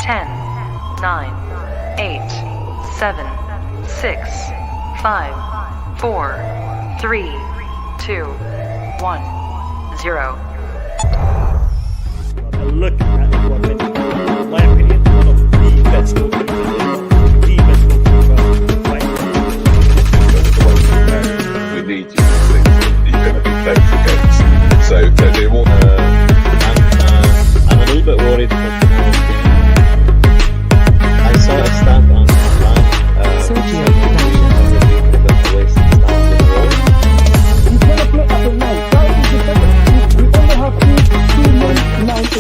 10, 9, 8, 7, 6, 5, 4, 3, 2, 1, 0. A look at what in my opinion, one of the best goalkeepers, we need you to think that you're going to be playing for games. So they want I'm a little bit worried for tomorrow's game. I saw a stat online. Sergio He's going to play at the night. That is the second. We only have two men now in the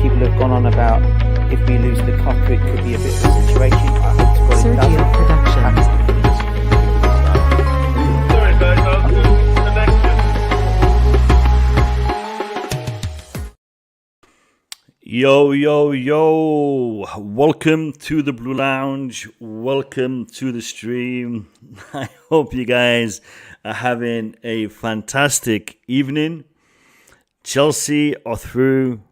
People have gone on about if we lose the cup, it could be a bit of a situation. I hope to God it Sergio Productions. Sorry guys, I'll do the next. Yo, welcome to the Blue Lounge, welcome to the stream. I hope you guys are having a fantastic evening. Chelsea are through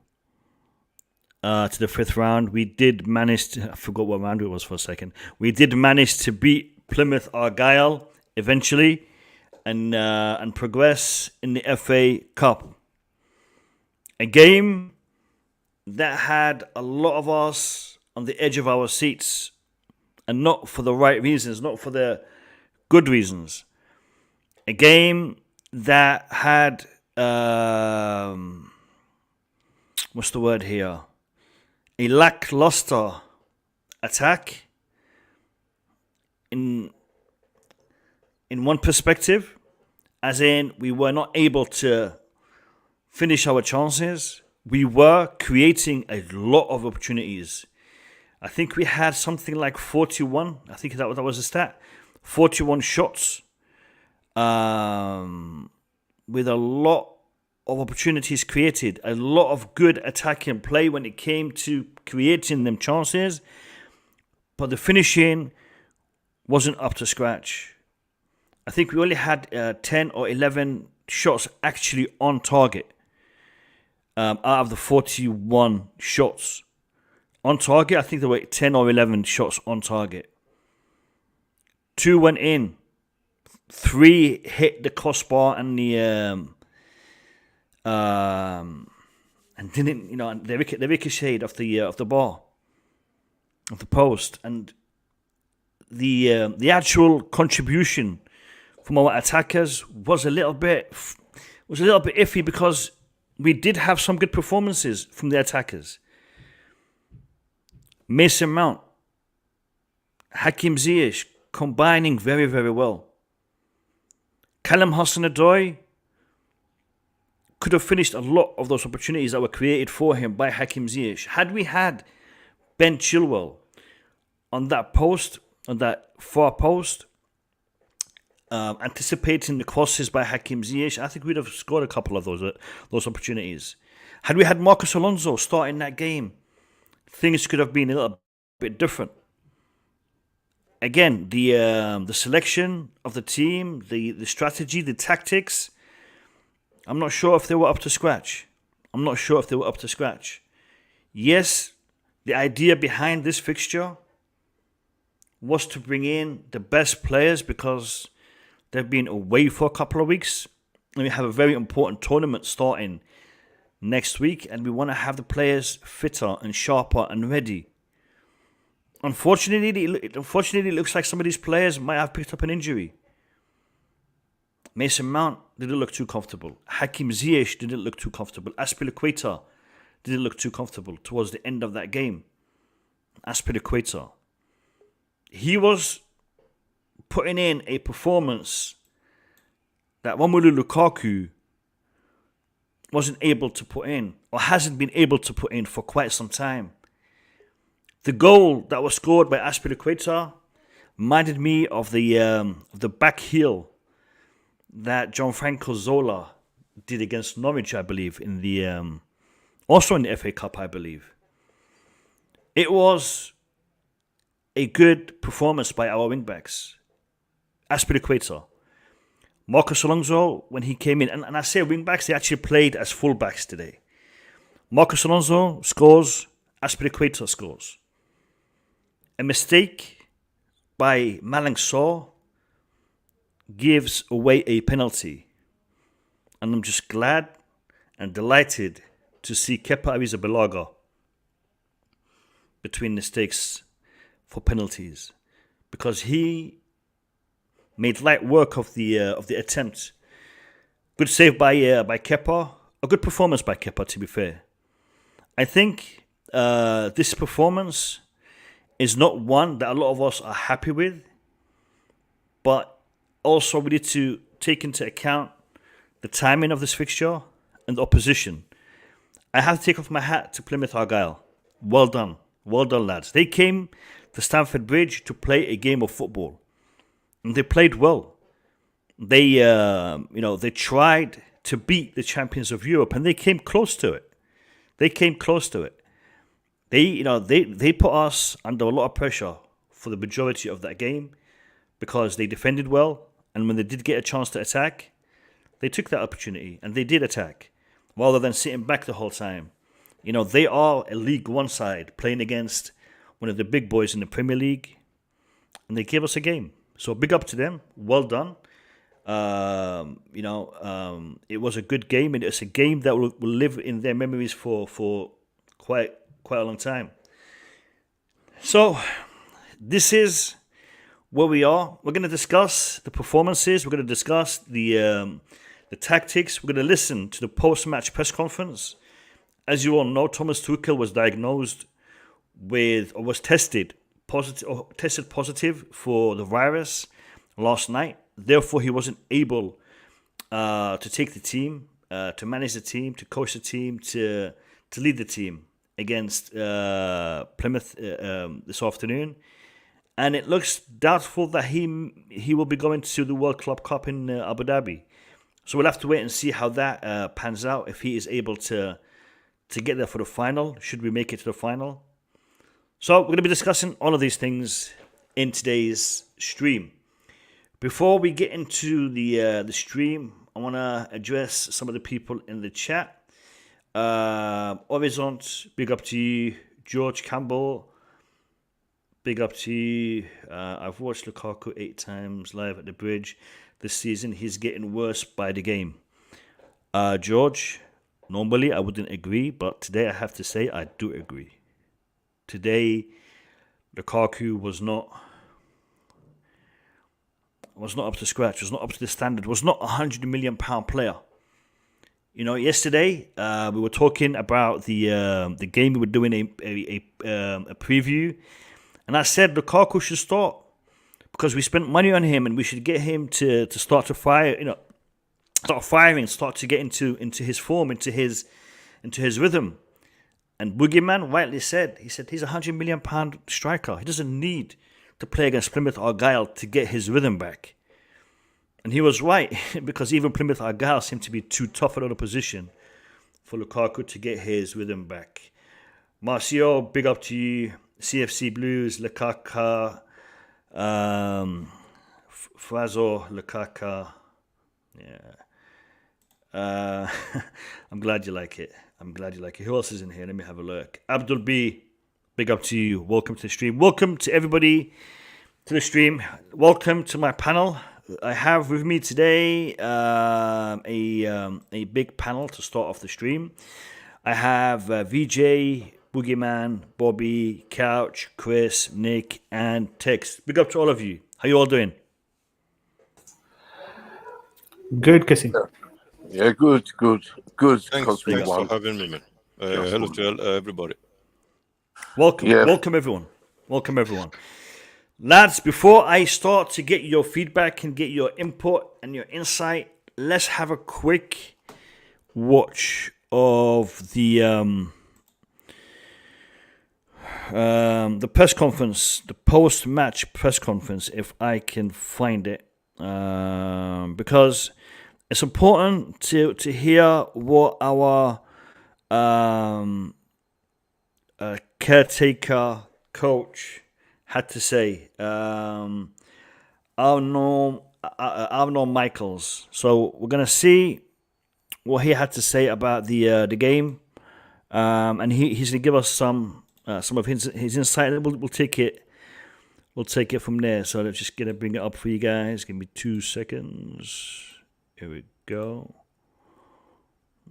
to the fifth round. We did manage to, I forgot what round it was for a second. We did manage to beat Plymouth Argyle eventually and progress in the FA Cup. A game that had a lot of us on the edge of our seats, and not for the right reasons, not for the good reasons. A game that had what's the word here? A lackluster attack in one perspective, as in we were not able to finish our chances. We were creating a lot of opportunities. I think we had something like 41. I think that was a stat. 41 shots with a lot of opportunities created, a lot of good attacking play when it came to creating them chances, but the finishing wasn't up to scratch. I think we only had 10 or 11 shots actually on target out of the 41 shots on target. I think there were 10 or 11 shots on target. 2 went in, 3 hit the crossbar and the and didn't, they ricocheted off the bar, of the post, and the actual contribution from our attackers was a little bit iffy, because we did have some good performances from the attackers. Mason Mount, Hakim Ziyech combining very, very well. Callum Hudson-Odoi could have finished a lot of those opportunities that were created for him by Hakim Ziyech. Had we had Ben Chilwell on that post, on that far post, anticipating the crosses by Hakim Ziyech, I think we'd have scored a couple of those opportunities. Had we had Marcos Alonso starting that game, things could have been a little bit different. Again, the selection of the team, the strategy, the tactics, I'm not sure if they were up to scratch. Yes, the idea behind this fixture was to bring in the best players because they've been away for a couple of weeks. And we have a very important tournament starting next week, and we want to have the players fitter and sharper and ready. Unfortunately, it looks like some of these players might have picked up an injury. Mason Mount didn't look too comfortable. Hakim Ziyech didn't look too comfortable. Azpilicueta didn't look too comfortable towards the end of that game. Azpilicueta, he was putting in a performance that Romelu Lukaku wasn't able to put in, or hasn't been able to put in for quite some time. The goal that was scored by Azpilicueta Reminded me of the back heel that Gianfranco Zola did against Norwich, I believe, in the also in the FA Cup, I believe. It was a good performance by our wingbacks. Azpilicueta, Marcos Alonso, when he came in, and I say wingbacks, they actually played as fullbacks today. Marcos Alonso scores, Azpilicueta scores. A mistake by Malang Sarr gives away a penalty. And I'm just glad and delighted to see Kepa Arrizabalaga between the stakes for penalties, because he made light work of the attempt. Good save by Kepa. A good performance by Kepa, to be fair. I think this performance is not one that a lot of us are happy with, but also we need to take into account the timing of this fixture and the opposition. I have to take off my hat to Plymouth Argyle. Well done, lads. They came to Stamford Bridge to play a game of football, and they played well. They, they tried to beat the champions of Europe, and they came close to it. They put us under a lot of pressure for the majority of that game because they defended well, and when they did get a chance to attack, they took that opportunity and they did attack rather than sitting back the whole time. They are a League One side playing against one of the big boys in the Premier League, and they gave us a game. So big up to them. Well done. It was a good game, and it's a game that will live in their memories for quite a long time. So this is where we are. We're going to discuss the performances. We're going to discuss the tactics. We're going to listen to the post-match press conference. As you all know, Thomas Tuchel was diagnosed with, or was tested positive for the virus last night. Therefore, he wasn't able to take the team, to manage the team, to coach the team, to lead the team against Plymouth this afternoon. And it looks doubtful that he will be going to the World Club Cup in Abu Dhabi. So we'll have to wait and see how that pans out, if he is able to get there for the final, should we make it to the final. So we're going to be discussing all of these things in today's stream. Before we get into the stream, I want to address some of the people in the chat. Horizont, big up to you. George Campbell, big up to you. I've watched Lukaku 8 times live at the Bridge this season. He's getting worse by the game. George, normally I wouldn't agree, but today I have to say I do agree. Today, Lukaku was not up to scratch, was not up to the standard, was not a £100 million player. Yesterday we were talking about the game. We were doing a preview, and I said Lukaku should start because we spent money on him, and we should get him to start to fire. Start firing, start to get into his form, into his rhythm. And Boogeyman rightly said, he's a £100 million striker. He doesn't need to play against Plymouth Argyle to get his rhythm back. And he was right, because even Plymouth Argyle seemed to be too tough at the opposition for Lukaku to get his rhythm back. Marcio, big up to you. CFC Blues, Lukaku, Frazo, Lukaku. Yeah. I'm glad you like it. Who else is in here? Let me have a look. Abdul B, big up to you. Welcome to the stream. Welcome to everybody to the stream. Welcome to my panel. I have with me today a big panel to start off the stream. I have VJ, Boogeyman, Bobby, Couch, Chris, Nick, and Tex. Big up to all of you. How you all doing? Good, Casey. Yeah, good. Thanks for having me, man. Hello to everybody. Welcome everyone. Lads, before I start to get your feedback and get your input and your insight, let's have a quick watch of the the press conference, the post-match press conference, if I can find it, because it's important to hear what our caretaker coach had to say. Arno Michaels. So we're gonna see what he had to say about the game, and he's gonna give us some of his insight. We'll take it from there. So let's just gonna bring it up for you guys. Give me 2 seconds. Here we go.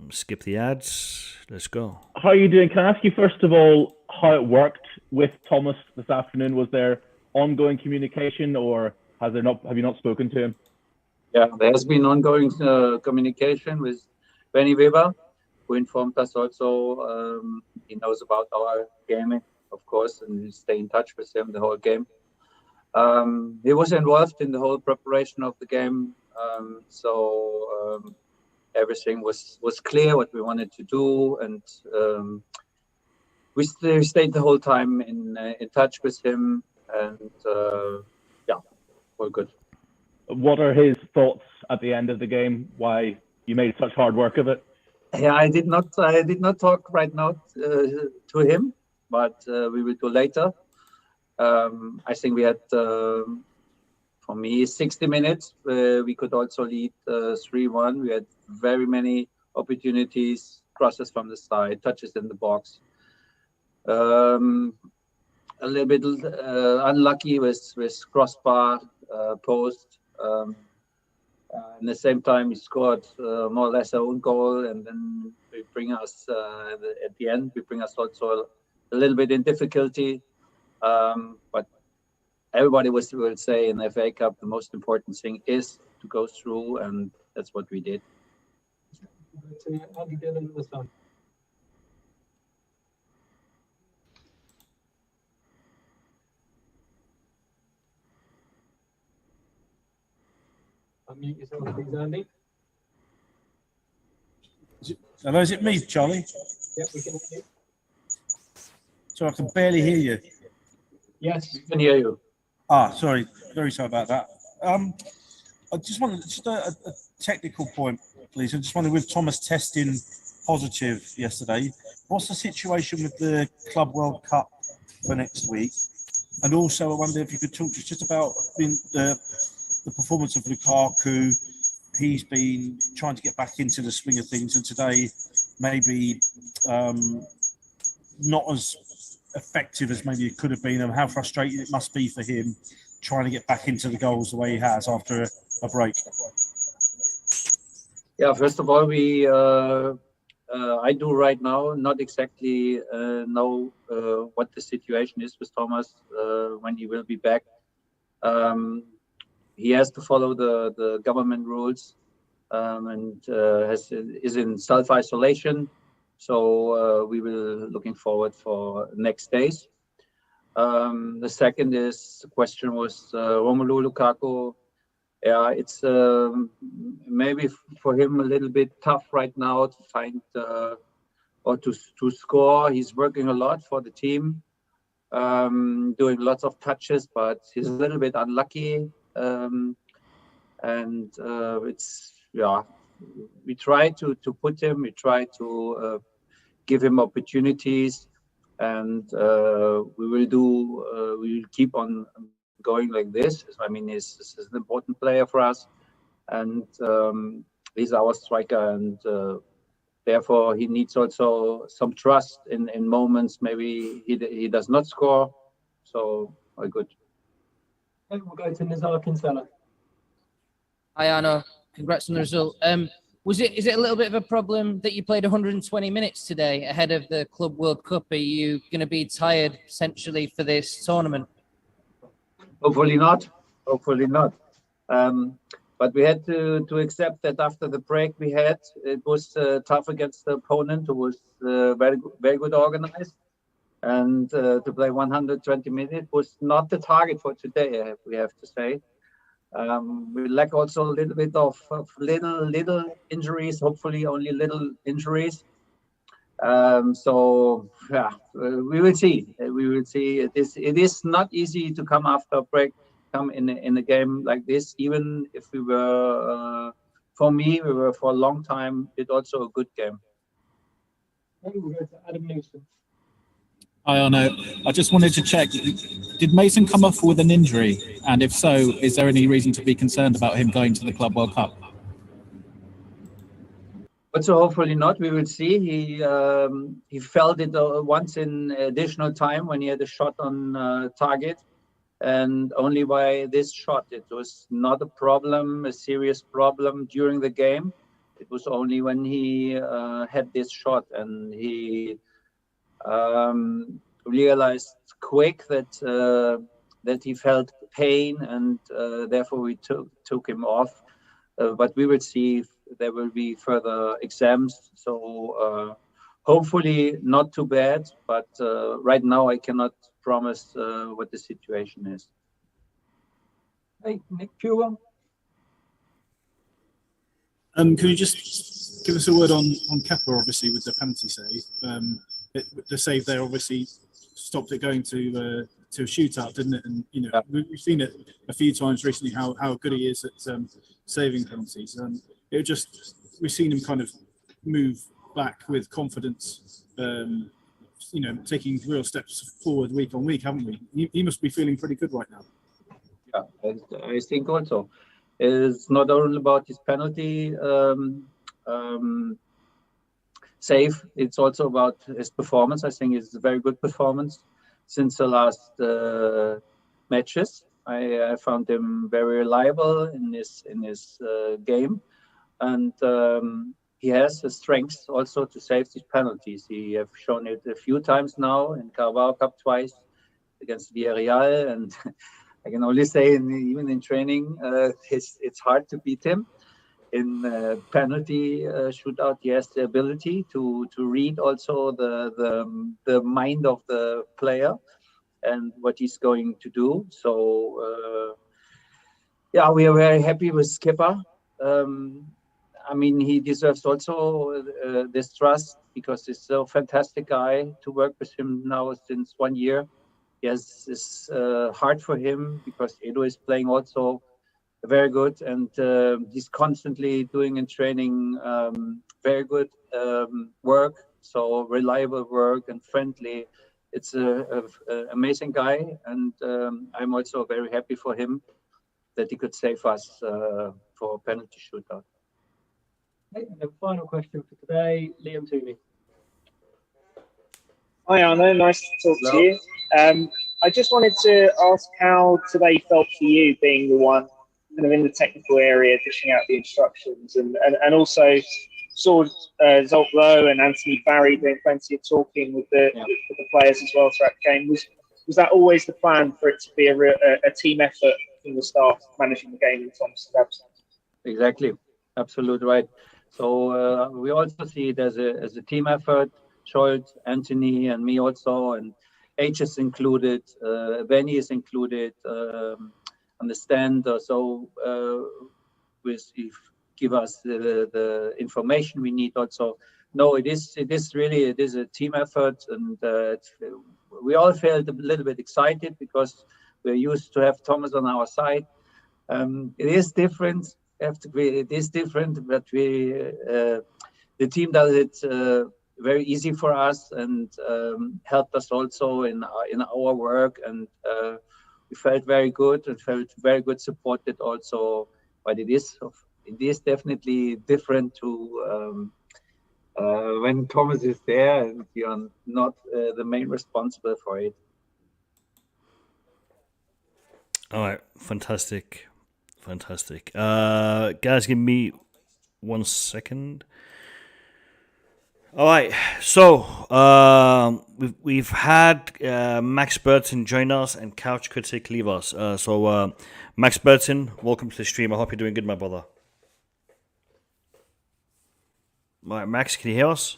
Skip the ads. Let's go. How are you doing? Can I ask you first of all how it worked with Thomas this afternoon? Was there ongoing communication, or have you not spoken to him? Yeah, there has been ongoing communication with Benny Weber, who informed us also. He knows about our game, of course, and we stay in touch with him the whole game. He was involved in the whole preparation of the game, so everything was clear what we wanted to do, and we stayed the whole time in touch with him, and yeah, all good. What are his thoughts at the end of the game? Why you made such hard work of it? Yeah, I did not talk right now to him, but we will do later. I think we had, for me, 60 minutes. We could also lead 3-1. We had very many opportunities, crosses from the side, touches in the box. A little bit unlucky with crossbar, post. At the same time, we scored more or less our own goal, and then we bring us at the end. We bring us also a little bit in difficulty, but everybody will say in the FA Cup the most important thing is to go through, and that's what we did. Unmute yourself, please, Andy. Hello, is it me, Charlie? Yep, we can hear you. So I can barely hear you. Yes, We can hear you. Sorry, very sorry about that. I just wanted a technical point, please. I just wondered, with Thomas testing positive yesterday, what's the situation with the Club World Cup for next week? And also, I wonder if you could talk just about the performance of Lukaku. He's been trying to get back into the swing of things, and today maybe not as effective as maybe it could have been, and how frustrating it must be for him trying to get back into the goals the way he has after a break. Yeah, first of all, I do right now not exactly know what the situation is with Thomas when he will be back. He has to follow the government rules and is in self-isolation. So we will looking forward for next days. The second question was Romelu Lukaku. Yeah, it's maybe for him a little bit tough right now to find or to score. He's working a lot for the team, doing lots of touches, but he's a little bit unlucky. We try to put him. We try to give him opportunities, and we will keep on going like this. I mean, he's an important player for us, and he's our striker, and therefore he needs also some trust in moments. Maybe he does not score, so all good. we'll go to Nizar Kinsella. Hi, Arno. Congrats on the result. Is it a little bit of a problem that you played 120 minutes today ahead of the Club World Cup? Are you going to be tired essentially for this tournament? Hopefully not. But we had to accept that after the break we had, it was tough against the opponent who was very good organized. And to play 120 minutes was not the target for today, we have to say. We lack also a little bit of little injuries, hopefully only little injuries. So yeah, we will see. We will see. It is not easy to come after a break, come in a game like this. Even if we were, for me, we were for a long time. It also a good game. Maybe we'll go to Adam Newsom. Hi, Arno. I just wanted to check, did Mason come off with an injury? And if so, is there any reason to be concerned about him going to the Club World Cup? But so hopefully not. We will see. He felt it once in additional time when he had a shot on target. And only by this shot, it was not a problem, a serious problem during the game. It was only when he had this shot, and he realized quick that he felt pain, and therefore we took him off. But we will see if there will be further exams. So hopefully not too bad, but right now I cannot promise what the situation is. Hey, Nick Pure. Can you just give us a word on Kepa, obviously, with the penalty save? The save there obviously stopped it going to a shootout, didn't it? And we've seen it a few times recently how good he is at saving penalties. We've seen him kind of move back with confidence, taking real steps forward week on week, haven't we? He must be feeling pretty good right now. Yeah, I think also it's not only about his penalty save, it's also about his performance. I think it's a very good performance since the last matches. I found him very reliable in his game, and he has the strength also to save these penalties. He have shown it a few times now in Carabao Cup twice against Villarreal, and I can only say even in training, it's hard to beat him. In penalty shootout, he has the ability to read also the mind of the player and what he's going to do. So yeah, we are very happy with Kepa. I mean, he deserves also this trust because he's a fantastic guy to work with him now since 1 year. Yes, it's hard for him because Edo is playing also very good, and he's constantly doing in training very good work, so reliable work and friendly. It's an amazing guy, and I'm also very happy for him that he could save us for a penalty shootout. Okay, and the final question for today, Liam Toomey. Hi Arno, nice to talk to you. I just wanted to ask how today felt for you, being the one kind of in the technical area, dishing out the instructions, and also saw Zoltlo and Anthony Barry doing plenty of talking with the players as well throughout the game. Was that always the plan, for it to be a team effort from the staff managing the game in Thomas's absence? Exactly, absolutely right. So we also see it as a team effort. Scholz, Anthony, and me also, and H is included, Benny is included on the stand. So give us the information we need also. No, it is a team effort, and we all felt a little bit excited because we're used to have Thomas on our side. It is different. It is different, but the team does it very easy for us, and helped us also in our work, and we felt very good and felt very good supported also. But it is definitely different to when Thomas is there and you're not the main responsible for it. All right, fantastic. Guys, give me 1 second. All right, so we've had Max Burton join us and Couch Critic leave us. So Max Burton, welcome to the stream. I hope you're doing good, my brother. All right, Max, can you hear us?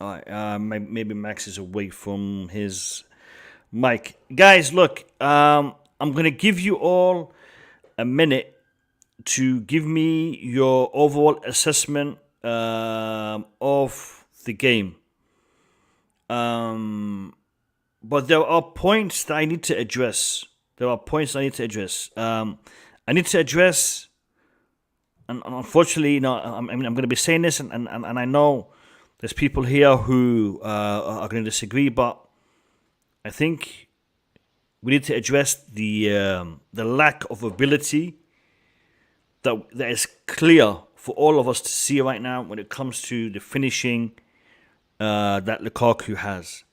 All right, maybe Max is away from his mic. Guys, look, I'm going to give you all a minute to give me your overall assessment of the game. But there are points that I need to address. I need to address, and unfortunately, I'm going to be saying this, and I know there's people here who are going to disagree, but I think we need to address the lack of ability that is clear for all of us to see right now when it comes to the finishing that Lukaku has.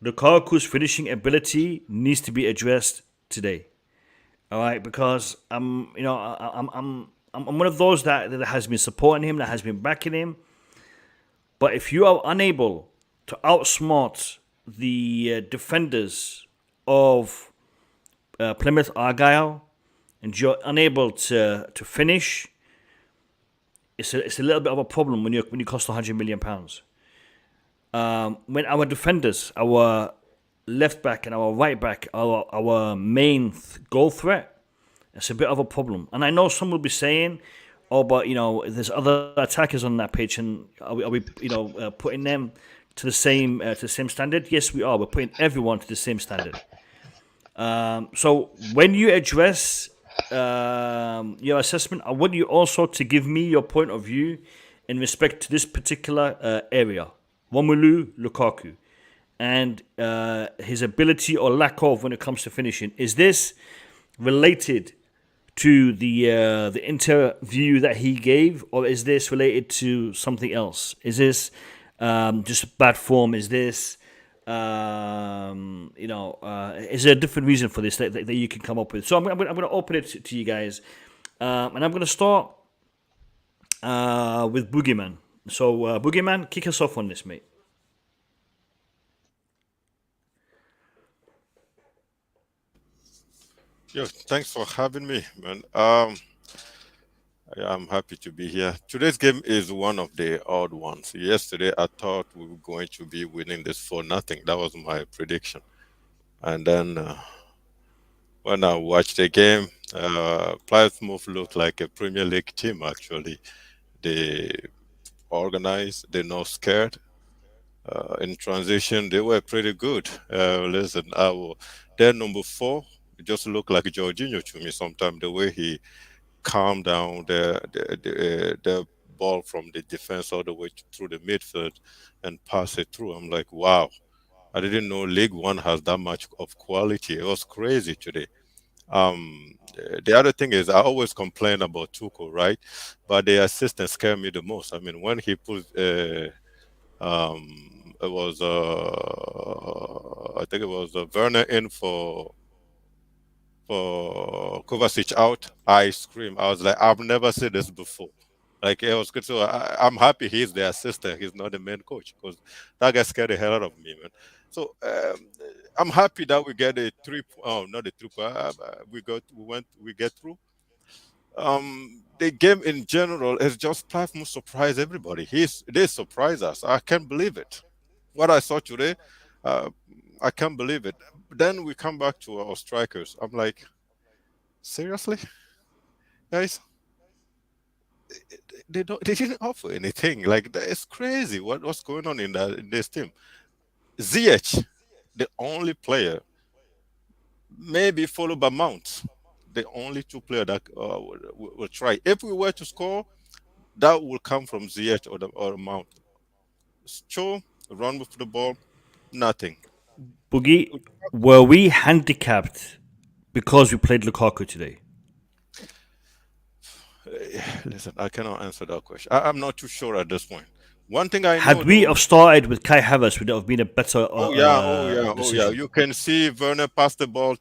Lukaku's finishing ability needs to be addressed today. All right, because I'm one of those that has been supporting him, that has been backing him. But if you are unable to outsmart the defenders of Plymouth Argyle, and you're unable to finish, it's a little bit of a problem when you cost £100 million. When our defenders, our left back and our right back, our main goal threat, it's a bit of a problem. And I know some will be saying, "Oh, but there's other attackers on that pitch, and are we putting them to the same standard?" Yes, we are. We're putting everyone to the same standard. So when you address your assessment, I want you also to give me your point of view in respect to this particular area, Romelu Lukaku, and his ability or lack of when it comes to finishing. Is this related to the interview that he gave, or is this related to something else? Is this just bad form? Is this is there a different reason for this that you can come up with? So I'm going to open it to you guys, and I'm going to start with Boogeyman. So Boogeyman, kick us off on this, mate. Yeah, thanks for having me, man. I'm happy to be here. Today's game is one of the odd ones. Yesterday, I thought we were going to be winning this 4-0. That was my prediction. And then when I watched the game, Plymouth looked like a Premier League team, actually. They organized, they're not scared. In transition, they were pretty good. Listen, their number 4 just looked like Jorginho to me sometimes, the way he calmed down the ball from the defense all the way through the midfield and pass it through. I'm like, wow, I didn't know League One has that much of quality. It was crazy today. The other thing is, I always complain about Tuchel, right? But the assistant scared me the most. I mean, when he put it was I think it was Werner in for Kovačić out, I screamed. I was like, I've never seen this before. Like, it was good. So I'm happy he's the assistant. He's not the main coach, because that guy scared the hell out of me, man. So I'm happy that we get a 3. Oh, not a 3. We get through. The game in general is just Plymouth surprise everybody. They surprise us. I can't believe it. What I saw today, I can't believe it. Then we come back to our strikers. I'm like, seriously, guys? They didn't offer anything. Like, it's crazy. What's going on in this team? Ziyech, the only player, maybe followed by Mount, the only 2 players that will try. If we were to score, that will come from Ziyech or Mount. Cho, run with the ball, nothing. Boogie, were we handicapped because we played Lukaku today? Listen, I cannot answer that question. I'm not too sure at this point. One thing I know, had we have started with Kai Havertz, would it have been a better? Yeah. You can see Werner passed the ball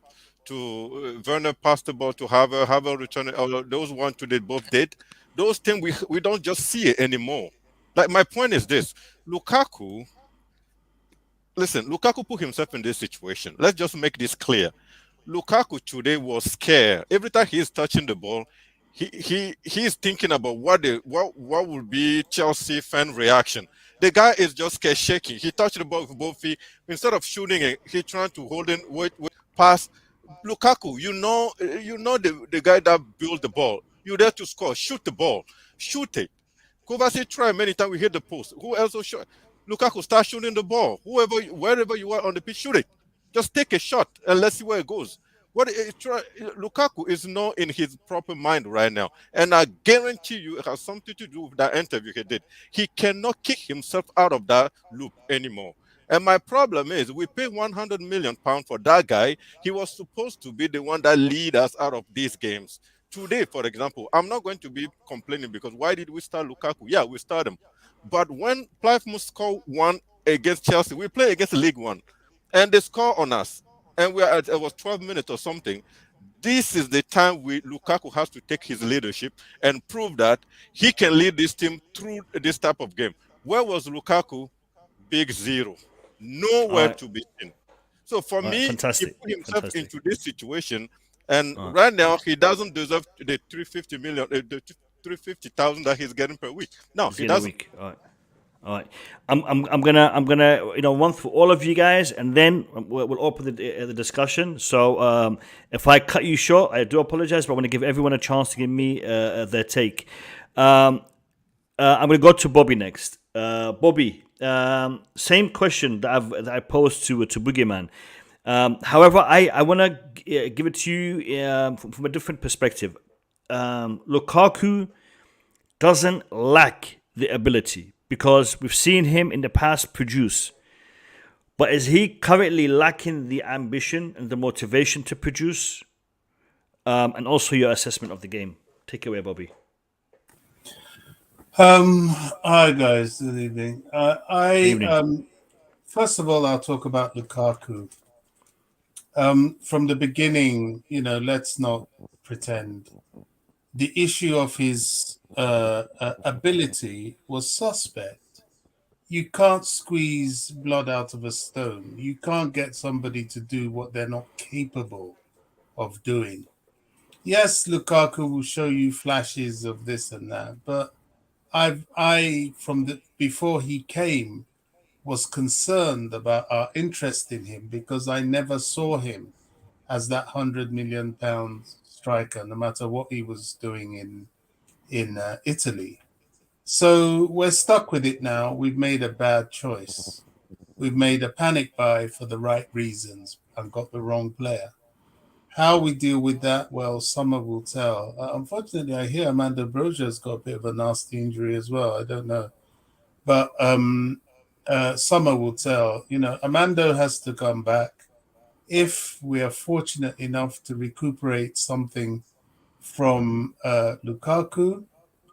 to Havertz return. Those ones they both did. Those things we don't just see it anymore. Like, my point is this: Lukaku. Listen, Lukaku put himself in this situation. Let's just make this clear. Lukaku today was scared. Every time he's touching the ball, he's thinking about what would be Chelsea fan reaction. The guy is just scared, shaking. He touched the ball with both feet. Instead of shooting it, he trying to hold in, wait, pass. Lukaku, you know the guy that built the ball. You're there to score. Shoot the ball. Shoot it. Kovacic tried many times. We hit the post. Who else will shot? Lukaku, start shooting the ball. Wherever you are on the pitch, shoot it. Just take a shot and let's see where it goes. Lukaku is not in his proper mind right now, and I guarantee you it has something to do with that interview he did. He cannot kick himself out of that loop anymore. And my problem is, we pay £100 million for that guy. He was supposed to be the one that lead us out of these games. Today, for example, I'm not going to be complaining because why did we start Lukaku? Yeah, we start him. But when Plymouth score one against Chelsea, we play against League One, and they score on us. And it was 12 minutes or something. This is the time Lukaku has to take his leadership and prove that he can lead this team through this type of game. Where was Lukaku? Big zero. Nowhere to be seen. So for me, he put himself into this situation, and right now he doesn't deserve the 350 million, the 350,000 that he's getting per week. No, he doesn't. All right, I'm gonna run through all of you guys, and then we'll open the discussion. So if I cut you short, I do apologize, but I want to give everyone a chance to give me their take. I'm gonna go to Bobby next. Bobby, same question that I posed to Boogeyman. However, I want to give it to you from a different perspective. Lukaku doesn't lack the ability, because we've seen him in the past produce. But is he currently lacking the ambition and the motivation to produce? And also your assessment of the game. Take it away, Bobby. Hi guys, good evening. First of all, I'll talk about Lukaku. From the beginning, let's not pretend. The issue of his ability was suspect. You can't squeeze blood out of a stone. You can't get somebody to do what they're not capable of doing. Yes, Lukaku will show you flashes of this and that, but before he came, was concerned about our interest in him because I never saw him as that £100 million striker, no matter what he was doing in Italy. So we're stuck with it now. We've made a bad choice. We've made a panic buy for the right reasons and got the wrong player. How we deal with that, well, summer will tell. Unfortunately, I hear Amanda Broja's got a bit of a nasty injury as well. I don't know. But summer will tell. Amanda has to come back. If we are fortunate enough to recuperate something from Lukaku,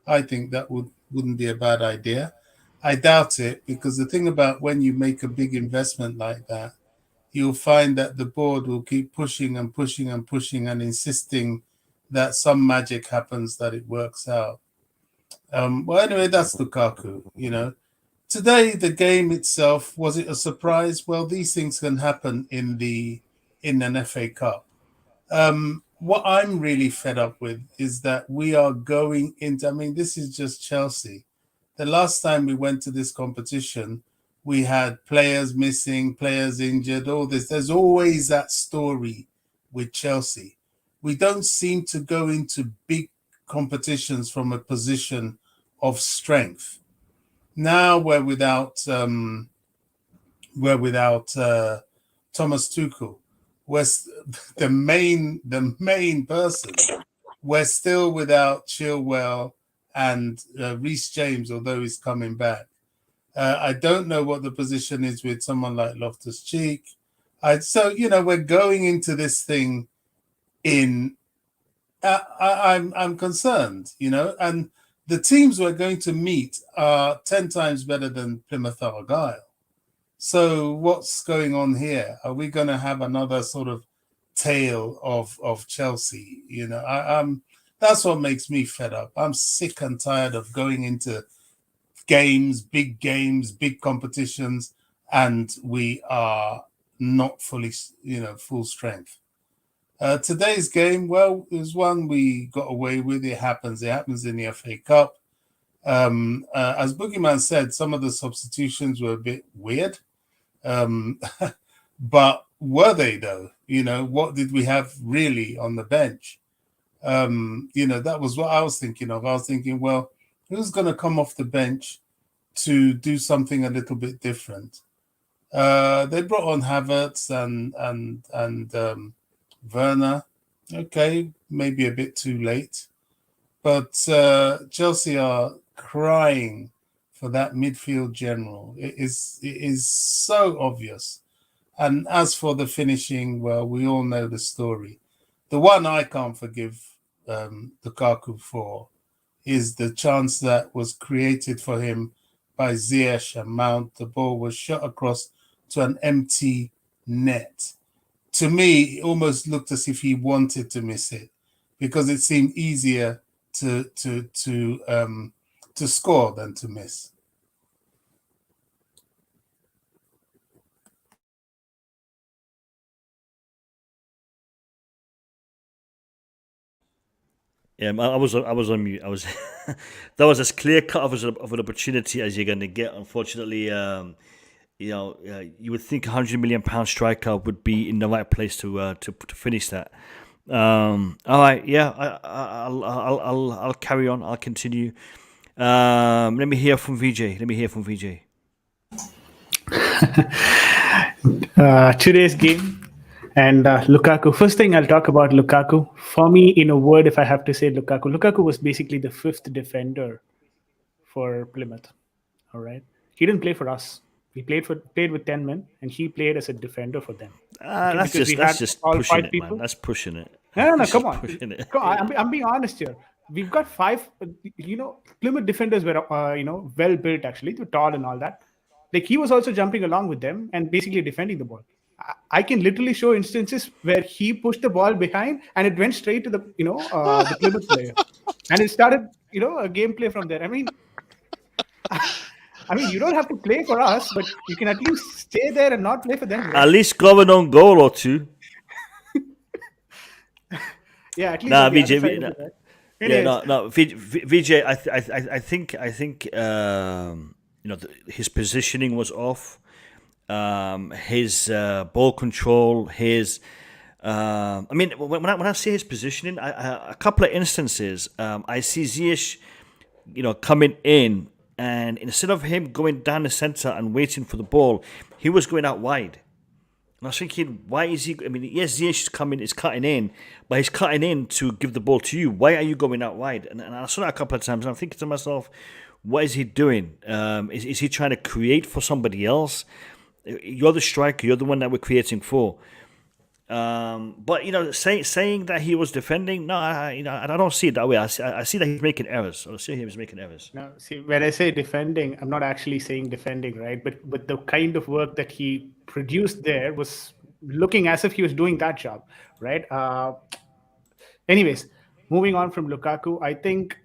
I think that wouldn't be a bad idea. I doubt it, because the thing about when you make a big investment like that, you'll find that the board will keep pushing and pushing and pushing and insisting that some magic happens, that it works out. Well, anyway, that's Lukaku. Today, the game itself, was it a surprise? Well, these things can happen in an FA Cup. What I'm really fed up with is that we are going into, this is just Chelsea. The last time we went to this competition, we had players missing, players injured, all this. There's always that story with Chelsea. We don't seem to go into big competitions from a position of strength. Now we're without Thomas Tuchel. We're the main person. We're still without Chilwell and Reece James, although he's coming back. I don't know what the position is with someone like Loftus-Cheek. So we're going into this thing I'm concerned, and the teams we're going to meet are 10 times better than Plymouth Argyle. So what's going on here? Are we going to have another sort of tale of Chelsea? That's what makes me fed up. I'm sick and tired of going into games, big competitions, and we are not fully, full strength. Today's game, well, it was one we got away with. It happens in the FA Cup. As Boogeyman said, some of the substitutions were a bit weird. But were they, though? What did we have really on the bench? That was what I was thinking of. I was thinking, well, who's going to come off the bench to do something a little bit different? They brought on Havertz and Werner. Okay, maybe a bit too late. But Chelsea are crying for that midfield general. It is so obvious. And as for the finishing, well, we all know the story. The one I can't forgive Lukaku for is the chance that was created for him by Ziyech and Mount. The ball was shot across to an empty net. To me, it almost looked as if he wanted to miss it because it seemed easier to score than to miss. Yeah, I was on mute. I was that was as clear cut of an opportunity as you're going to get. Unfortunately, you would think £100 million striker would be in the right place to finish that. All right, yeah, I'll carry on. I'll continue. Let me hear from VJ. Today's game. And Lukaku, first thing I'll talk about Lukaku. For me, in a word, if I have to say Lukaku was basically the fifth defender for Plymouth. All right. He didn't play for us. He played with 10 men, and he played as a defender for them. That's just pushing it, man. That's pushing it. No, come on. Come on. I'm being honest here. We've got 5, Plymouth defenders were, well built, actually. They were tall and all that. Like, he was also jumping along with them and basically defending the ball. I can literally show instances where he pushed the ball behind and it went straight to the Plymouth player, and it started a gameplay from there. I mean, you don't have to play for us, but you can at least stay there and not play for them. Right? At least score an own goal or two. Yeah, at least. Nah, VJ. I think his positioning was off. His ball control, his when I see his positioning, a couple of instances, I see Ziyech, coming in, and instead of him going down the center and waiting for the ball, he was going out wide. And I was thinking, why is he? I mean, yes, Ziyech is cutting in, but he's cutting in to give the ball to you. Why are you going out wide? And I saw that a couple of times, and I'm thinking to myself, what is he doing? Is he trying to create for somebody else? You're the striker. You're the one that we're creating for. But saying that he was defending, no, I don't see it that way. I see that he's making errors. I see he was making errors. No, see, when I say defending, I'm not actually saying defending, right? But the kind of work that he produced there was looking as if he was doing that job, right? Anyways, moving on from Lukaku, I think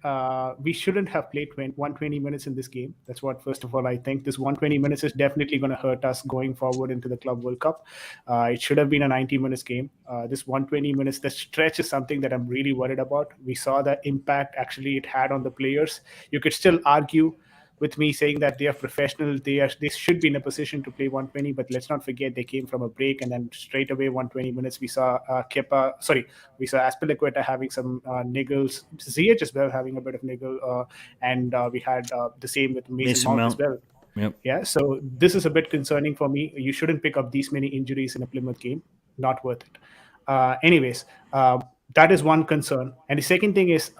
we shouldn't have played 120 minutes in this game. That's what, first of all, I think. This 120 minutes is definitely going to hurt us going forward into the Club World Cup. It should have been a 90 minutes game. This 120 minutes, the stretch is something that I'm really worried about. We saw the impact actually it had on the players. You could still argue with me saying that they are professional. They should be in a position to play 120, but let's not forget they came from a break, and then straight away 120 minutes we saw Azpilicueta having some niggles, Ziyech as well having a bit of niggle, and we had the same with Mason Mount as well. Yep. Yeah, so this is a bit concerning for me. You shouldn't pick up these many injuries in a Plymouth game. Not worth it. Anyways, that is one concern. And the second thing is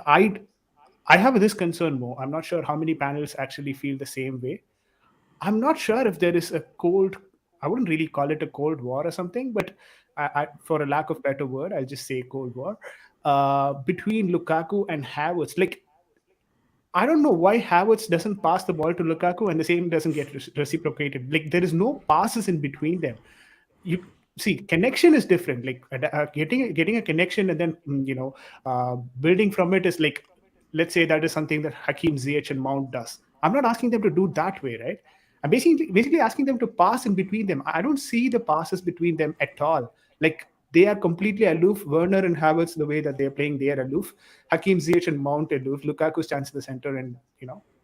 I have this concern more. I'm not sure how many panels actually feel the same way. I'm not sure if there is I wouldn't really call it a cold war or something, but for a lack of better word, I'll just say cold war between Lukaku and Havertz. Like, I don't know why Havertz doesn't pass the ball to Lukaku and the same doesn't get reciprocated. Like, there is no passes in between them. You see, connection is different. Like getting a connection and then building from it is like, let's say that is something that Hakim Ziyech and Mount does. I'm not asking them to do that way, right? I'm basically asking them to pass in between them. I don't see the passes between them at all. Like, they are completely aloof. Werner and Havertz, the way that they're playing, they are aloof. Hakim Ziyech and Mount aloof. Lukaku stands in the center, and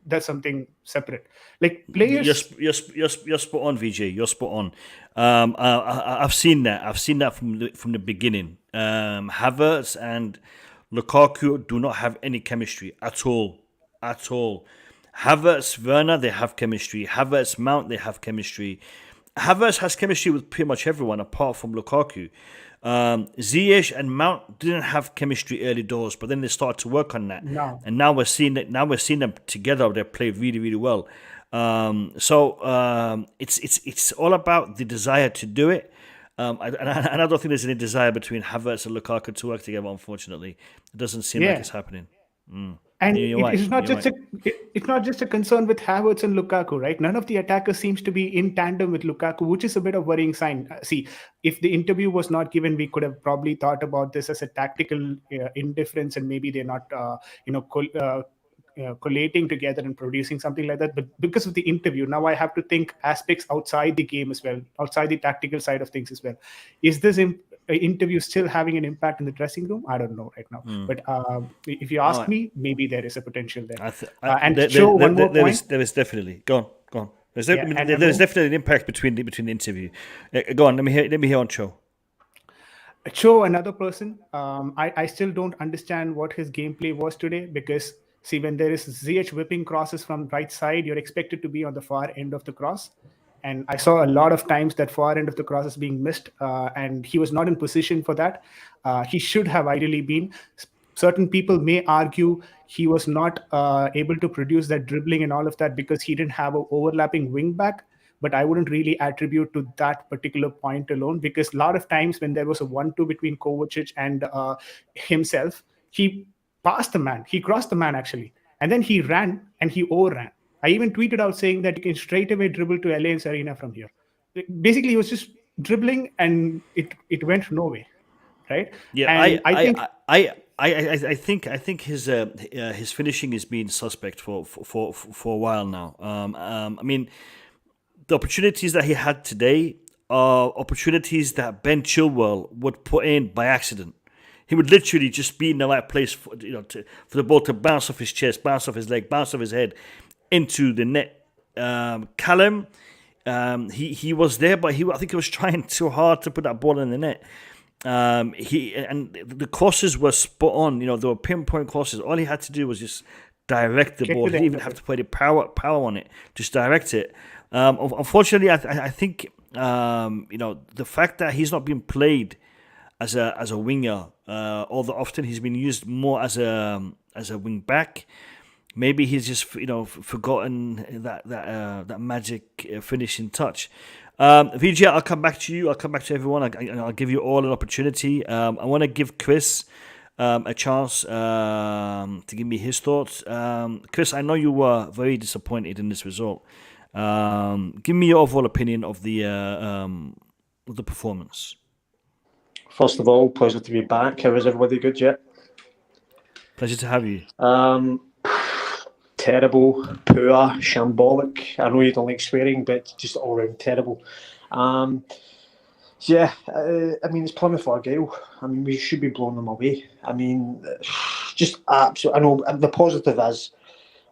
that's something separate. Like, players. You're spot on, VJ. You're spot on. I've seen that. I've seen that from the beginning. Havertz and Lukaku do not have any chemistry at all. at all. Havertz, Werner, they have chemistry. Havertz, Mount, they have chemistry. Havertz has chemistry with pretty much everyone apart from Lukaku. Ziyech and Mount didn't have chemistry early doors, but then they started to work on that. No. And now we're seeing it. Now we're seeing them together. They play really, really well. It's all about the desire to do it. And I don't think there's any desire between Havertz and Lukaku to work together. Unfortunately, it doesn't seem like it's happening. And You're right, it's not you're just it's not just a concern with Havertz and Lukaku, right? None of the attackers seems to be in tandem with Lukaku, which is a bit of worrying sign. See, if the interview was not given, we could have probably thought about this as a tactical indifference, and maybe they're not, collating together and producing something like that. But because of the interview, now I have to think aspects outside the game as well, outside the tactical side of things as well. Is this interview still having an impact in the dressing room? I don't know right now. But if you ask me, maybe there is a potential there. There is definitely. Go on. There's definitely an impact between the interview. Go on. Let me hear on Cho. Cho, another person. I still don't understand what his gameplay was today, because see, when there is Ziyech whipping crosses from right side, you're expected to be on the far end of the cross. And I saw a lot of times that far end of the cross is being missed, and he was not in position for that. He should have ideally been. Certain people may argue he was not able to produce that dribbling and all of that because he didn't have an overlapping wing back. But I wouldn't really attribute to that particular point alone, because a lot of times when there was a 1-2 between Kovačić and himself, he passed the man, he crossed the man actually, and then he ran and he overran. I even tweeted out saying that you can straight away dribble to Allianz Arena from here. Basically, he was just dribbling and it went nowhere, right? Yeah, and I think his finishing has been suspect for a while now. I mean, the opportunities that he had today are opportunities that Ben Chilwell would put in by accident. He would literally just be in the right place for the ball to bounce off his chest, bounce off his leg, bounce off his head into the net. Callum, he was there, but I think he was trying too hard to put that ball in the net. The crosses were spot on. They were pinpoint crosses. All he had to do was just direct the ball. He didn't even have to put any power on it. Just direct it. Unfortunately, I think the fact that he's not being played as a winger all that often, he's been used more as a wing back. Maybe he's just forgotten that magic finishing touch. VJ, I'll come back to you. I'll come back to everyone. I'll give you all an opportunity. I want to give Chris a chance to give me his thoughts. Chris, I know you were very disappointed in this result. Give me your overall opinion of the performance. First of all, pleasure to be back. How is everybody? Good yet? Pleasure to have you. Terrible, poor, shambolic. I know you don't like swearing, but just all round terrible. I mean, it's Plymouth Argyle. I mean, we should be blowing them away. I mean, just absolute. I know the positive is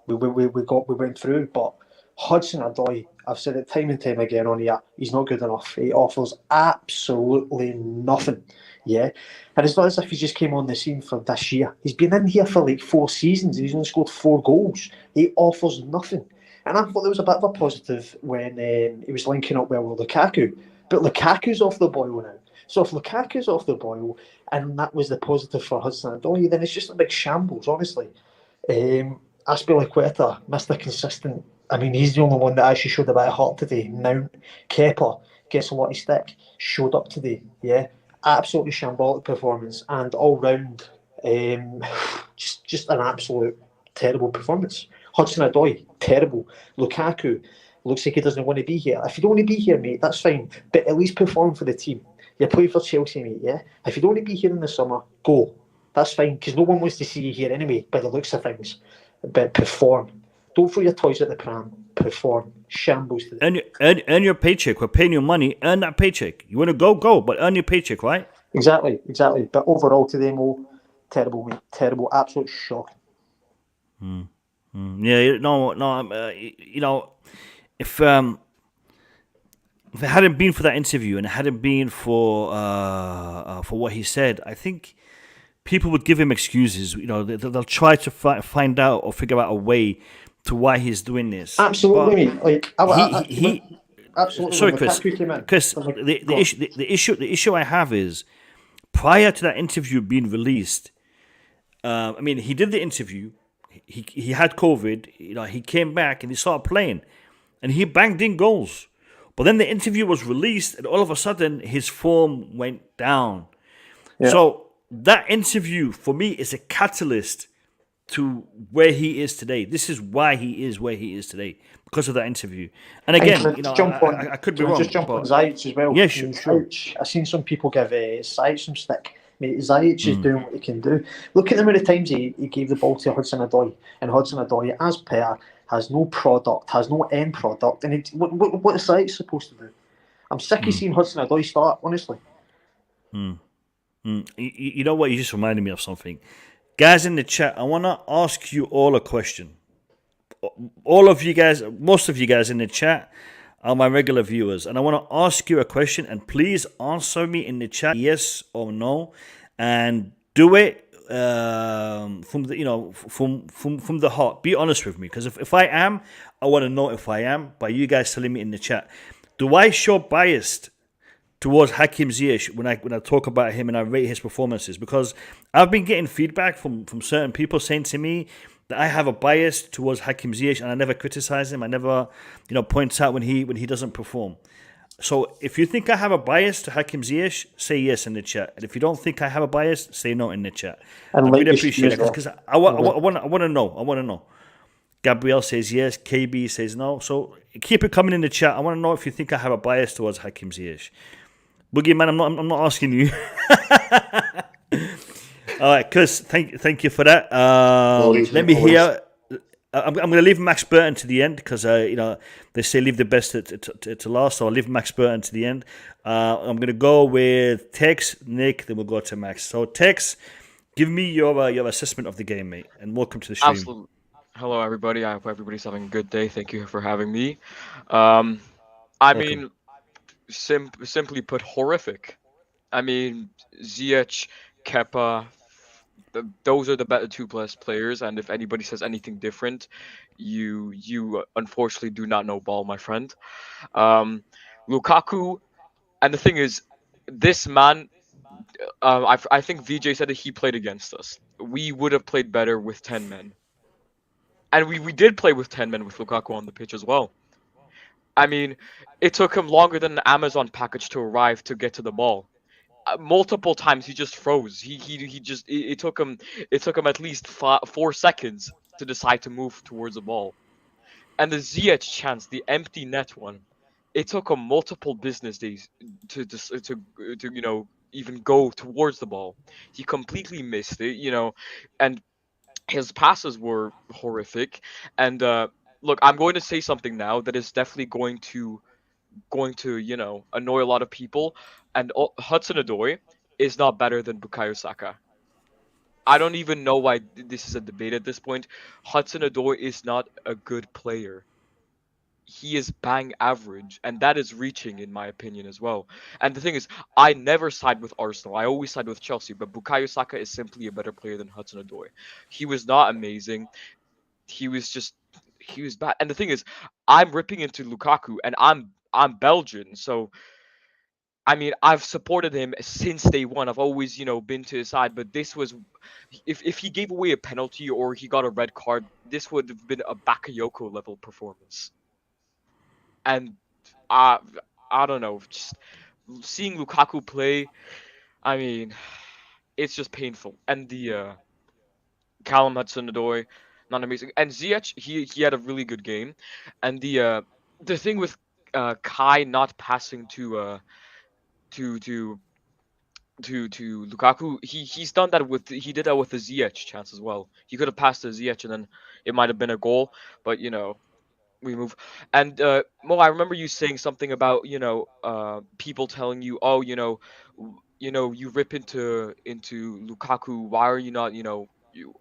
we went through, but Hudson-Odoi, I've said it time and time again on here, he's not good enough. He offers absolutely nothing. Yeah. And it's not as if he just came on the scene for this year. He's been in here for like 4 seasons and he's only scored 4 goals. He offers nothing. And I thought there was a bit of a positive when he was linking up well with Lukaku. But Lukaku's off the boil now. So if Lukaku's off the boil and that was the positive for Hudson-Odoi, then it's just a big shambles, honestly. Azpilicueta, Mr. Consistent. I mean, he's the only one that actually showed a bit of heart today. Now, Kepa gets a lot of stick, showed up today, yeah. Absolutely shambolic performance, and all round, just an absolute terrible performance. Hudson-Odoi, terrible. Lukaku looks like he doesn't want to be here. If you don't want to be here, mate, that's fine, but at least perform for the team. You play for Chelsea, mate, yeah. If you don't want to be here in the summer, go. That's fine, because no one wants to see you here anyway, by the looks of things. But perform. Don't throw your toys at the pram. Perform. Shambles. Earn your paycheck. We're paying you money. Earn that paycheck. You want to go, but earn your paycheck, right? Exactly. But overall today, Mo, terrible, mate. Terrible. Absolute shock. Yeah, no. If it hadn't been for that interview and it hadn't been for what he said, I think people would give him excuses. You know, they'll try to find out or figure out a way to why he's doing this. Absolutely, But mate. Like absolutely. Sorry, when Chris. Lukaku came in, Chris, I'm like, the go on. issue I have is prior to that interview being released. I mean, he did the interview. He had COVID. You know, he came back and he started playing, and he banged in goals. But then the interview was released, and all of a sudden his form went down. Yeah. So that interview for me is a catalyst to where he is today. This is why he is where he is today, because of that interview. And again, Can I you know, jump on, I could be can I wrong. just jump on but- Ziyech as well. Yeah, I sure. mean, Ziyech, I've seen some people give Ziyech some stick. Mate, Ziyech is doing what he can do. Look at the amount of times he gave the ball to Hudson-Odoi, and Hudson-Odoi, as per, has no product, has no end product. And what is Ziyech supposed to do? I'm sick of seeing Hudson-Odoi start, honestly. You know what? You just reminded me of something. Guys in the chat, I want to ask you all a question. All of you guys, most of you guys in the chat are my regular viewers. And I want to ask you a question. And please answer me in the chat, yes or no. And do it from the, you know, from the heart. Be honest with me. Because if I am, I want to know if I am. By you guys telling me in the chat. Do I show biased towards Hakim Ziyech when I talk about him and I rate his performances? Because I've been getting feedback from certain people saying to me that I have a bias towards Hakim Ziyech, and I never criticize him. I never, you know, point out when he doesn't perform. So if you think I have a bias to Hakim Ziyech, say yes in the chat. And if you don't think I have a bias, say no in the chat. And I like really this appreciate it as well. because I want to know. I want to know. Gabriel says yes. KB says no. So keep it coming in the chat. I want to know if you think I have a bias towards Hakim Ziyech. Boogie man, I'm not asking you. All right, Chris, thank you for that. Let me hear. I'm going to leave Max Burton to the end because you know, they say leave the best to last, so I'll leave Max Burton to the end. I'm going to go with Tex, Nick, then we'll go to Max. So Tex, give me your assessment of the game, mate, and welcome to the stream. Absolutely. Hello, everybody. I hope everybody's having a good day. Thank you for having me. I mean, simply put, horrific. I mean, Ziyech, Kepa, those are the better two best players. And if anybody says anything different, you unfortunately do not know ball, my friend. Lukaku, and the thing is, this man, I think VJ said that he played against us. We would have played better with 10 men. And we did play with 10 men with Lukaku on the pitch as well. I mean, it took him longer than an Amazon package to arrive to get to the ball. Multiple times he just froze. It took him at least 4 seconds to decide to move towards the ball. And the Ziyech chance, the empty net one, it took him multiple business days to you know, even go towards the ball. He completely missed it, you know, and his passes were horrific. And look, I'm going to say something now that is definitely going to you know, annoy a lot of people. And Hudson-Odoi is not better than Bukayo Saka. I don't even know why this is a debate at this point. Hudson-Odoi is not a good player. He is bang average, and that is reaching, in my opinion, as well. And the thing is, I never side with Arsenal. I always side with Chelsea, but Bukayo Saka is simply a better player than Hudson-Odoi. He was not amazing. He was bad. And the thing is, I'm ripping into Lukaku, and I'm Belgian, so I mean, I've supported him since day one. I've always, you know, been to his side. But this was, if he gave away a penalty or he got a red card, this would have been a Bakayoko level performance. And I don't know, just seeing Lukaku play, I mean, it's just painful. And the Callum Hudson-Odoi, not amazing. And Ziyech, he had a really good game. And the thing with Kai not passing to Lukaku, he did that with the Ziyech chance as well. He could have passed to Ziyech and then it might have been a goal, but you know, we move. And Mo, I remember you saying something about, you know, people telling you, oh, you know, you rip into Lukaku. Why are you not, you know,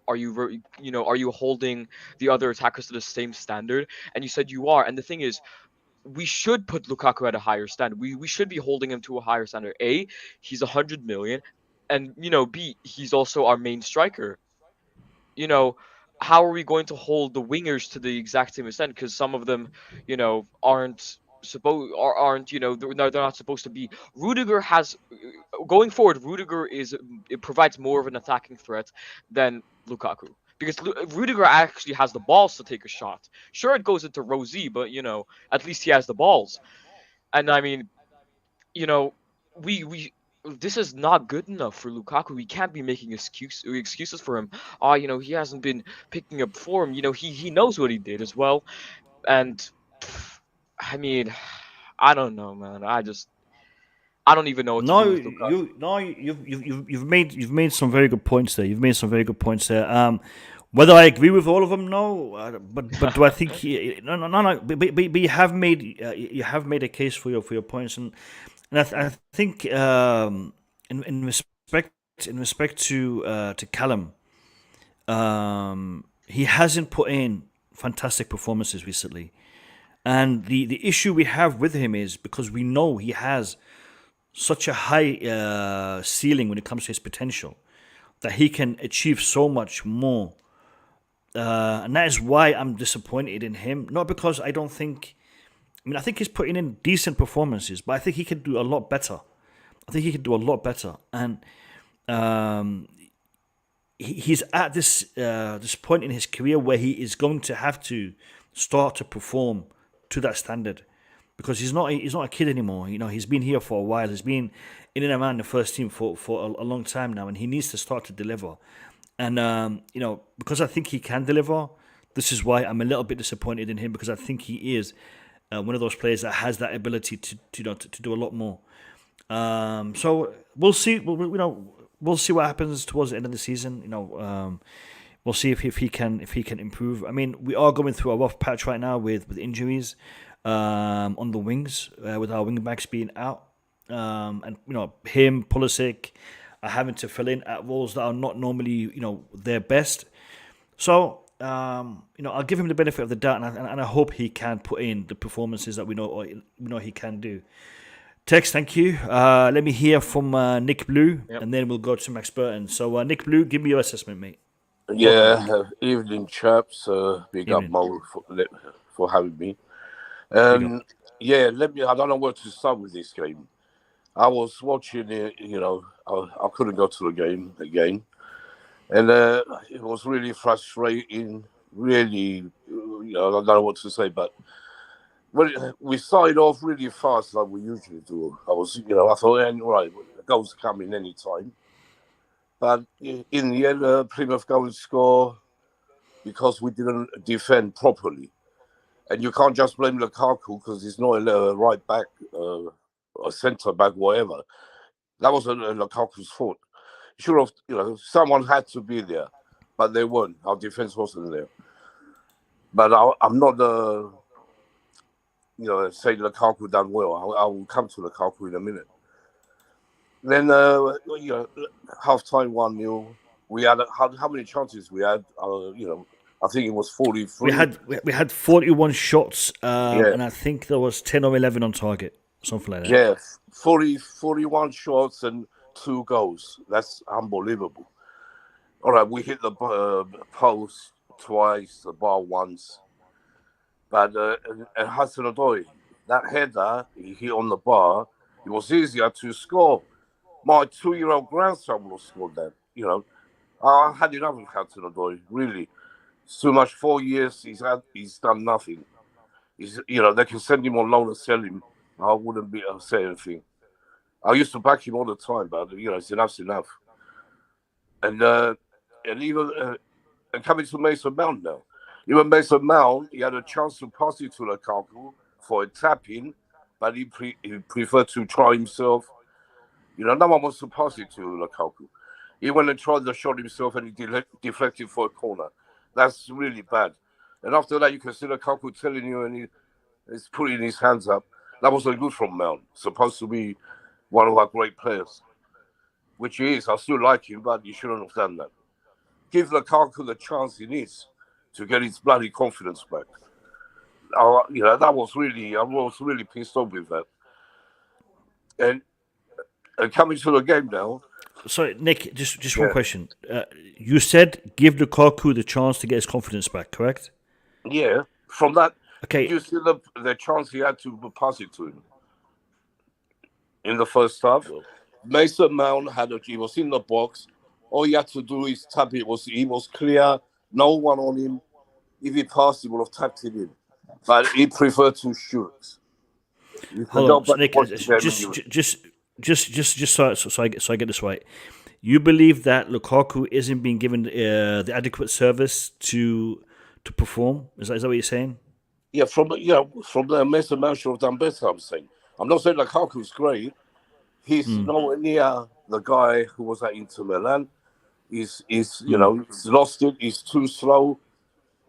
are you holding the other attackers to the same standard? And you said you are. And the thing is, we should put Lukaku at a higher standard. We should be holding him to a higher standard. He's 100 million. and B, he's also our main striker. How are we going to hold the wingers to the exact same extent? Because some of them, aren't they're not supposed to be. Rudiger has going forward. Rudiger it provides more of an attacking threat than Lukaku, because Rudiger actually has the balls to take a shot. Sure, it goes into Rosie, but at least he has the balls. And I mean, we this is not good enough for Lukaku. We can't be making excuses for him. He hasn't been picking up form. He knows what he did as well. And I mean, I don't know, man. I don't even know what to do with Lukaku. You've made some very good points there. Whether I agree with all of them, no. But do I think no? But you have made a case for your points, and I think in respect to Callum, he hasn't put in fantastic performances recently, and the issue we have with him is because we know he has such a high ceiling when it comes to his potential, that he can achieve so much more. And that is why I'm disappointed in him. Not because I think he's putting in decent performances, but I think he could do a lot better. And he's at this point in his career where he is going to have to start to perform to that standard, because he's not a kid anymore. He's been here for a while. He's been in and around the first team for a long time now, and he needs to start to deliver. And because I think he can deliver, this is why I'm a little bit disappointed in him, because I think he is one of those players that has that ability to do a lot more. So we'll see. We'll see what happens towards the end of the season. We'll see if he can improve. I mean, we are going through a rough patch right now with injuries on the wings, with our wing backs being out, and him, Pulisic, are having to fill in at roles that are not normally, their best. So, I'll give him the benefit of the doubt, and I hope he can put in the performances that we know he can do. Tex, thank you. Let me hear from Nick Blue, and then we'll go to Max Burton. So, Nick Blue, give me your assessment, mate. Yeah, evening, chaps. Big up, Mo, for having me. I don't know where to start with this game. I was watching it, I couldn't go to the game again. And it was really frustrating, really, I don't know what to say, but when we started off really fast like we usually do. I thought, right, the goal's coming any time. But in the end, Plymouth go and score because we didn't defend properly. And you can't just blame Lukaku because he's not a right back, a centre back, whatever. That wasn't Lukaku's fault. Sure, someone had to be there, but they weren't. Our defense wasn't there. But I'm not saying Lukaku done well. I will come to Lukaku in a minute. Then half time 1-0. We had how many chances we had? I think it was 43. We had 41 shots, and I think there was 10 or 11 on target, something like that. Yeah, 41 shots and 2 goals. That's unbelievable. All right, we hit the post twice, the bar once. But and Hudson-Odoi, that header he hit on the bar, it was easier to score. My 2-year-old grandson would have scored that. I had enough with Hudson-Odoi, really. So much 4 years he's done nothing. They can send him on loan and sell him. I wouldn't say anything. I used to back him all the time, but it's enough. And even and coming to Mason Mount now. Even Mason Mount, he had a chance to pass it to Lukaku for a tap-in, but he preferred to try himself. No one wants to pass it to Lukaku. He went and tried the shot himself and he deflected for a corner. That's really bad. And after that, you can see Lukaku telling you and he's putting his hands up. That wasn't good from Mount. Supposed to be one of our great players, which he is. I still like him, but he shouldn't have done that. Give Lukaku the chance he needs to get his bloody confidence back. I was really pissed off with that. And Coming to the game now. Sorry, Nick, just one question. You said give Lukaku the chance to get his confidence back, correct? Yeah, from that, okay. You see the chance he had to pass it to him in the first half. Mason Mount he was in the box. All he had to do is tap it. He was clear, no one on him. If he passed, he would have tapped it in. But he preferred to shoot. Hold on, so Nick, just so I get this right. You believe that Lukaku isn't being given the adequate service to perform? Is that what you're saying? Yeah, from the Mason Mount should have done better. I'm saying. I'm not saying Lukaku's great. He's nowhere near the guy who was at Inter Milan. He's he's lost it. He's too slow.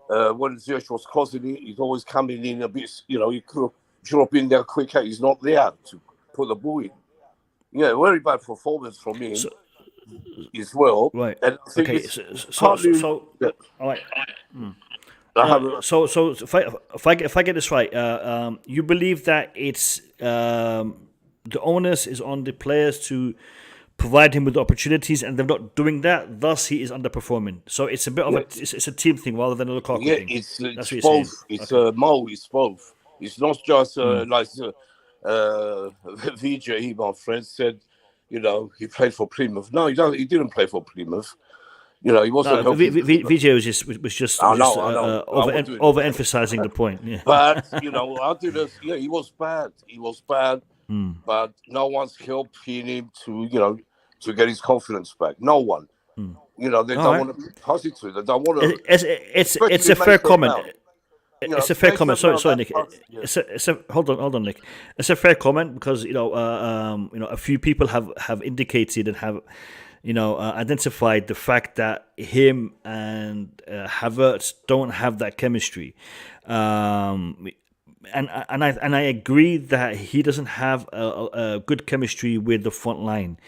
When Ziyech was causing it, he's always coming in a bit. He could drop in there quicker. He's not there to put the ball in. Yeah, very bad performance from him as well. Right. And I think all right. So if I get this right, you believe that it's the onus is on the players to provide him with the opportunities, and they're not doing that. Thus, he is underperforming. So it's a bit of it's a team thing rather than a Lukaku thing. It's both. It's It's both. It's not just like VJ, my friend said. He played for Plymouth. No, he didn't play for Plymouth. He wasn't. VJ was just overemphasizing the point. Yeah. But he was bad. He was bad. But no one's helping him to get his confidence back. No one. They don't want to pass it to. They don't want to. It's a fair comment. It's a fair comment. Sorry, Nick. Hold on, Nick. It's a fair comment because a few people have indicated and have identified the fact that him and Havertz don't have that chemistry. And I agree that he doesn't have a good chemistry with the front line.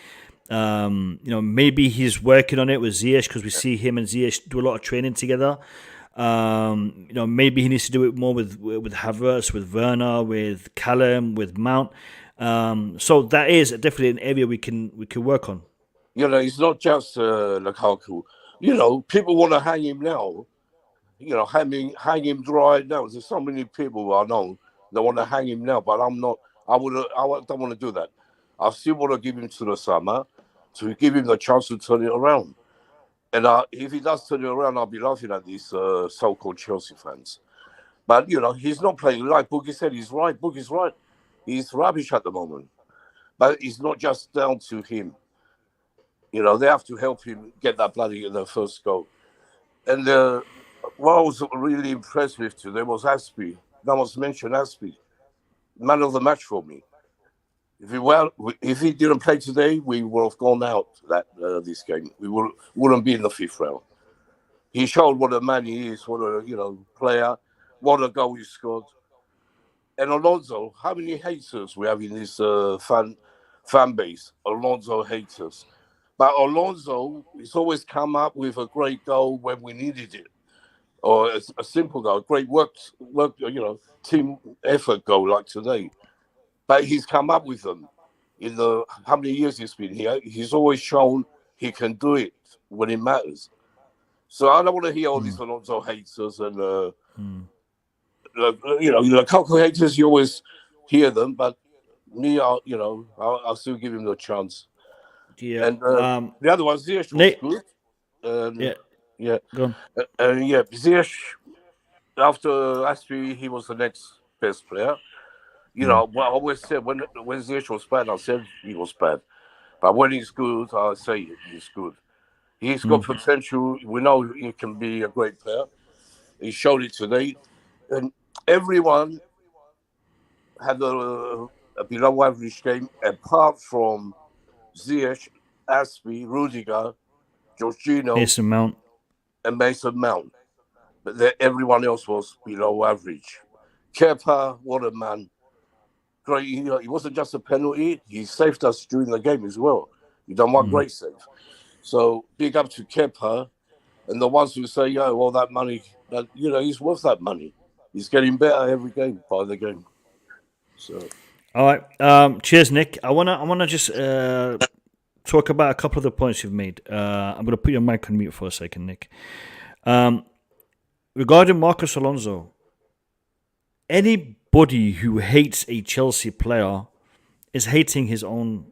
Maybe he's working on it with Ziyech because we see him and Ziyech do a lot of training together. Maybe he needs to do it more with Havertz, with Werner, with Callum, with Mount. So that is definitely an area we can work on. It's not just Lukaku. People want to hang him now. Hang him dry now. There's so many people I know that want to hang him now, but I'm not. I don't want to do that. I still want to give him to the summer to give him the chance to turn it around. And if he does turn it around, I'll be laughing at these so-called Chelsea fans. But, he's not playing. Like Boogie said, he's right. Boogie's right. He's rubbish at the moment. But it's not just down to him. They have to help him get that the first goal. And what I was really impressed with today was Azpi. No one's mentioned Azpi. Man of the match for me. If he didn't play today, we would have gone out this game. We wouldn't be in the fifth round. He showed what a man he is, what a player, what a goal he scored. And Alonso, how many haters we have in this fan base? Alonso haters. But Alonso, he's always come up with a great goal when we needed it, or a simple goal, great work, team effort goal like today. But he's come up with them in how many years he's been here. He's always shown he can do it when it matters. So I don't want to hear all these Alonso haters and Lukaku haters. You always hear them, but me, I'll still give him the chance. Yeah. And the other one, Ziyech was good. Yeah. Go on. Ziyech, after Azpi, he was the next best player. What I always said, when Ziyech was bad, I said he was bad. But when he's good, I say he's good. He's got potential. We know he can be a great player. He showed it today. And everyone had a below average game, apart from Ziyech, Azpi, Rudiger, Jorginho, and Mason Mount. But everyone else was below average. Kepa, what a man. Great. He wasn't just a penalty. He saved us during the game as well. He done one great save. So big up to Kepa and the ones who say, that money, he's worth that money. He's getting better every game by the game. So All right. Cheers, Nick. I wanna just talk about a couple of the points you've made. I'm gonna put your mic on mute for a second, Nick. Regarding Marcos Alonso, anybody who hates a Chelsea player is hating his own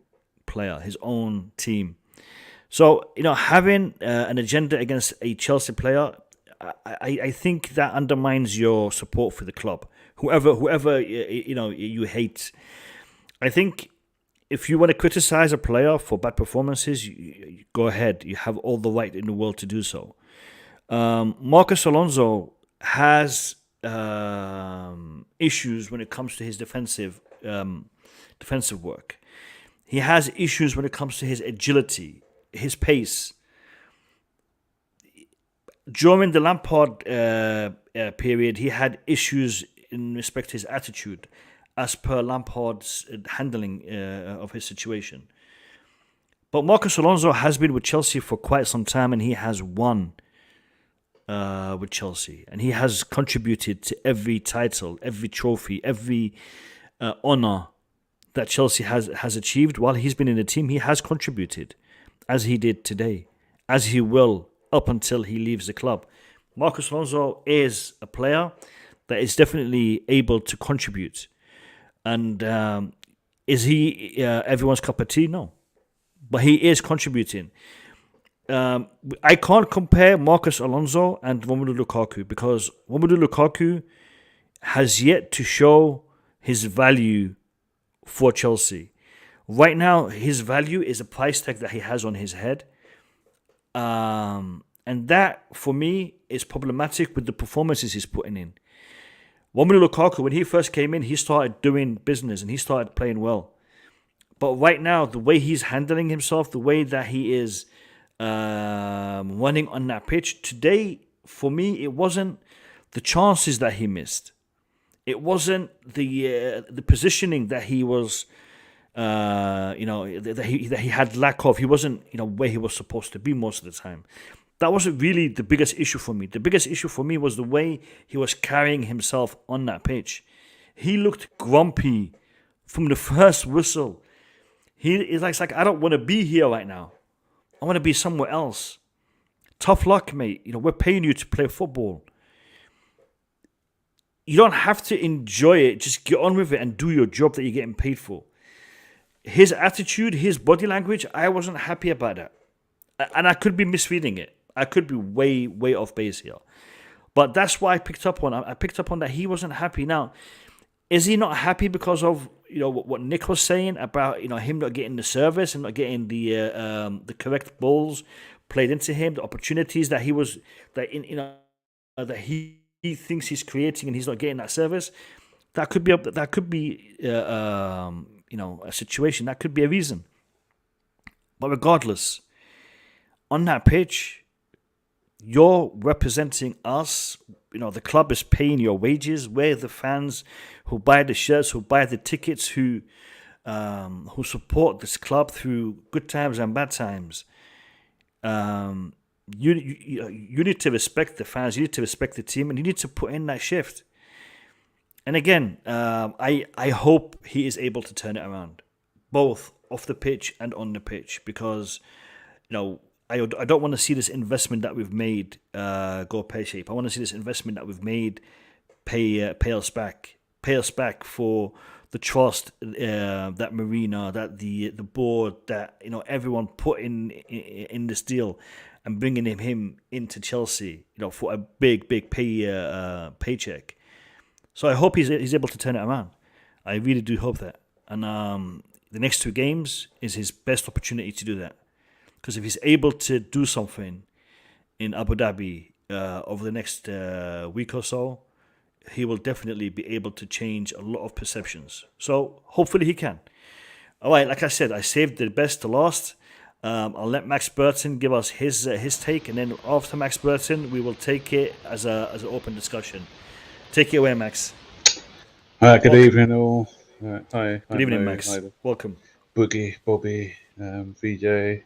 player, his own team. So, having an agenda against a Chelsea player, I think that undermines your support for the club. Whoever you hate. I think if you want to criticize a player for bad performances, you go ahead. You have all the right in the world to do so. Marcos Alonso has issues when it comes to his defensive work. He has issues when it comes to his agility, his pace. During the Lampard period, he had issues in respect to his attitude, as per Lampard's handling of his situation. But Marcos Alonso has been with Chelsea for quite some time, and he has won with Chelsea, and he has contributed to every title, every trophy, every honour that Chelsea has achieved while he's been in the team. He has contributed, as he did today, as he will up until he leaves the club. Marcos Alonso is a player that is definitely able to contribute. And is he everyone's cup of tea? No. But he is contributing. I can't compare Marcos Alonso and Romelu Lukaku, because Romelu Lukaku has yet to show his value for Chelsea. Right now, his value is a price tag that he has on his head. And that, for me, is problematic with the performances he's putting in. Romelu Lukaku, when he first came in, he started doing business and he started playing well. But right now, the way he's handling himself, the way that he is running on that pitch, today, for me, it wasn't the chances that he missed. It wasn't the positioning that he was, that he had lack of. He wasn't, where he was supposed to be most of the time. That wasn't really the biggest issue for me. The biggest issue for me was the way he was carrying himself on that pitch. He looked grumpy from the first whistle. It's like, I don't want to be here right now. I want to be somewhere else. Tough luck, mate. We're paying you to play football. You don't have to enjoy it. Just get on with it and do your job that you're getting paid for. His attitude, his body language, I wasn't happy about that. And I could be misreading it. I could be way off base here. But that's why I picked up on. I picked up on that he wasn't happy. Now, is he not happy because of what Nick was saying about him not getting the service and not getting the correct balls played into him, the opportunities that he thinks he's creating and he's not getting that service? That could be a situation. That could be a reason. But regardless, on that pitch, you're representing us. The club is paying your wages. We're the fans who buy the shirts, who buy the tickets, who support this club through good times and bad times. You need to respect the fans. You need to respect the team, and you need to put in that shift. And again, I hope he is able to turn it around, both off the pitch and on the pitch, because I don't want to see this investment that we've made go pear-shaped. I want to see this investment that we've made pay us back. Pay us back for the trust that Marina, that the board, that everyone put in this deal, and bringing him into Chelsea, for a big paycheck. So I hope he's able to turn it around. I really do hope that. And the next two games is his best opportunity to do that. Because if he's able to do something in Abu Dhabi over the next week or so, he will definitely be able to change a lot of perceptions. So hopefully he can. All right, like I said, I saved the best to last. I'll let Max Burton give us his take, and then after Max Burton, we will take it as an open discussion. Take it away, Max. Good evening, all. Hi. Good evening, Max. Hi. Welcome. Boogie, Bobby, VJ,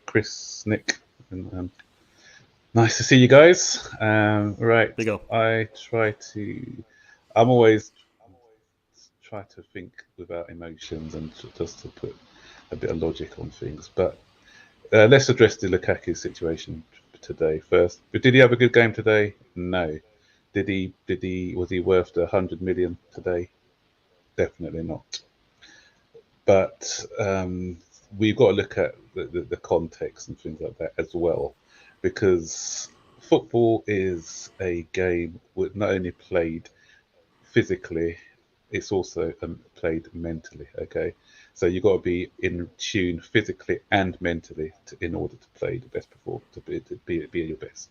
Chris, Nick, and nice to see you guys. Right, there you go. I'm always try to think without emotions and just to put a bit of logic on things. But let's address the Lukaku situation today first. But did he have a good game today? No. Was he worth the 100 million today? Definitely not. But we've got to look at the context and things like that as well, because football is a game with not only played physically, it's also played mentally. Okay, so you've got to be in tune physically and mentally in order to play the best performance, to be at your best.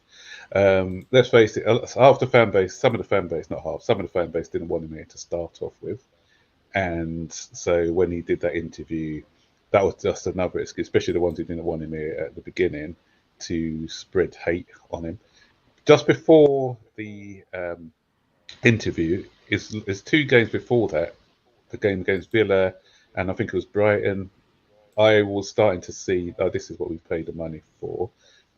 Let's face it, half the fan base, some of the fan base, not half, some of the fan base didn't want him here to start off with, and so when he did that interview, that was just another excuse, especially the ones who didn't want him here at the beginning, to spread hate on him. Just before the interview, is 2 games before that, the game against Villa, and I think it was Brighton, I was starting to see, oh, this is what we've paid the money for.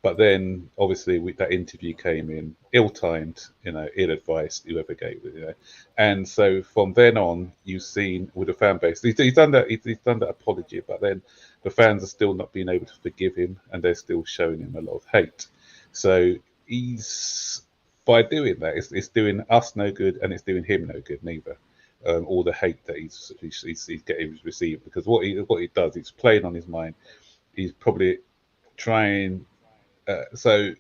But then, obviously, that interview came in ill-timed, ill-advised, whoever gave it, And so from then on, you've seen with the fan base, he's done that apology, but then the fans are still not being able to forgive him, and they're still showing him a lot of hate. So by doing that, it's doing us no good, and it's doing him no good neither. All the hate that he's received, because what he does, he's playing on his mind. He's probably trying. So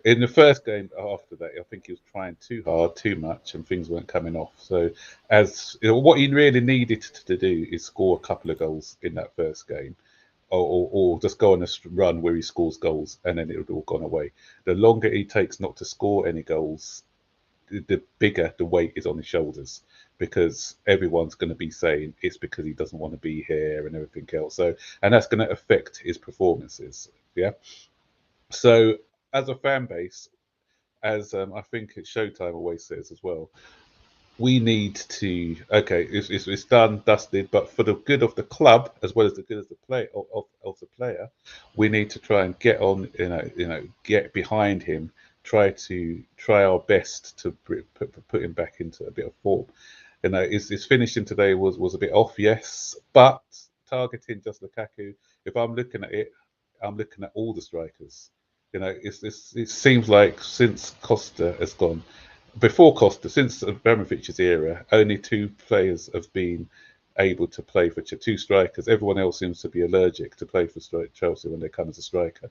in the first game after that, I think he was trying too hard, too much, and things weren't coming off. So what he really needed to do is score a couple of goals in that first game, or just go on a run where he scores goals, and then it would all gone away. The longer he takes not to score any goals, the bigger the weight is on his shoulders, because everyone's going to be saying it's because he doesn't want to be here and everything else. So, and that's going to affect his performances. Yeah. So as a fan base, as I think Showtime always says as well, we need to, okay, it's done, dusted, but for the good of the club as well as the good of the play of the player, we need to try and get on, get behind him, try our best to put him back into a bit of form. His finishing today was a bit off, yes, but targeting just Lukaku, if I'm looking at it, I'm looking at all the strikers. It seems like since Costa has gone, before Costa, since Abramovic's era, only 2 players have been able to play for 2 strikers. Everyone else seems to be allergic to play for Chelsea when they come as a striker.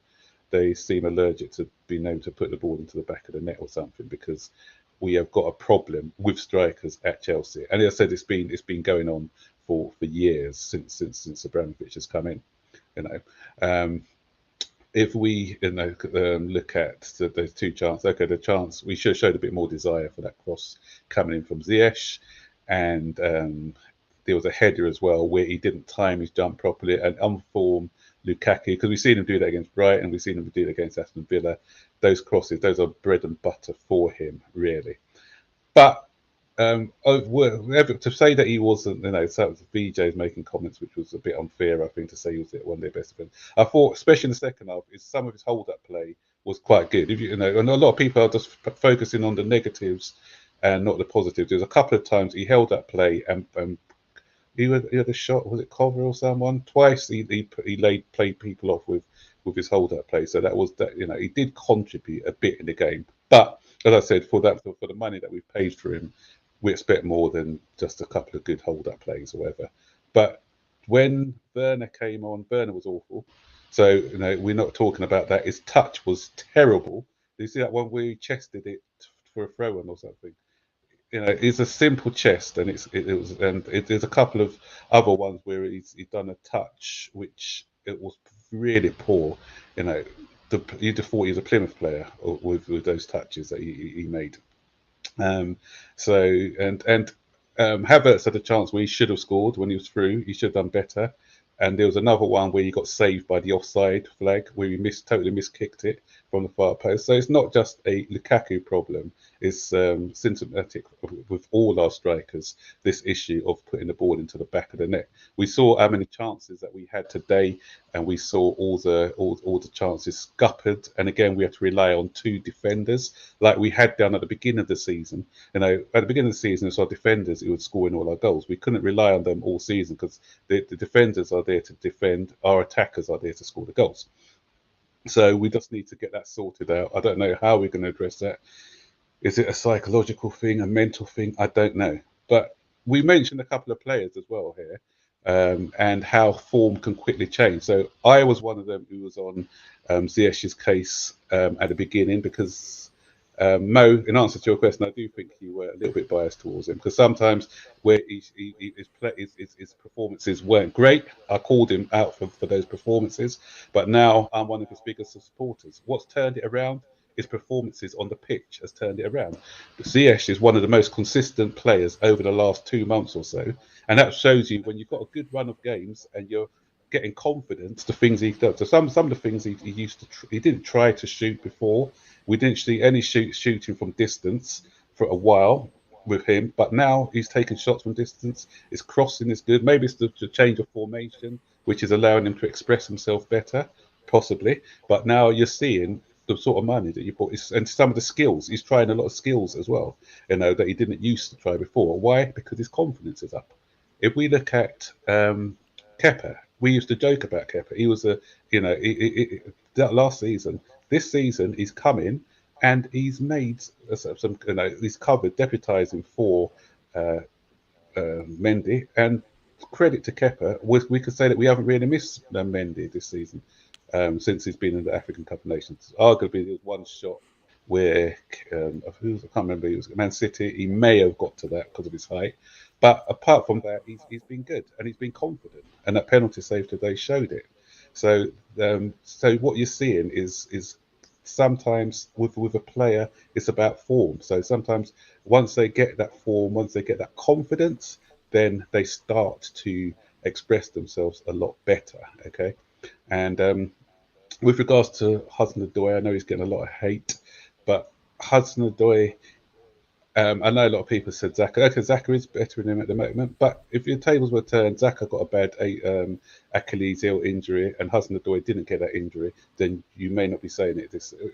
They seem allergic to being able to put the ball into the back of the net or something, because we have got a problem with strikers at Chelsea. And as I said, it's been going on for years since Abramovich has come in. If we look at those 2 chances, okay, the chance, we should have showed a bit more desire for that cross coming in from Ziyech, and there was a header as well where he didn't time his jump properly, and unformed Lukaku, because we've seen him do that against Brighton, we've seen him do it against Aston Villa. Those crosses, those are bread and butter for him, really. But to say that he wasn't, so VJ's making comments, which was a bit unfair, I think, to say he was one of their best friends. I thought, especially in the second half, some of his hold-up play was quite good. And a lot of people are just focusing on the negatives and not the positives. There's a couple of times he held up play and he had a shot. Was it Cover or someone? Twice he played people off with his hold-up play. So that was that. He did contribute a bit in the game, but as I said, for the money that we've paid for him, we expect more than just a couple of good hold-up plays or whatever. But when Werner came on, Werner was awful. So, we're not talking about that. His touch was terrible. You see that one where he chested it for a throw-in or something? It's a simple chest, and there's a couple of other ones where he's done a touch, which it was really poor. You'd have thought he was a Plymouth player with those touches that he made. Havertz had a chance where he should have scored when he was through. He should have done better. And there was another one where he got saved by the offside flag, where he totally miskicked it from the far post. So it's not just a Lukaku problem. It's symptomatic with all our strikers, this issue of putting the ball into the back of the net. We saw how many chances that we had today and we saw all the chances scuppered. And again, we had to rely on 2 defenders, like we had done at the beginning of the season. At the beginning of the season, it's our defenders who were scoring all our goals. We couldn't rely on them all season because the defenders are there to defend, our attackers are there to score the goals. So we just need to get that sorted out. I don't know how we're going to address that. Is it a psychological thing, a mental thing? I don't know. But we mentioned a couple of players as well here. And how form can quickly change. So I was one of them who was on Ziyech's case at the beginning because Mo, in answer to your question, I do think you were a little bit biased towards him because sometimes where his performances weren't great, I called him out for those performances. But now I'm one of his biggest supporters. What's turned it around? His performances on the pitch has turned it around. Ziyech is one of the most consistent players over the last 2 months or so, and that shows you when you've got a good run of games and you're getting confidence, the things he does. So some of the things he used to he didn't try to shoot before. We didn't see any shooting from distance for a while with him, but now he's taking shots from distance. His crossing is good. Maybe it's the change of formation which is allowing him to express himself better, possibly. But now you're seeing the sort of money that you put, and some of the skills. He's trying a lot of skills as well, that he didn't used to try before. Why? Because his confidence is up. If we look at Kepa, we used to joke about Kepa. He was that last season. This season, he's come in and he's made some. He's covered deputising for Mendy, and credit to Kepa. We could say that we haven't really missed Mendy this season. Since he's been in the African Cup of Nations. Arguably, there was one shot where, I can't remember, it was Man City. He may have got to that because of his height. But apart from that, he's been good and he's been confident. And that penalty save today showed it. So what you're seeing is sometimes with a player, it's about form. So sometimes once they get that form, once they get that confidence, then they start to express themselves a lot better, okay? And with regards to Hudson-Odoi, I know he's getting a lot of hate, but Hudson-Odoi, I know a lot of people said Xhaka. Okay, Xhaka is better than him at the moment, but if your tables were turned, Xhaka got a bad Achilles heel injury and Hudson-Odoi didn't get that injury, then you may not be saying it.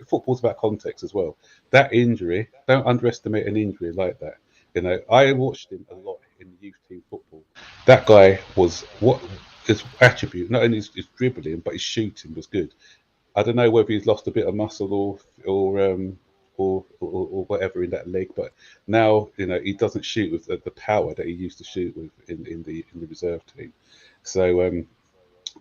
Football's about context as well. That injury, don't underestimate an injury like that. I watched him a lot in youth team football. That guy was his attribute, not only his dribbling, but his shooting was good. I don't know whether he's lost a bit of muscle or whatever in that leg, but now he doesn't shoot with the power that he used to shoot with in the reserve team. So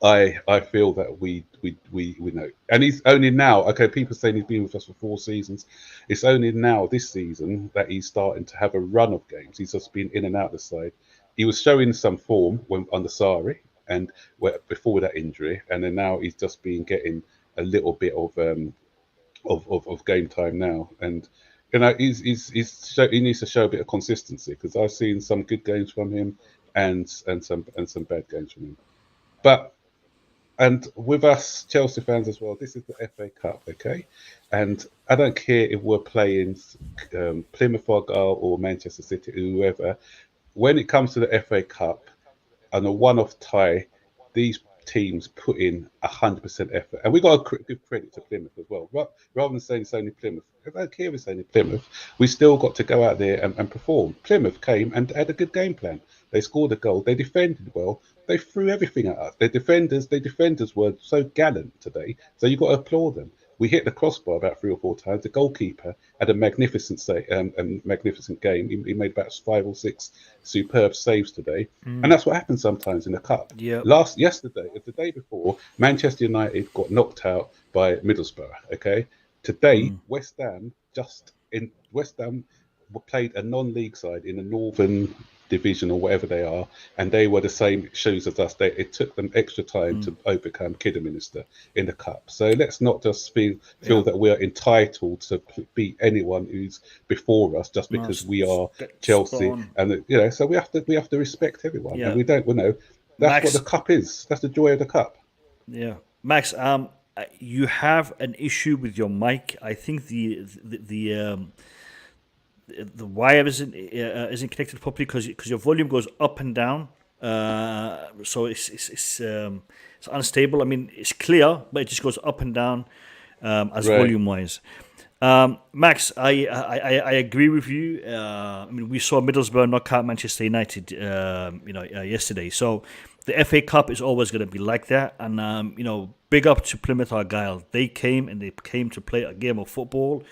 I feel that we know, and he's only now. Okay, people saying he's been with us for 4 seasons. It's only now this season that he's starting to have a run of games. He's just been in and out of the side. He was showing some form when under Sarri and before that injury, and then now he's just been getting a little bit of game time now, and he needs to show a bit of consistency because I've seen some good games from him and some bad games from him. And with us Chelsea fans as well, this is the FA Cup, okay? And I don't care if we're playing Plymouth Argyle or Manchester City, whoever. When it comes to the FA Cup and a one-off tie, these teams put in 100% effort, and we got to give credit to Plymouth as well. Rather than saying it's only Plymouth, I don't care if it's only Plymouth. We still got to go out there and perform. Plymouth came and had a good game plan. They scored a goal. They defended well. They threw everything at us. Their defenders were so gallant today. So you got to applaud them. We hit the crossbar about 3 or 4 times. The goalkeeper had a magnificent game. He made about 5 or 6 superb saves today, and that's what happens sometimes in the cup. Yeah. The day before, Manchester United got knocked out by Middlesbrough. Okay, today West Ham played a non-league side in the Northern Division or whatever they are, and they were the same shoes as us. It took them extra time to overcome Kidderminster in the cup. So let's not just feel that we are entitled to beat anyone who's before us just because we are Chelsea. And so we have to respect everyone. Yeah. And we don't. That's Max, what the cup is. That's the joy of the cup. Yeah, Max. You have an issue with your mic. I think the wire isn't connected properly because your volume goes up and down. So it's It's unstable. I mean, it's clear, but it just goes up and down as Right. volume-wise. Max, I agree with you. I mean, we saw Middlesbrough knock out Manchester United, yesterday. So the FA Cup is always going to be like that. And big up to Plymouth Argyle. They came to play a game of football.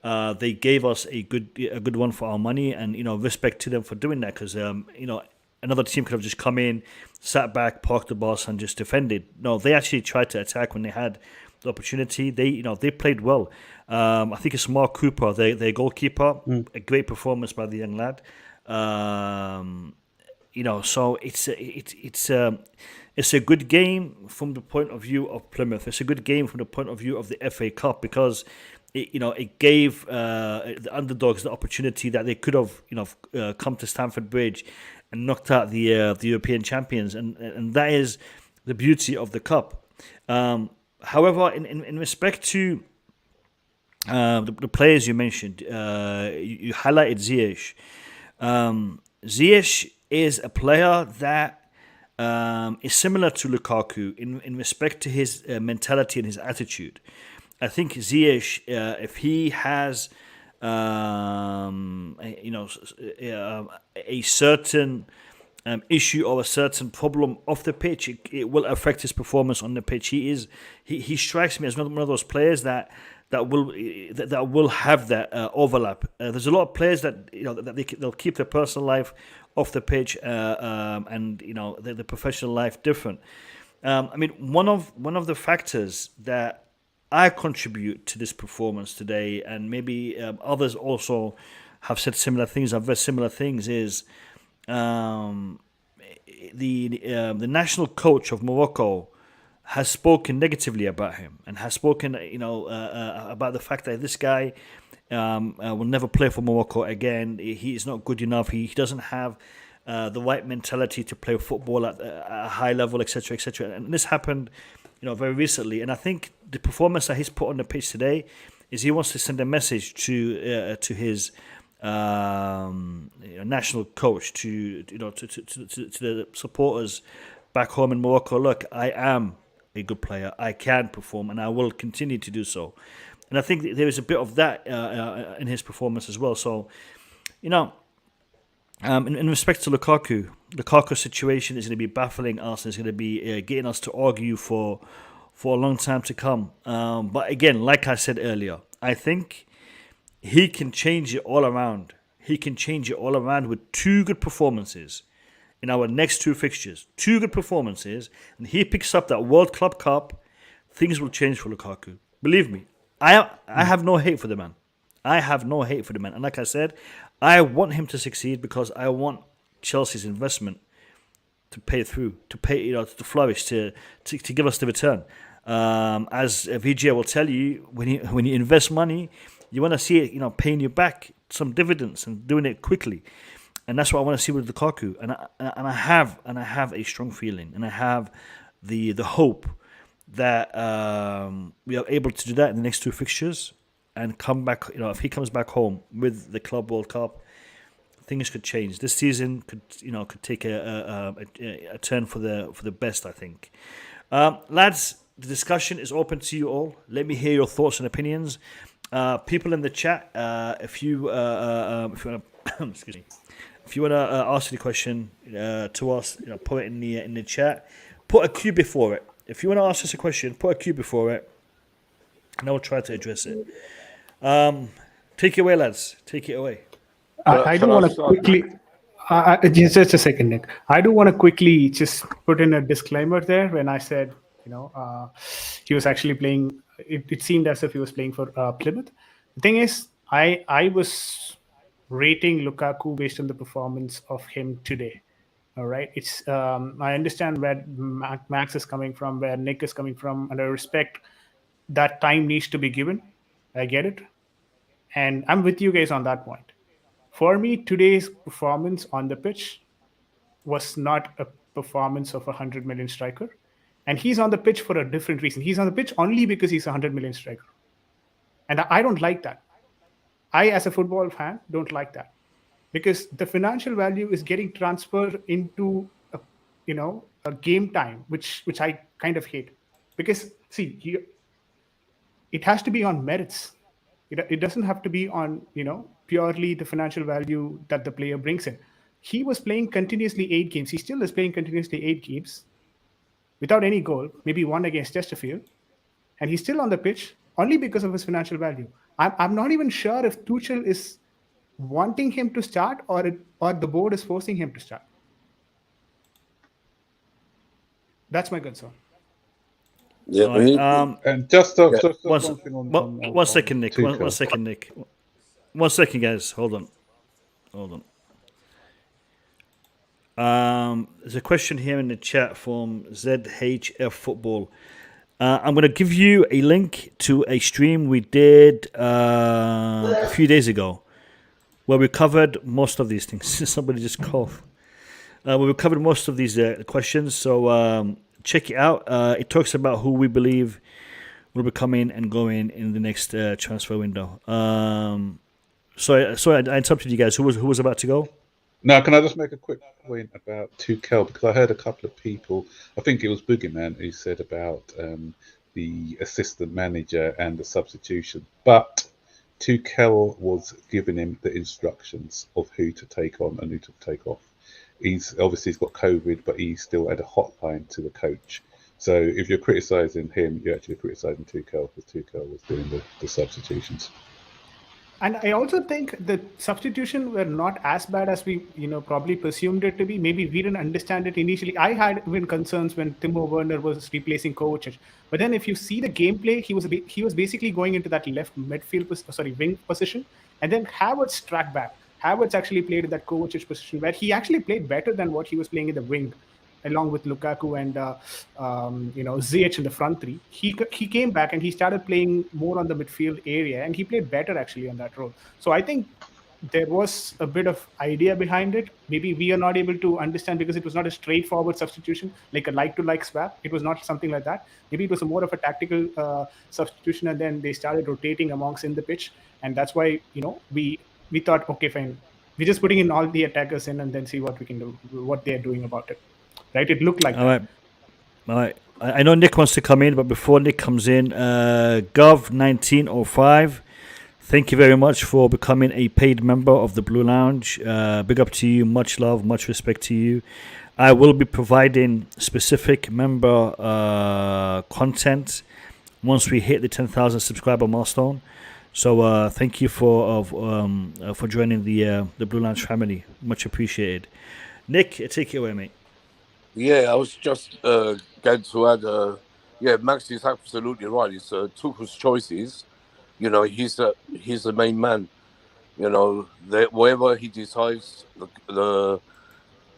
They gave us a good one for our money, and respect to them for doing that, because another team could have just come in, sat back, parked the bus, and just defended. No, they actually tried to attack when they had the opportunity. They played well. I think it's Mark Cooper, their goalkeeper, a great performance by the young lad. So it's a good game from the point of view of Plymouth. It's a good game from the point of view of the FA Cup, because it gave the underdogs the opportunity that they could have come to Stamford Bridge and knocked out the European champions, and that is the beauty of the cup. However, in respect to the players you mentioned, you highlighted Ziyech. Ziyech is a player that is similar to Lukaku in respect to his mentality and his attitude. I think Ziyech, if he has a certain issue or a certain problem off the pitch, it will affect his performance on the pitch. He strikes me as one of those players that will have that overlap. There's a lot of players that they'll keep their personal life off the pitch and the professional life different. I mean, one of the factors that I contribute to this performance today, and maybe others also have said similar things, have read similar things, is the national coach of Morocco has spoken negatively about him, and has spoken about the fact that this guy will never play for Morocco again. He is not good enough. He doesn't have the right mentality to play football at a high level, etc., etc. And this happened very recently. And I think the performance that he's put on the pitch today is he wants to send a message to his national coach, to the supporters back home in Morocco. Look, I am a good player. I can perform, and I will continue to do so. And I think there is a bit of that in his performance as well. So, in respect to Lukaku's situation is going to be baffling us. It's going to be getting us to argue for a long time to come. But again, like I said earlier, I think he can change it all around. He can change it all around with two good performances in our next two fixtures. Two good performances, and he picks up that World Club Cup. Things will change for Lukaku. Believe me, I have no hate for the man. I have no hate for the man. And like I said, I want him to succeed because I want Chelsea's investment to pay through, to flourish, to give us the return. As VJ will tell you, when you invest money, you want to see it, paying you back some dividends and doing it quickly. And that's what I want to see with Lukaku. And I have a strong feeling, and I have the hope that we are able to do that in the next two fixtures and come back. If he comes back home with the Club World Cup, things could change. This season could take a turn for the best, I think. Lads, the discussion is open to you all. Let me hear your thoughts and opinions. People in the chat, if you want to, excuse me, if you want to ask any question to us, put it in the chat. Put a Q before it. If you want to ask us a question, put a Q before it, and I will try to address it. Take it away, lads. Take it away. I do want to quickly. Just a second, Nick. I do want to quickly just put in a disclaimer there when I said, he was actually playing. It seemed as if he was playing for Plymouth. The thing is, I was rating Lukaku based on the performance of him today. All right, it's I understand where Max is coming from, where Nick is coming from, and I respect that time needs to be given. I get it, and I'm with you guys on that point. For me, today's performance on the pitch was not a performance of a 100 million striker, and he's on the pitch for a different reason. He's on the pitch only because he's a 100 million striker, and I don't like that. I, as a football fan, don't like that. Because the financial value is getting transferred into, game time, which I kind of hate, because see, it has to be on merits. It doesn't have to be on purely the financial value that the player brings in. He was playing continuously 8 games. He still is playing continuously 8 games without any goal, maybe one against Chesterfield, and he's still on the pitch only because of his financial value. I'm not even sure if Tuchel is wanting him to start or the board is forcing him to start. That's my concern. Yeah, and just one thing one second, Nick. One second, Nick. 1 second, guys. Hold on. There's a question here in the chat from ZHF Football. I'm going to give you a link to a stream we did a few days ago where we covered most of these things. Somebody just coughed. We covered most of these questions, so check it out. It talks about who we believe will be coming and going in the next transfer window. Sorry, I interrupted you guys. Who was about to go? No, can I just make a quick point about Tuchel? Because I heard a couple of people, I think it was Boogeyman, who said about the assistant manager and the substitution. But Tuchel was giving him the instructions of who to take on and who to take off. He's got COVID, but he still had a hotline to the coach. So if you're criticising him, you're actually criticising Tuchel, because Tuchel was doing the substitutions. And I also think the substitution were not as bad as we, probably presumed it to be. Maybe we didn't understand it initially. I had even concerns when Timo Werner was replacing Kovačić. But then if you see the gameplay, he was basically going into that left wing position, and then Havertz tracked back. Havertz actually played in that Kovačić position, where he actually played better than what he was playing in the wing, along with Lukaku and Ziyech in the front three. He came back and he started playing more on the midfield area, and he played better actually on that role. So I think there was a bit of idea behind it. Maybe we are not able to understand because it was not a straightforward substitution, like a like-to-like swap. It was not something like that. Maybe it was more of a tactical substitution, and then they started rotating amongst in the pitch, and that's why we thought, okay, fine, we're just putting in all the attackers in and then see what we can do, what they're doing about it. Right? It looked like that. All right. I know Nick wants to come in, but before Nick comes in, Gov1905, thank you very much for becoming a paid member of the Blue Lounge. Big up to you. Much love, much respect to you. I will be providing specific member content once we hit the 10,000 subscriber milestone. So thank you for joining the Blue Lounge family. Much appreciated. Nick, take it away, mate. Yeah, I was just going to add. Max is absolutely right. It's Tuchel's choices. He's the main man. Whatever he decides,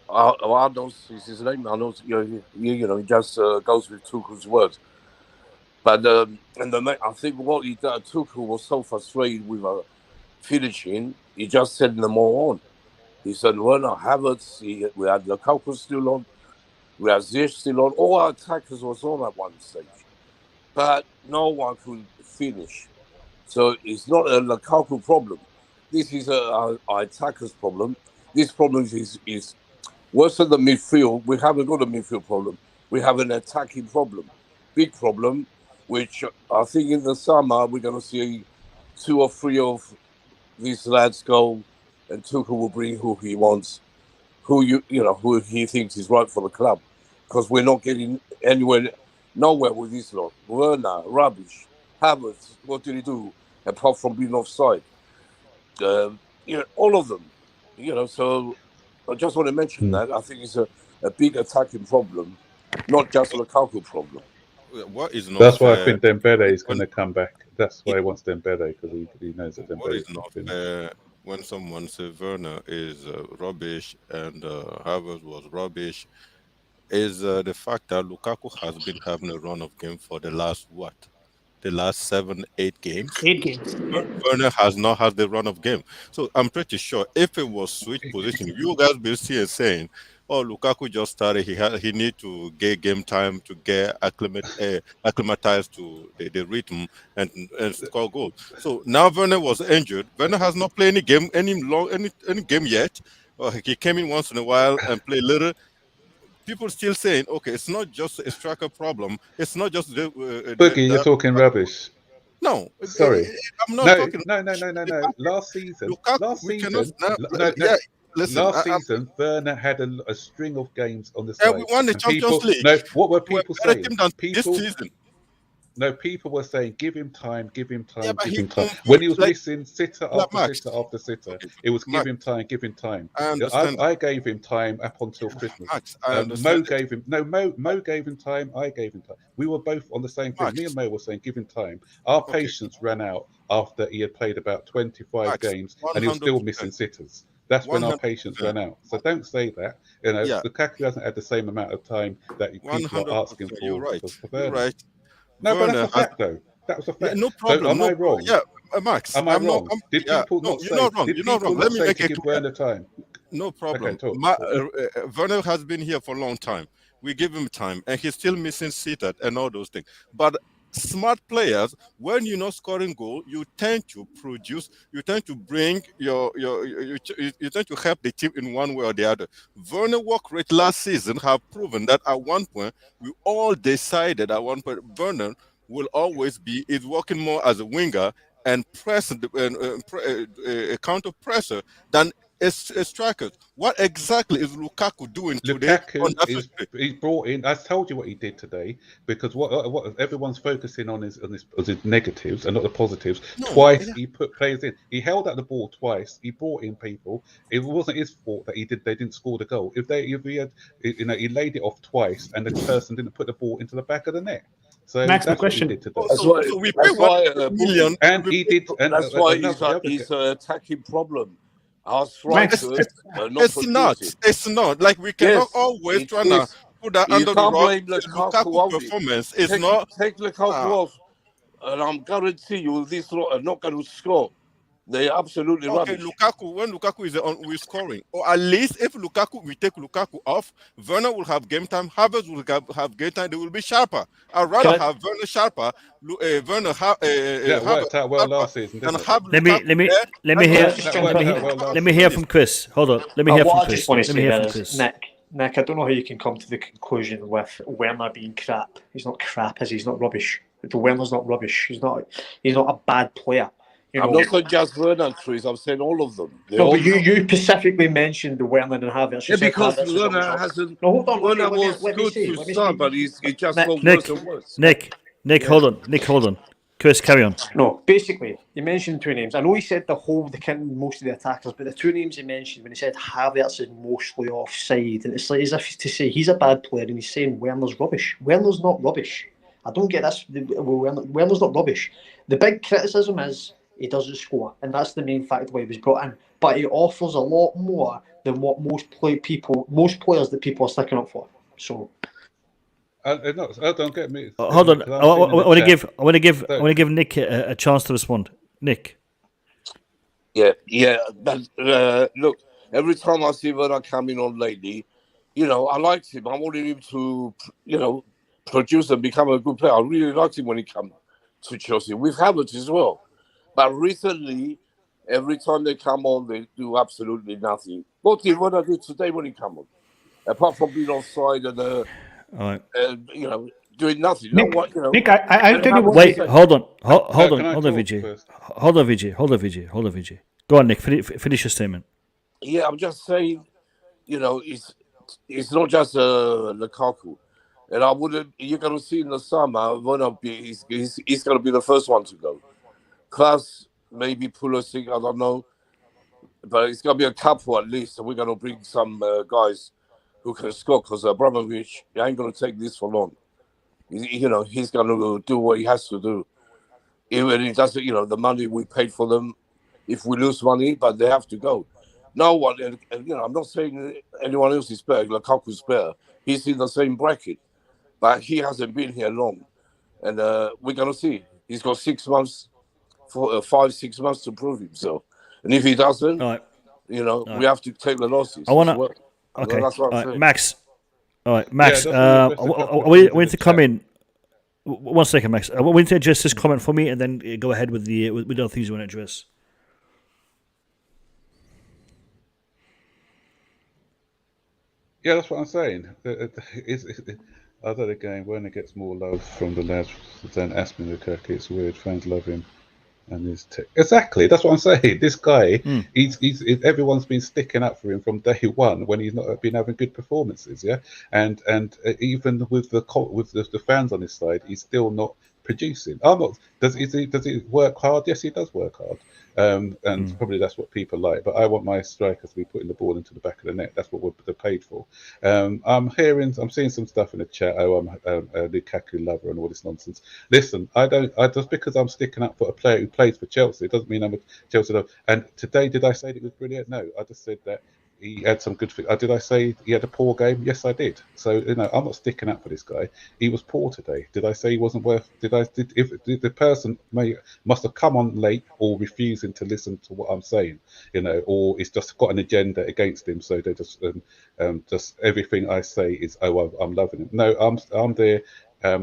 Arnold is his name. Arnold, he just goes with Tuchel's word. But I think what he did, Tuchel was so frustrated with finishing, he just sent them all on. He said, Werner, Havertz, we had Lukaku still on, we had Ziyech still on, all our attackers was on at one stage. But no one could finish. So it's not a Lukaku problem. This is our attackers' problem. This problem is worse than the midfield. We haven't got a midfield problem. We have an attacking problem. Big problem, which I think in the summer we're going to see 2 or 3 of these lads go, and Tuchel will bring who he wants, who he thinks is right for the club, because we're not getting nowhere with this lot. Werner, rubbish. Havertz, what did he do apart from being offside? All of them. So I just want to mention that. I think it's a big attacking problem, not just a Lukaku problem. What is not That's why fair, I think Dembele is going to come back. That's why he wants Dembele, because he knows that Dembele what is not fair when someone says Werner is rubbish and Havertz was rubbish is the fact that Lukaku has been having a run of game for the last 7-8 games. 8 games. Werner has not had the run of game. So I'm pretty sure if it was switch position, you guys be still saying, oh, Lukaku just started. He need to get game time to get acclimatized to the rhythm and score goals. So now Werner was injured. Werner has not played any game yet. He came in once in a while and played little. people still saying, okay, it's not just a striker problem. It's not just Boogie, you're talking rubbish. No, Sorry. I'm not No, talking. no. Last season, Listen, last season, Werner had a string of games on the Yeah, side. we won the and Champions people, League. No, what were We're people better saying? team than People, this season. No, people were saying, give him time, give him time, Yeah, but give he him time. can't When he was like- missing sitter Yeah, after Max. sitter after sitter, it was give him time, give him time. I understand. I gave him time up until Christmas. Max, I Mo understand. gave him Mo gave him time. I gave him time. We were both on the same thing. Max. Me and Mo were saying, give him time. Our patience ran out after he had played about 25 Max, games and he was still 100%. missing sitters. That's when our 100%. patience ran out. So don't say that. You know, Yeah. Lukaku hasn't had the same amount of time that people are 100%. asking for. You're right. for You're Werner. right. No, but Werner that's a has- fact, though. That was a Yeah, fact. no problem. So am no I wrong? Yeah, Max. Am I I'm wrong? Not, Did yeah, people no, not you're say? not wrong. Did You're not people wrong. not Let me say make to it give clear. Werner time? No problem. Okay, talk. Werner has been here for a long time. We give him time, and he's still missing seated and all those things. But smart players, when you're not scoring goal, you tend to produce. You tend to bring you tend to help the team in one way or the other. Werner work rate last season have proven that at one point we all decided at one point Werner will always be is working more as a winger and a counter presser than a striker. What exactly is Lukaku doing today? Lukaku he's brought in. I told you what he did today because what everyone's focusing on is his negatives and not the positives. Twice he put players in. He held out the ball twice. He brought in people. It wasn't his fault that they didn't score the goal. If he had, he laid it off twice and the person didn't put the ball into the back of the net. So Max, my that's what he question. did today. So we pay 1 million. And he did. And That's why another- he's an attacking problem. Our Max, strikers are not it's not. producing. It's not. Like we cannot Yes, always it try to is. put that You under the can't rug. blame Lukaku Lukaku only. performance is Take Lukaku off, and I'm guarantee you these lot are not going to score. They're absolutely Okay, rubbish. when Lukaku is on, we're scoring. Or at least if we take Lukaku off, Werner will have game time, Havertz will have game time, they will be sharper. I'd rather have Werner sharper, Werner That worked out well last season, didn't it? Let me hear from Chris. Hold on. Let me hear What from I Chris. just want to Let me say hear there from is, Chris. Nick, I don't know how you can come to the conclusion with Werner being crap. He's not crap, is he? He's not rubbish. Werner's not rubbish. He's not a bad player. I'm not saying just Werner, Chris. I'm saying all of them. No, but you specifically mentioned the Werner and Havertz. Yeah, because Werner hasn't. No, hold on. Werner let me was good to speak. start, but he just got Nick, worse and worse. Nick, hold on. Chris, carry on. No, basically, you mentioned two names. I know he said most of the attackers, but the two names he mentioned when he said Havertz is mostly offside, and it's like as if to say he's a bad player, and he's saying Werner's rubbish. Werner's not rubbish. I don't get this. Werner's not rubbish. The big criticism is he doesn't score, and that's the main factor why he was brought in. But he offers a lot more than what most players that people are sticking up for. So. Don't get me. Hold on. I want to give Nick a chance to respond. Nick. Yeah. Look, every time I see Werner coming on lately, I liked him. I wanted him to, produce and become a good player. I really liked him when he came to Chelsea. With Havertz as well. But recently, every time they come on, they do absolutely nothing. What did Werner do today when he came on? Apart from being offside and All right. Doing nothing. Nick, I'll tell you what. Wait, hold on, Vijay. Go on, Nick. Finish your statement. Yeah, I'm just saying, it's not just Lukaku. And you're going to see in the summer, he's going to be the first one to go. Plus, maybe Pulisic, I don't know. But it's going to be a couple at least. And we're going to bring some guys who can score because Abramovic ain't going to take this for long. He's going to do what he has to do. Even he doesn't, the money we paid for them, if we lose money, but they have to go. No one, I'm not saying anyone else is better. Lukaku's better. He's in the same bracket. But he hasn't been here long. And we're going to see. He's got 6 months, 5-6 months to prove himself. And if he doesn't, we have to take the losses. Okay. That's what I'm saying. Max. All right, Max. I want to come in. 1 second, Max. I want to address this comment for me, and then go ahead with the other things you want to address. Yeah, that's what I'm saying. Other again, Werner gets more love from the lads than Azpilicueta. It's weird. Fans love him, and his exactly. That's what I'm saying. This guy, he's everyone's been sticking up for him from day one when he's not been having good performances. Yeah, and even with the fans on his side, he's still not producing. I'm not. Does he work hard? Yes, he does work hard. And probably that's what people like. But I want my strikers to be putting the ball into the back of the net. That's what they're paid for. I'm seeing some stuff in the chat. Oh, I'm a Lukaku lover and all this nonsense. Listen, I just because I'm sticking up for a player who plays for Chelsea, it doesn't mean I'm a Chelsea lover. And today, did I say that it was brilliant? No, I just said that he had some good things. Did I say he had a poor game? Yes, I did. So I'm not sticking up for this guy. He was poor today. Did I say he wasn't worth? If the person must have come on late or refusing to listen to what I'm saying, or it's just got an agenda against him. So they just everything I say is I'm loving him. No, I'm there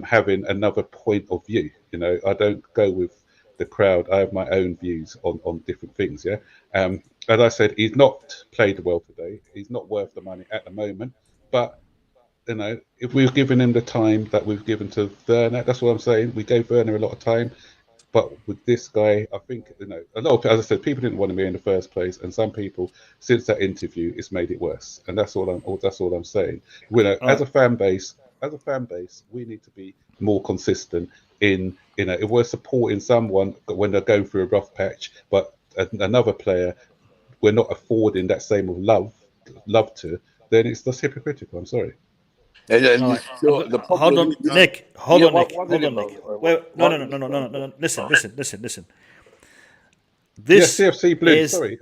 having another point of view. I don't go with the crowd. I have my own views on different things. Yeah. As I said, he's not played well today. He's not worth the money at the moment. But if we've given him the time that we've given to Werner, that's what I'm saying. We gave Werner a lot of time, but with this guy, I think a lot of, as I said, people didn't want him here in the first place, and some people since that interview, it's made it worse. And that's all I'm saying. As a fan base, we need to be more consistent in if we're supporting someone when they're going through a rough patch, but another player we're not affording that same love to, then it's just hypocritical. I'm sorry. And Hold on, Nick. Hold on, Nick. Wait, no. Listen. This CFC Blue. Sorry,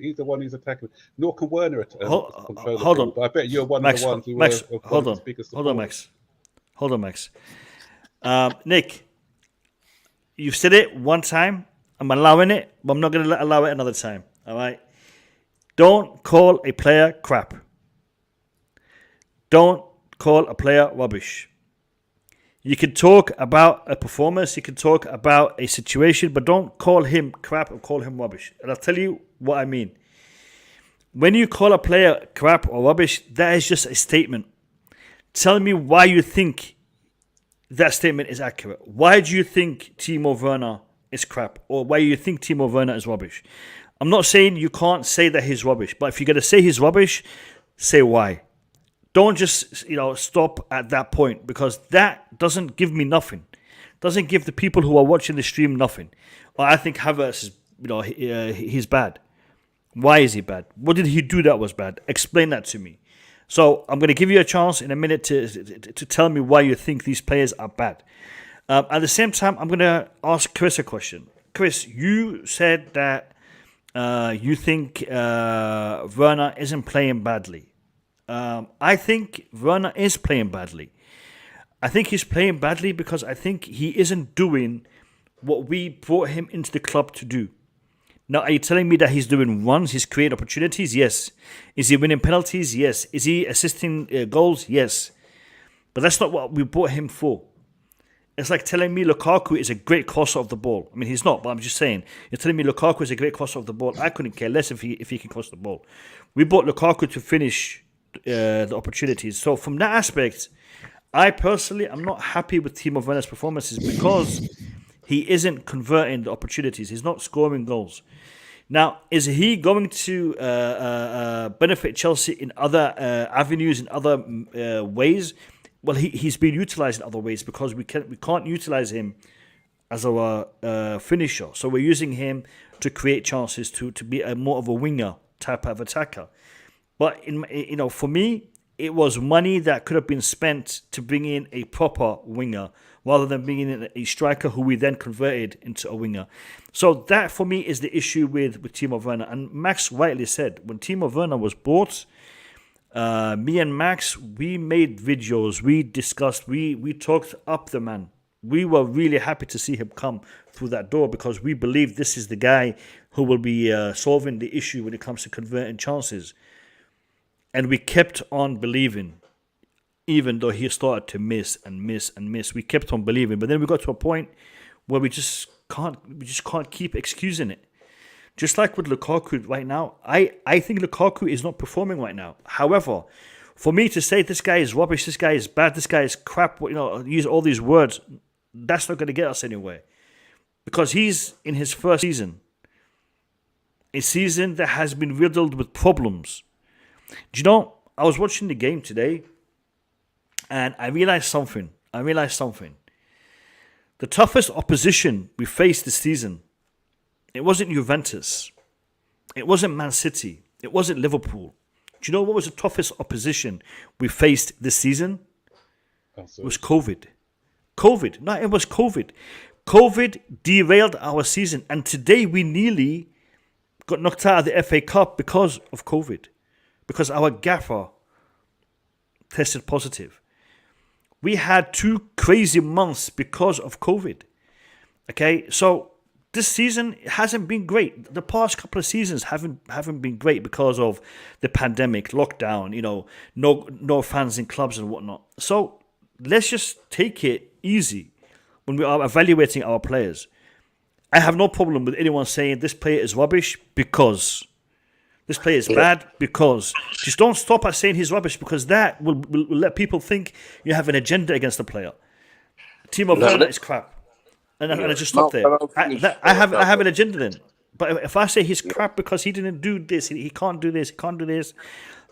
he's the one who's attacking. Nor can Werner hold on. But I bet you're one of the ones who Max, hold on, Max. Nick, you've said it one time. I'm allowing it, but I'm not going to allow it another time. All right? Don't call a player crap. Don't call a player rubbish. You can talk about a performance, you can talk about a situation, but don't call him crap or call him rubbish. And I'll tell you what I mean. When you call a player crap or rubbish, that is just a statement. Tell me why you think that statement is accurate. Why do you think Timo Werner is crap, or why you think Timo Werner is rubbish? I'm not saying you can't say that he's rubbish, but if you're going to say he's rubbish, say why. Don't just stop at that point, because that doesn't give me nothing. Doesn't give the people who are watching the stream nothing. Well, I think Havertz is, he's bad. Why is he bad? What did he do that was bad? Explain that to me. So I'm going to give you a chance in a minute to tell me why you think these players are bad. At the same time, I'm going to ask Chris a question. Chris, you said that you think Werner isn't playing badly. I think Werner is playing badly. I think he's playing badly because I think he isn't doing what we brought him into the club to do. Now, are you telling me that he's doing runs, he's creating opportunities? Yes. Is he winning penalties? Yes. Is he assisting goals? Yes. But that's not what we brought him for. It's like telling me Lukaku is a great crosser of the ball. I mean, he's not, but I'm just saying. You're telling me Lukaku is a great crosser of the ball. I couldn't care less if he can cross the ball. We bought Lukaku to finish the opportunities. So from that aspect, I personally am not happy with Timo Werner's performances because he isn't converting the opportunities. He's not scoring goals. Now, is he going to benefit Chelsea in other avenues, in other ways? Well, he's been utilised in other ways because we can't utilise him as our finisher. So we're using him to create chances to be more of a winger type of attacker. But for me, it was money that could have been spent to bring in a proper winger rather than bringing in a striker who we then converted into a winger. So that, for me, is the issue with Timo Werner. And Max rightly said, when Timo Werner was bought, me and Max, we made videos, we discussed, we talked up the man. We were really happy to see him come through that door because we believe this is the guy who will be solving the issue when it comes to converting chances. And we kept on believing, even though he started to miss and miss and miss. We kept on believing, but then we got to a point where we just can't keep excusing it. Just like with Lukaku right now, I think Lukaku is not performing right now. However, For me to say this guy is rubbish, this guy is bad, this guy is crap, use all these words, that's not going to get us anywhere. Because he's in his first season. A season that has been riddled with problems. Do you know, I was watching the game today and I realized something. The toughest opposition we faced this season, it wasn't Juventus. It wasn't Man City. It wasn't Liverpool. Do you know what was the toughest opposition we faced this season? It was COVID. It was COVID. COVID derailed our season. And today we nearly got knocked out of the FA Cup because of COVID. Because our gaffer tested positive. We had 2 crazy months because of COVID. Okay, so this season hasn't been great. The past couple of seasons haven't been great because of the pandemic, lockdown, no fans in clubs and whatnot. So let's just take it easy when we are evaluating our players. I have no problem with anyone saying this player is rubbish because this player is bad because. Just don't stop at saying he's rubbish because that will let people think you have an agenda against the player. Timo Werner is crap. And I just stop there. I have an agenda then. But if I say he's crap because he didn't do this, he can't do this,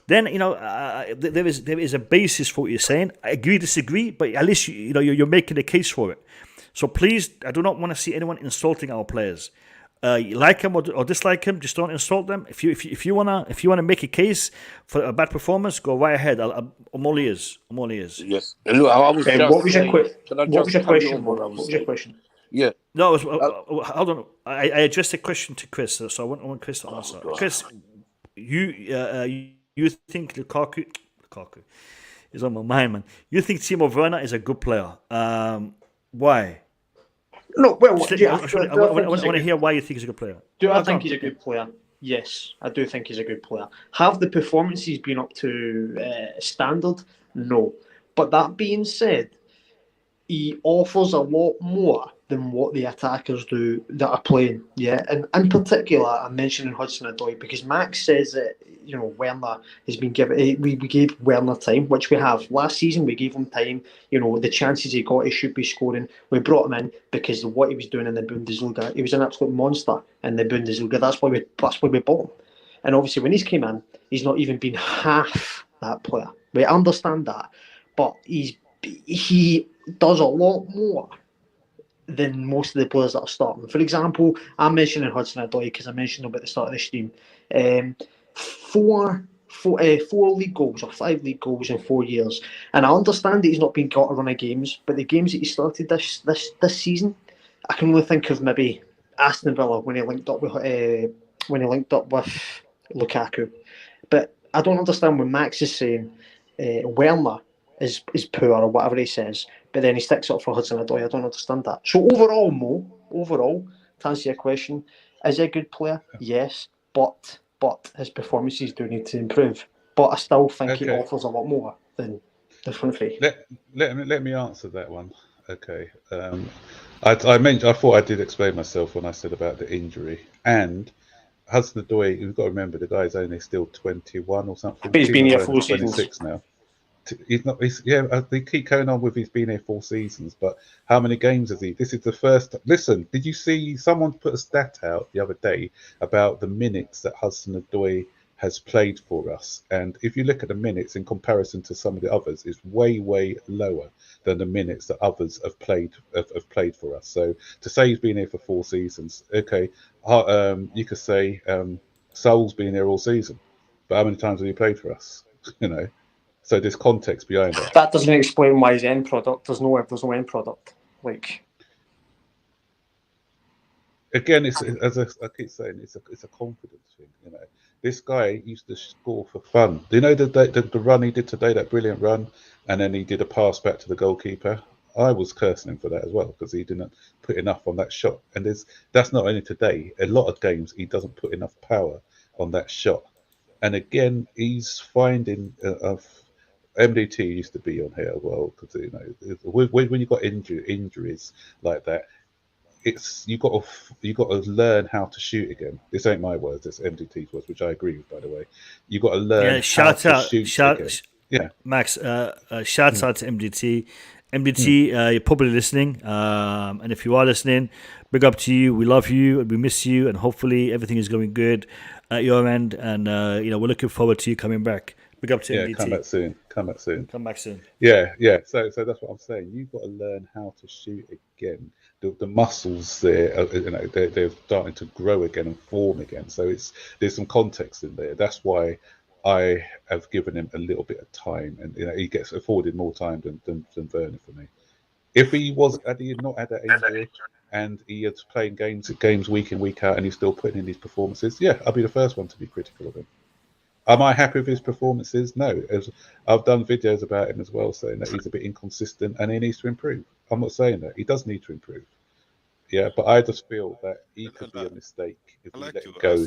then there is a basis for what you're saying. I agree, disagree, but at least you're making a case for it. So please, I do not want to see anyone insulting our players. You like him or dislike him, just don't insult them. If you wanna make a case for a bad performance, go right ahead. I'm all ears. Yes. And look, I was what was your question? Yeah. No, hold on. I addressed the question to Chris, so I want Chris to answer. Chris, you think Lukaku is on my mind, man. You think Timo Werner is a good player? Why? No, well, I want to hear why you think he's a good player. Do I think he's a good player? Yes, I do think he's a good player. Have the performances been up to standard? No. But that being said, he offers a lot more than what the attackers do that are playing. Yeah, and in particular, I'm mentioning Hudson-Odoi because Max says that Werner has been given. We gave Werner time, which we have. Last season, we gave him time. The chances he got, he should be scoring. We brought him in because of what he was doing in the Bundesliga. He was an absolute monster in the Bundesliga. That's why we bought him. And obviously, when he's came in, he's not even been half that player. We understand that, but he does a lot more than most of the players that are starting. For example, I'm mentioning Hudson-Odoi because I mentioned him at the start of the stream. 4 league goals or 5 league goals in 4 years, and I understand that he's not been got a run of games, but the games that he started this season, I can only think of maybe Aston Villa when he linked up with Lukaku. But I don't understand when Max is saying Werner is poor or whatever he says, but then he sticks up for Hudson-Odoi. I don't understand that. So overall, to answer your question, is he a good player? Yes, but his performances do need to improve. But I still think he offers a lot more than the front three. Let me answer that one. Okay. I thought I did explain myself when I said about the injury. And Hudson-Odoi, you've got to remember the guy's only still 21 or something. But he's been here 4 seasons. 26 now. They keep going on with he's been here 4 seasons, but how many games has he? This is the first. Listen, did you see someone put a stat out the other day about the minutes that Hudson-Odoi has played for us? And if you look at the minutes in comparison to some of the others, it's way lower than the minutes that others have played for us. So to say he's been here for 4 seasons, okay, you could say Sol's been here all season, but how many times have he played for us? So there's context behind it. That doesn't explain why his end product. There's no end product. Again, it's as I keep saying, it's a confidence thing. This guy used to score for fun. Do you know the run he did today? That brilliant run, and then he did a pass back to the goalkeeper. I was cursing him for that as well because he didn't put enough on that shot. And that's not only today. A lot of games he doesn't put enough power on that shot. And again, he's finding MDT used to be on here as well because when you've got injuries like that, you got to learn how to shoot again. This ain't my words; it's MDT's words, which I agree with, by the way. You got to learn how to shoot again. Yeah. Max, shouts out to MDT. MDT, you're probably listening. And if you are listening, big up to you. We love you and we miss you. And hopefully everything is going good at your end. And, we're looking forward to you coming back. Big up to MDT. Come back soon. Come back soon. Come back soon. Yeah. So that's what I'm saying. You've got to learn how to shoot again. The muscles there, they're starting to grow again and form again. So there's some context in there. That's why I have given him a little bit of time, and he gets afforded more time than Werner for me. If he had not had that injury and he is playing games week in, week out, and he's still putting in these performances, I'll be the first one to be critical of him. Am I happy with his performances? No. I've done videos about him as well, saying that he's a bit inconsistent and he needs to improve. I'm not saying that. He does need to improve. Yeah, but I just feel that he could be a mistake if we let him go.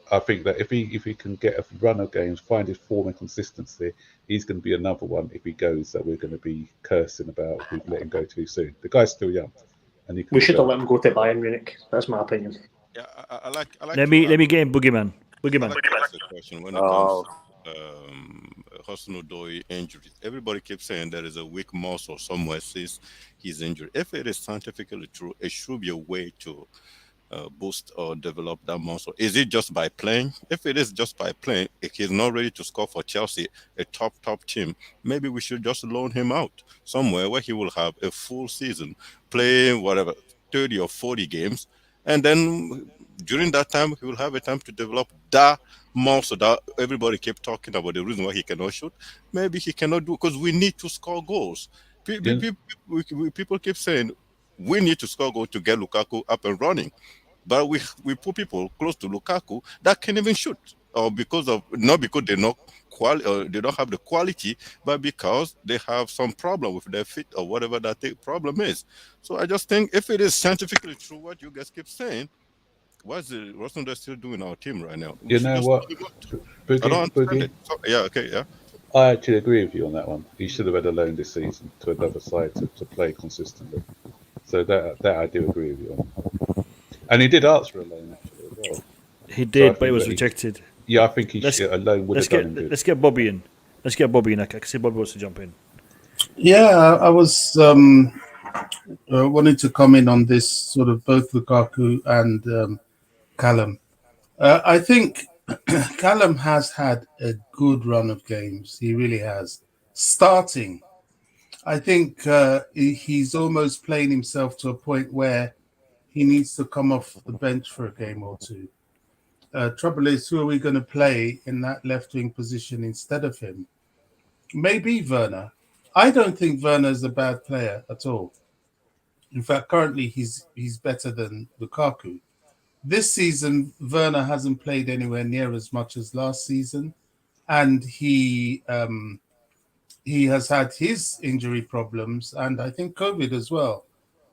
I think that if he can get a run of games, find his form and consistency, he's going to be another one if he goes that we're going to be cursing about we've let him go too soon. The guy's still young, and we should have let him go to Bayern Munich. That's my opinion. Yeah, I like. Let me get him, Boogeyman. I like to ask a question when it comes to Hudson-Odoi injuries. Everybody keeps saying there is a weak muscle somewhere since he's injured. If it is scientifically true, it should be a way to boost or develop that muscle. Is it just by playing? If it is just by playing, if he's not ready to score for Chelsea, a top team, maybe we should just loan him out somewhere where he will have a full season, playing 30 or 40 games, and then during that time, he will have a time to develop that muscle that everybody kept talking about, the reason why he cannot shoot. Maybe he cannot do, because we need to score goals. People keep saying we need to score goals to get Lukaku up and running. But we put people close to Lukaku that can't even shoot, or not because they don't have the quality, but because they have some problem with their feet or whatever that problem is. So I just think if it is scientifically true what you guys keep saying, what's the Rosendale still doing our team right now? You know what? I don't understand it. So, I actually agree with you on that one. He should have had a loan this season to another side to play consistently. So that I do agree with you on. And he did ask for a loan actually as well. He did, but it was rejected. I think a loan would have done him good. Let's get Bobby in. I can see Bobby wants to jump in. Yeah, I was wanting to comment on this sort of both Lukaku and Callum. I think Callum has had a good run of games. He really has. Starting, I think he's almost playing himself to a point where he needs to come off the bench for a game or two. Trouble is, who are we going to play in that left-wing position instead of him? Maybe Werner. I don't think Werner is a bad player at all. In fact, currently he's better than Lukaku. This season, Werner hasn't played anywhere near as much as last season, and he has had his injury problems, and I think COVID as well.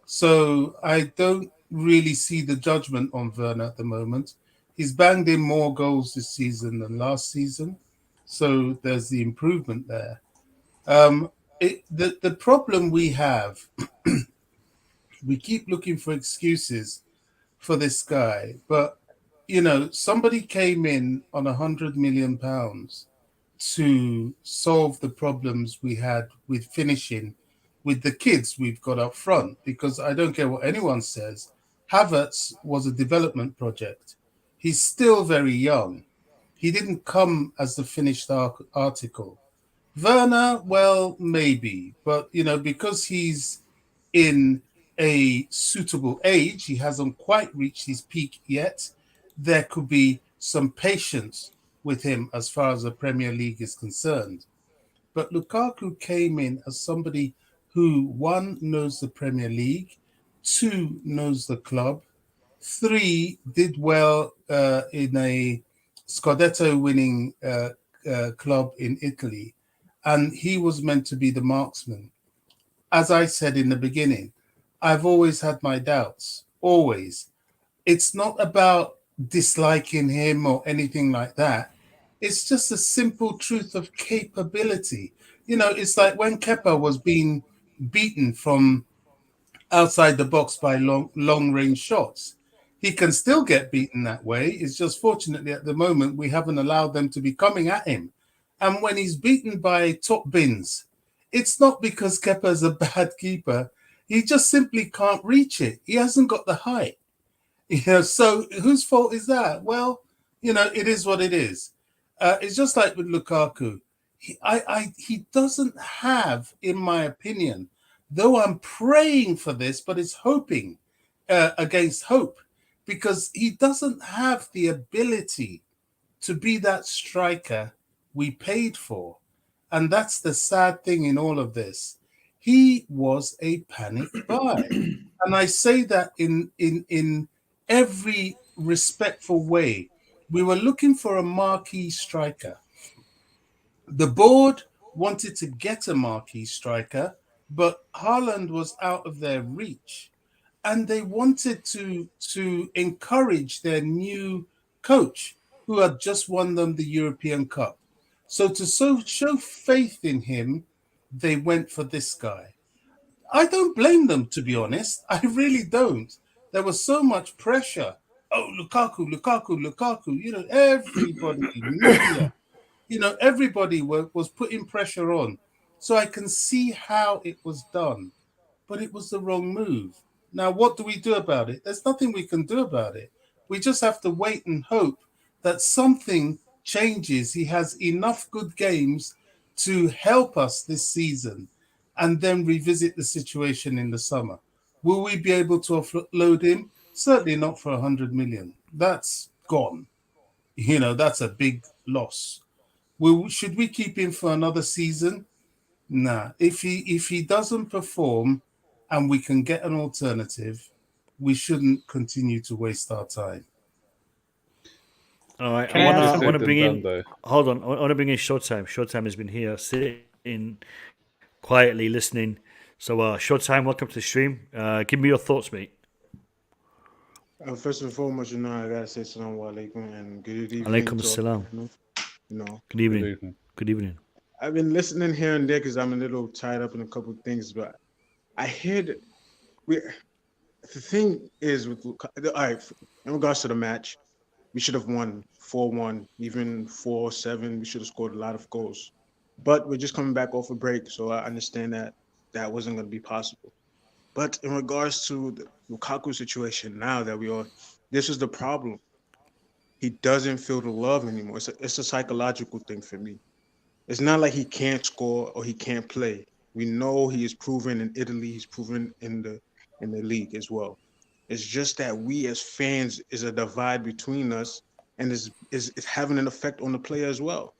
So I don't really see the judgment on Werner at the moment. He's banged in more goals this season than last season, so there's the improvement there. The problem we have, we keep looking for excuses for this guy, but somebody came in on £100 million to solve the problems we had with finishing with the kids we've got up front, because I don't care what anyone says, Havertz was a development project. He's still very young. He didn't come as the finished article. Werner, well, maybe, but because he's in a suitable age, he hasn't quite reached his peak yet, there could be some patience with him as far as the Premier League is concerned. But Lukaku came in as somebody who, one, knows the Premier League, two, knows the club, three, did well in a Scudetto winning club in Italy, and he was meant to be the marksman. As I said in the beginning, I've always had my doubts, always. It's not about disliking him or anything like that. It's just a simple truth of capability. It's like when Kepa was being beaten from outside the box by long range shots. He can still get beaten that way. It's just fortunately at the moment we haven't allowed them to be coming at him. And when he's beaten by top bins, it's not because Kepa's a bad keeper. He just simply can't reach it. He hasn't got the height. So whose fault is that? Well, it is what it is. It's just like with Lukaku. He doesn't have, in my opinion, though I'm praying for this, but it's hoping against hope, because he doesn't have the ability to be that striker we paid for. And that's the sad thing in all of this. He was a panic buy. And I say that in every respectful way. We were looking for a marquee striker. The board wanted to get a marquee striker, but Haaland was out of their reach. And they wanted to encourage their new coach, who had just won them the European Cup. So to show faith in him, they went for this guy. I don't blame them, to be honest. I really don't. There was so much pressure. Oh, Lukaku. Everybody, media, everybody was putting pressure on. So I can see how it was done, but it was the wrong move. Now, what do we do about it? There's nothing we can do about it. We just have to wait and hope that something changes. He has enough good games to help us this season, and then revisit the situation in the summer. Will we be able to offload him? Certainly not for 100 million. That's gone. That's a big loss. Should we keep him for another season? Nah. If he doesn't perform and we can get an alternative, we shouldn't continue to waste our time. All right. I want to bring in. Hold on. I want to bring in Showtime. Showtime has been here sitting quietly listening. So, Showtime, welcome to the stream. Give me your thoughts, mate. First and foremost, I gotta say Assalamu alaikum and good evening. Alaikum assalam. Good evening. Good evening. I've been listening here and there because I'm a little tied up in a couple of things, but I hear that the thing is with all right, in regards to the match, we should have won 4-1, even 4-7. We should have scored a lot of goals. But we're just coming back off a break, so I understand that wasn't going to be possible. But in regards to the Lukaku situation, now that this is the problem. He doesn't feel the love anymore. It's a psychological thing for me. It's not like he can't score or he can't play. We know he is proven in Italy. He's proven in the league as well. It's just that we as fans is a divide between us, and is having an effect on the player as well.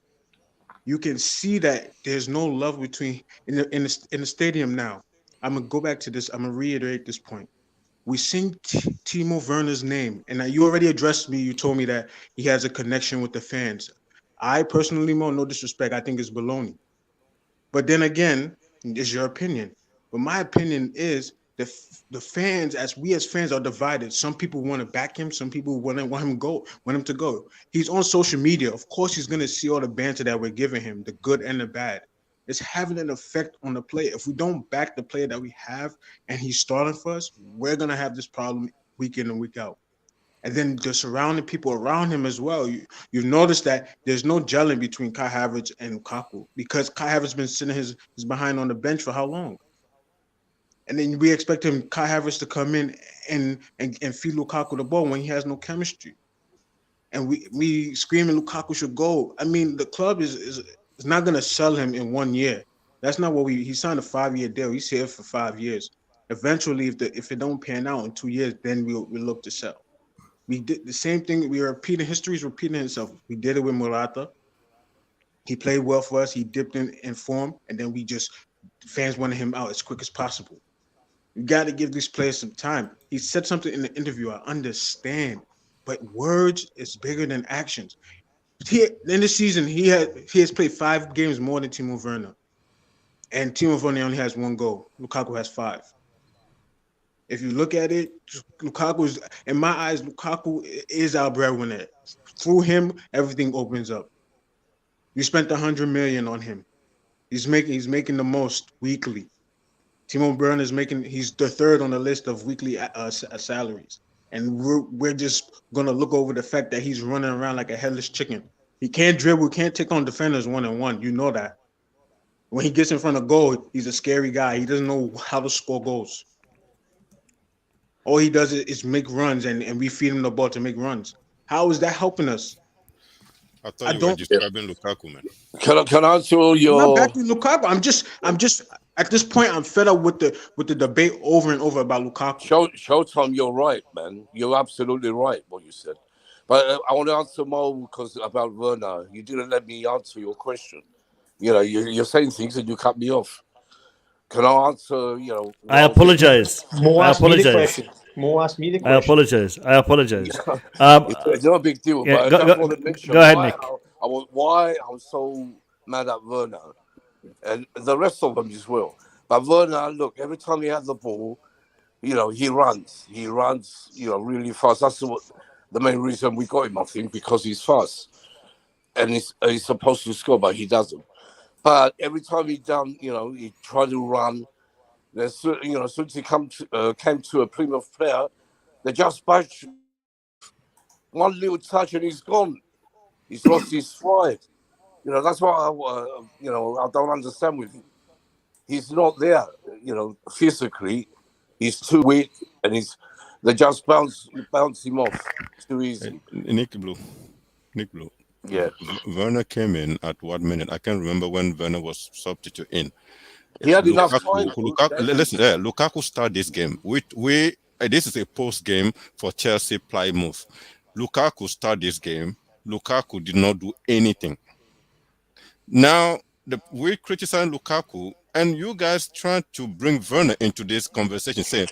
You can see that there's no love between in the stadium now. I'm gonna go back to this. I'm gonna reiterate this point. We sing Timo Werner's name, and you already addressed me. You told me that he has a connection with the fans. I personally, no disrespect, I think it's baloney. But then again, it's your opinion. But my opinion is the fans, as fans are divided. Some people want to back him. Some people want him to go. He's on social media. Of course, he's going to see all the banter that we're giving him, the good and the bad. It's having an effect on the player. If we don't back the player that we have and he's starting for us, we're going to have this problem week in and week out. And then the surrounding people around him as well. You've noticed that there's no gelling between Kai Havertz and Lukaku, because Kai Havertz has been sitting his behind on the bench for how long? And then we expect Kai Havertz to come in and feed Lukaku the ball when he has no chemistry. And we screaming Lukaku should go. I mean, the club is not going to sell him in 1 year. That's not what he signed a 5-year deal. He's here for 5 years. Eventually, if it don't pan out in 2 years, then we'll look to sell. We did the same thing. History is repeating itself. We did it with Morata. He played well for us. He dipped in form, and then fans wanted him out as quick as possible. You got to give these players some time. He said something in the interview, I understand, but words is bigger than actions. In this season, he has played 5 games more than Timo Werner, and Timo Werner only has 1 goal. Lukaku has 5. If you look at it, in my eyes, Lukaku is our breadwinner. Through him, everything opens up. You spent 100 million on him. He's making the most weekly. Timo Werner he's the 3rd on the list of weekly salaries. And we're just gonna look over the fact that he's running around like a headless chicken. He can't dribble, can't take on defenders one-on-one. You know that. When he gets in front of goal, he's a scary guy. He doesn't know how to score goals. All he does is make runs, and we feed him the ball to make runs. How is that helping us? I thought you were describing Lukaku, man. Can I answer your? I'm not backing Lukaku. I'm just at this point I'm fed up with the debate over and over about Lukaku. Showtime, you're right, man. You're absolutely right what you said. But I want to answer more because about Werner. You didn't let me answer your question. You know, you're saying things and you cut me off. Can I answer? You know, I apologize. Mo I asked me the apologize. question. Mo asked me the question. I apologize. I apologize. It's not a big deal, yeah, but I just want to mention go ahead, Nick. why I'm so mad at Werner and the rest of them as well. But Werner, look, every time he has the ball, you know, he runs, you know, really fast. That's the main reason we got him, I think, because he's fast. And he's supposed to score, but he doesn't. But every time he tried to run, there's, you know, as soon as he came to a Plymouth player, they just bash one little touch and he's gone. He's lost his stride. You know, that's what I don't understand with him. He's not there, you know, physically. He's too weak, and they just bounce him off too easy. Nick Blue. Yeah. Werner came in at what minute? I can't remember when Werner was substituted in. He had enough time. Lukaku started this game. This is a post game for Chelsea Plymouth. Lukaku started this game. Lukaku did not do anything. Now we criticize Lukaku, and you guys trying to bring Werner into this conversation, saying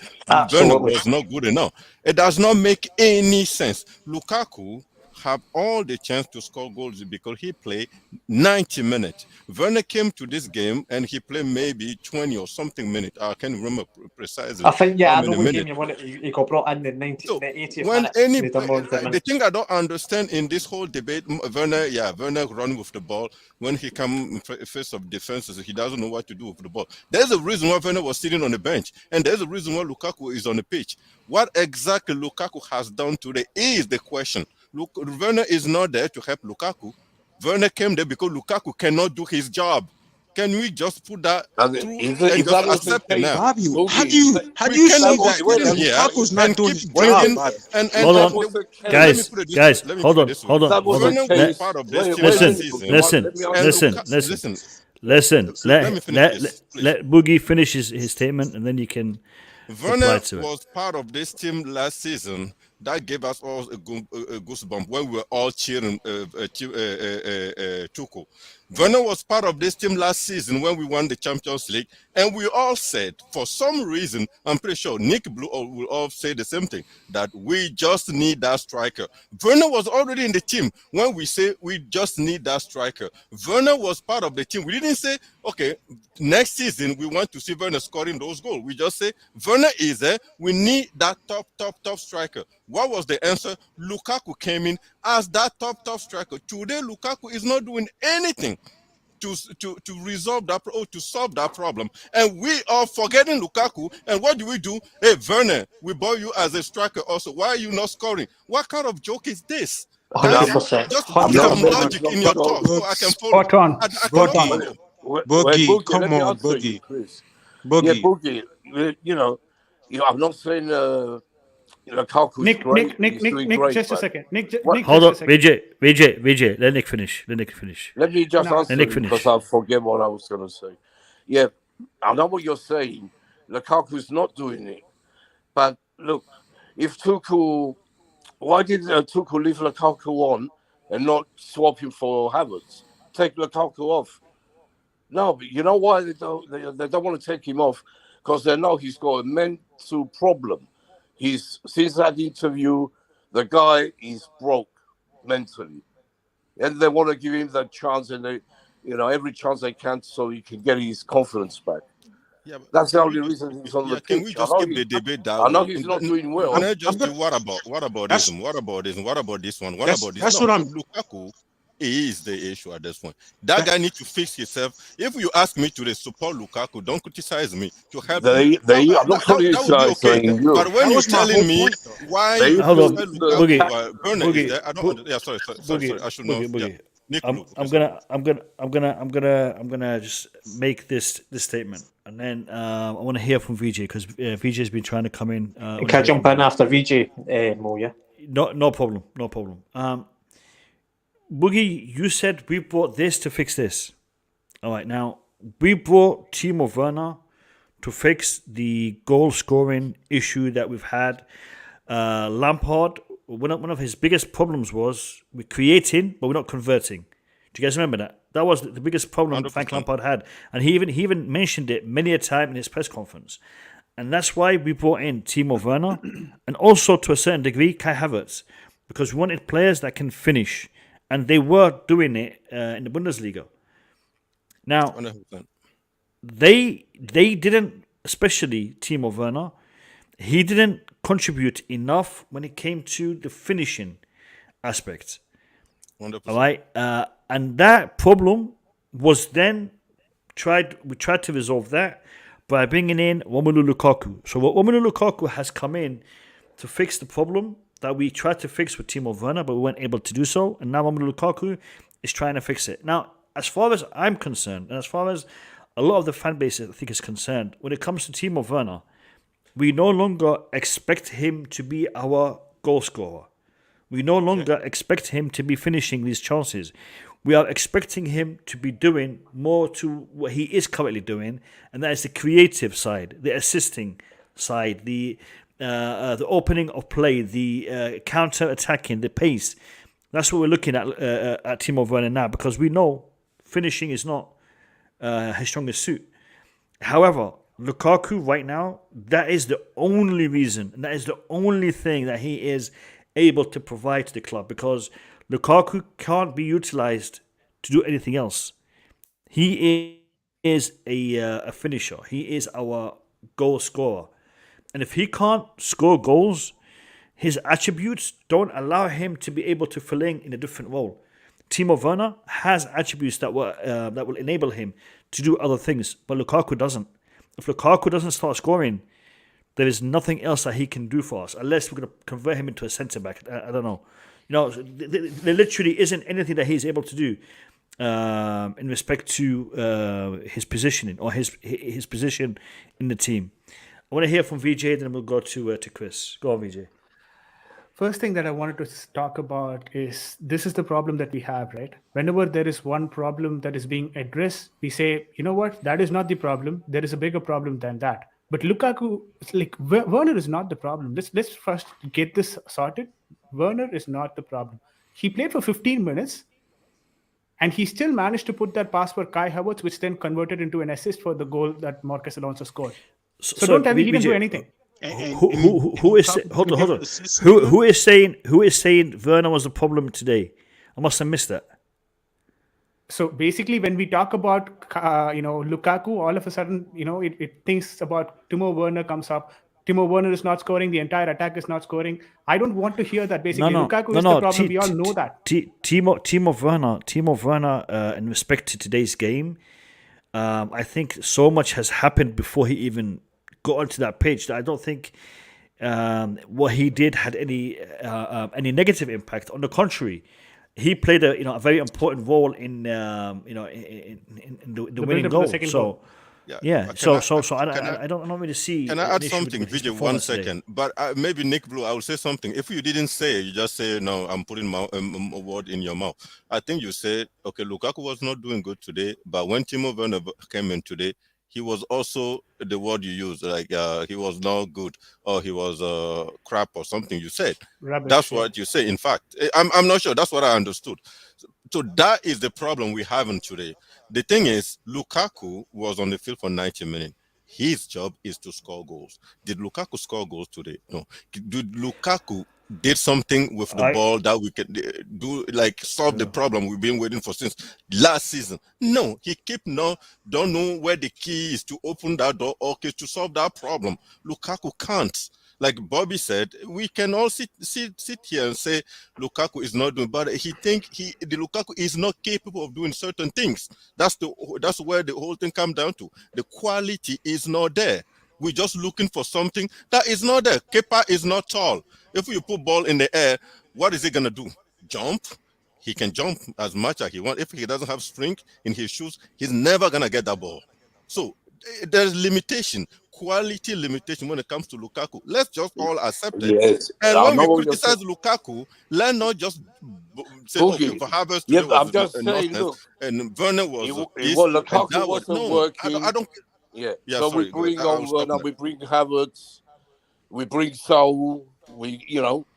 Werner was not good enough. It does not make any sense. Lukaku have all the chance to score goals because he played 90 minutes. Werner came to this game and he played maybe 20 or something minutes. I can't remember precisely. I think, I know what game you won it. He got brought in the 80th minutes. The thing I don't understand in this whole debate, Werner run with the ball. When he come face of defenses, he doesn't know what to do with the ball. There's a reason why Werner was sitting on the bench, and there's a reason why Lukaku is on the pitch. What exactly Lukaku has done today is the question. Werner is not there to help Lukaku. Werner came there because Lukaku cannot do his job. Can we just put that through and just accept it now? How do you say that? Lukaku's not doing his job. Hold on, guys. Hold on. Listen. Let Boogie finish his statement, and then you can. Werner was part of this team last season. That gave us all a goosebump when we were all cheering Tuchel. Werner was part of this team last season when we won the Champions League, and we all said, for some reason, I'm pretty sure Nick Blue will all say the same thing, that we just need that striker. Werner was already in the team when we say we just need that striker. Werner was part of the team. We didn't say, okay, next season we want to see Werner scoring those goals. We just say, Werner is there. We need that top striker. What was the answer? Lukaku came in as that top striker. Today, Lukaku is not doing anything to resolve that or to solve that problem. And we are forgetting Lukaku. And what do? Hey, Werner, we bought you as a striker also. Why are you not scoring? What kind of joke is this? 100%. Just put some logic in your talk so I can follow. Spot on. Boogie, come on, Boogie. Boogie, you know, I'm not saying Lukaku's great. Nick, just a second. Nick, hold on, VJ. Let Nick finish. Let me just answer because I forget what I was going to say. Yeah, I know what you're saying. Lukaku's not doing it. But look, if Tuchel, why did Tuchel leave Lukaku on and not swap him for Havertz? Take Lukaku off. No, but you know why they don't want to take him off? Because they know he's got a mental problem. Since that interview, the guy is broke mentally, and they want to give him the chance, and they, every chance they can, so he can get his confidence back. Yeah, that's the only reason he's on the pitch. Can we just keep the debate down? I know he's not doing well. Can I just do what about this one? What about this one? What about this? That's what I'm. Lukaku is the issue at this point. That guy needs to fix himself. If you ask me to support Lukaku, don't criticize me to help him. I'm not criticizing you. But when you're telling me why hold on, Boogie, I don't. Yeah, sorry. I should know. Nick I'm gonna just make this statement, and then I want to hear from VJ because VJ has been trying to come in. Can I jump in after VJ, Mo? Yeah. No problem. Boogie, you said we brought this to fix this. All right, now we brought Timo Werner to fix the goal scoring issue that we've had. Lampard, one of his biggest problems was we're creating, but we're not converting. Do you guys remember that? That was the biggest problem 100%. Frank Lampard had, and he even mentioned it many a time in his press conference. And that's why we brought in Timo Werner, and also to a certain degree Kai Havertz, because we wanted players that can finish, and they were doing it in the Bundesliga. Now, 100%. they didn't, especially Timo Werner, he didn't contribute enough when it came to the finishing aspect. 100%. All right, and that problem was then we tried to resolve that by bringing in Romelu Lukaku. So Romelu Lukaku has come in to fix the problem that we tried to fix with Timo Werner, but we weren't able to do so. And now Romelu Lukaku is trying to fix it. Now, as far as I'm concerned, and as far as a lot of the fan base, I think, is concerned, when it comes to Timo Werner, we no longer expect him to be our goal scorer. We no longer expect him to be finishing these chances. We are expecting him to be doing more to what he is currently doing, and that is the creative side, the assisting side, the opening of play, the counter-attacking, the pace. That's what we're looking at Timo Werner now, because we know finishing is not his strongest suit. However, Lukaku right now, that is the only reason, and that is the only thing that he is able to provide to the club, because Lukaku can't be utilized to do anything else. He is a finisher. He is our goal scorer. And if he can't score goals, his attributes don't allow him to be able to fill in a different role. Timo Werner has attributes that will enable him to do other things, but Lukaku doesn't. If Lukaku doesn't start scoring, there is nothing else that he can do for us, unless we're going to convert him into a centre-back. I don't know. There literally isn't anything that he's able to do in respect to his positioning or his position in the team. I want to hear from VJ, then we'll go to Chris. Go on, VJ. First thing that I wanted to talk about is this is the problem that we have, right? Whenever there is one problem that is being addressed, we say, you know what, that is not the problem. There is a bigger problem than that. But Lukaku, Werner is not the problem. Let's first get this sorted. Werner is not the problem. He played for 15 minutes, and he still managed to put that pass for Kai Havertz, which then converted into an assist for the goal that Marcus Alonso scored. So don't tell me he didn't do anything. Who is saying Werner was the problem today? I must have missed that. So basically, when we talk about Lukaku, all of a sudden it thinks about Timo Werner comes up. Timo Werner is not scoring. The entire attack is not scoring. I don't want to hear that. Basically, Lukaku is the problem. We all know that. Timo Werner, in respect to today's game, I think so much has happened before he even got onto that pitch that I don't think what he did had any negative impact. On the contrary, he played a very important role in the winning goal. So yeah. I don't really see. Can I add something, Vijay? 1 second, but maybe Nick Blue, I will say something. If you didn't say, you just say no. I'm putting my a word in your mouth. I think you said, okay, Lukaku was not doing good today, but when Timo Werner came in today, he was also the word you used, like he was not good or he was crap or something. You said rubbish, that's what you say. In fact, I'm not sure. That's what I understood. So that is the problem we have today. The thing is, Lukaku was on the field for 90 minutes. His job is to score goals. Did Lukaku score goals today? No. Did Lukaku did something with the ball that we can do, like solve the problem we've been waiting for since last season? No. He don't know where the key is to open that door or to solve that problem. Lukaku can't. Like Bobby said, we can all sit here and say Lukaku is not doing, but the Lukaku is not capable of doing certain things. That's where the whole thing comes down to. The quality is not there. We're just looking for something that is not there. Kepa is not tall. If you put ball in the air, what is it gonna do? Jump? He can jump as much as he wants. If he doesn't have strength in his shoes, he's never gonna get that ball. So there's limitation, quality limitation when it comes to Lukaku. Let's just all accept it. Yes. And I when know we what you're criticize saying. Lukaku, let's not just say, Boogie. okay, for Havertz Yeah, today but I'm was just a saying, nonsense, look, and Werner was this, well, and Lukaku that was wasn't no. working. I don't. Yeah. Yeah, So sorry, we go bring ahead. I'll on stop Werner, now. we bring Havertz, we bring Saul.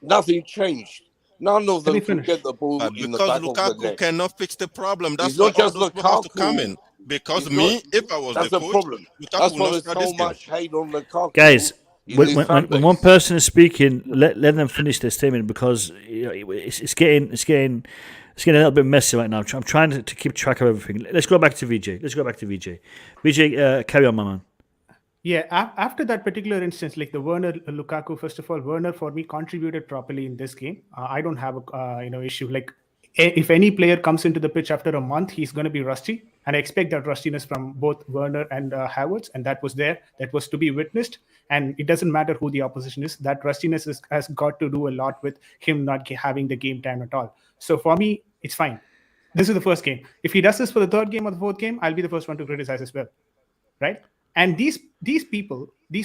Nothing changed. None of them could get the ball in the Because back of the Lukaku net. cannot fix the problem. That's It's why not all just those people have to come Lukaku. in. Because It's me, not- if I was That's the the coach, problem. Lukaku That's will why not there's start so this game. much hate on Lukaku. Guys, in when, his when, fan when one base. person is speaking, let them finish their statement because it's getting a little bit messy right now. I'm trying to keep track of everything. Let's go back to VJ. VJ, carry on, my man. Yeah, after that particular instance, like the Werner Lukaku, first of all, Werner for me contributed properly in this game. I don't have a issue. Like if any player comes into the pitch after a month, he's going to be rusty, and I expect that rustiness from both Werner and Havertz, and that was there. That was to be witnessed, and it doesn't matter who the opposition is. That rustiness has got to do a lot with him not having the game time at all. So for me, it's fine. This is the first game. If he does this for the third game or the fourth game, I'll be the first one to criticize as well, right? And these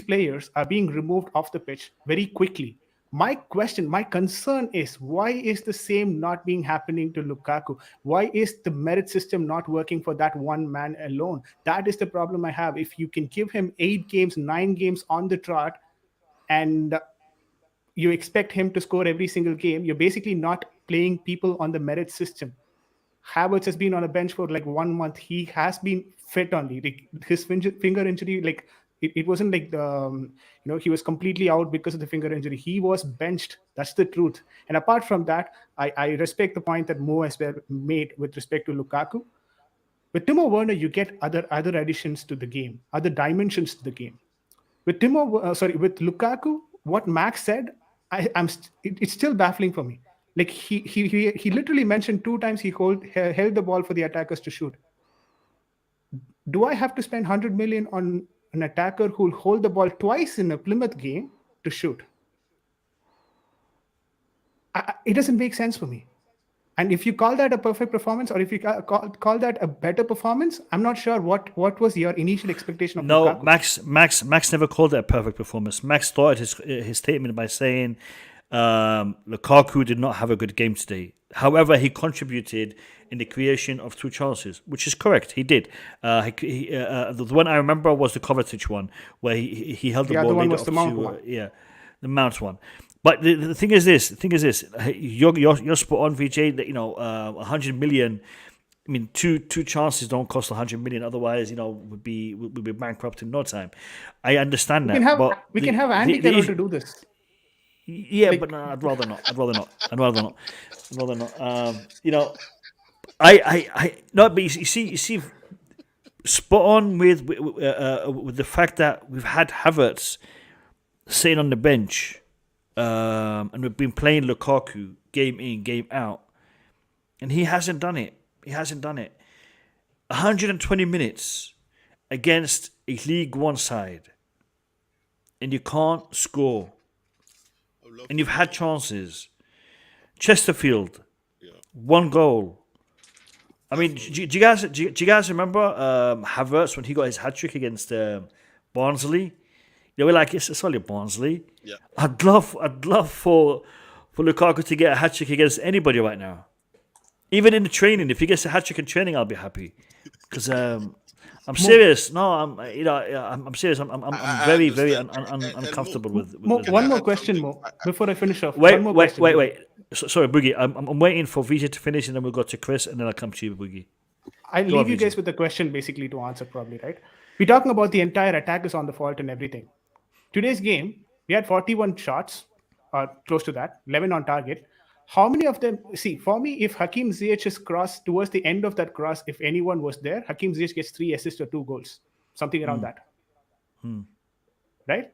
players are being removed off the pitch very quickly. My concern is, why is the same not being happening to Lukaku? Why is the merit system not working for that one man alone? That is the problem I have. If you can give him 8 games, 9 games on the trot, and you expect him to score every single game, you're basically not playing people on the merit system. Havertz has been on a bench for like 1 month. He has been fit only. Like his finger injury, like it wasn't like he was completely out because of the finger injury. He was benched. That's the truth. And apart from that, I respect the point that Mo has made with respect to Lukaku. With Timo Werner, you get other additions to the game, other dimensions to the game. With with Lukaku, what Max said, it's still baffling for me. Like he literally mentioned 2 times he held the ball for the attackers to shoot. Do I have to spend 100 million on an attacker who'll hold the ball twice in a Plymouth game to shoot? It doesn't make sense for me. And if you call that a perfect performance, or if you call that a better performance, I'm not sure what was your initial expectation of No, Lukaku. Max never called it a perfect performance. Max started his statement by saying Lukaku did not have a good game today. However, he contributed in the creation of 2 chances, which is correct. He did. The one I remember was the Kovačić one, where he held the ball. The other one later was the off Mount to, one. The Mount one. But the thing is this. You're spot on, VJ. That 100 million. I mean, two chances don't cost 100 million. Otherwise, we'd be bankrupt in no time. I understand that. We can have Andy Carroll to do this. Yeah, but no, I'd rather not. But you see, spot on with the fact that we've had Havertz sitting on the bench, and we've been playing Lukaku game in, game out, and he hasn't done it. 120 minutes against a League One side, and you can't score. And you've had chances. Chesterfield, 1 goal. I mean, do you guys remember Havertz when he got his hat trick against Barnsley? We're like, it's only Barnsley. Yeah. I'd love for Lukaku to get a hat trick against anybody right now. Even in the training, if he gets a hat trick in training, I'll be happy. Because I'm serious. No, I'm serious. I'm very, very uncomfortable with One more question, Mo, before I finish off. Wait. Sorry, Boogie. I'm waiting for VJ to finish, and then we'll go to Chris, and then I'll come to you, Boogie. I'll leave you guys with the question basically to answer probably, right? We're talking about the entire attack is on the fault and everything. Today's game, we had 41 shots, or close to that, 11 on target. How many of them, for me, if Hakim Ziyech's cross, towards the end of that cross, if anyone was there, Hakim Ziyech gets 3 assists or 2 goals, something around that. Right?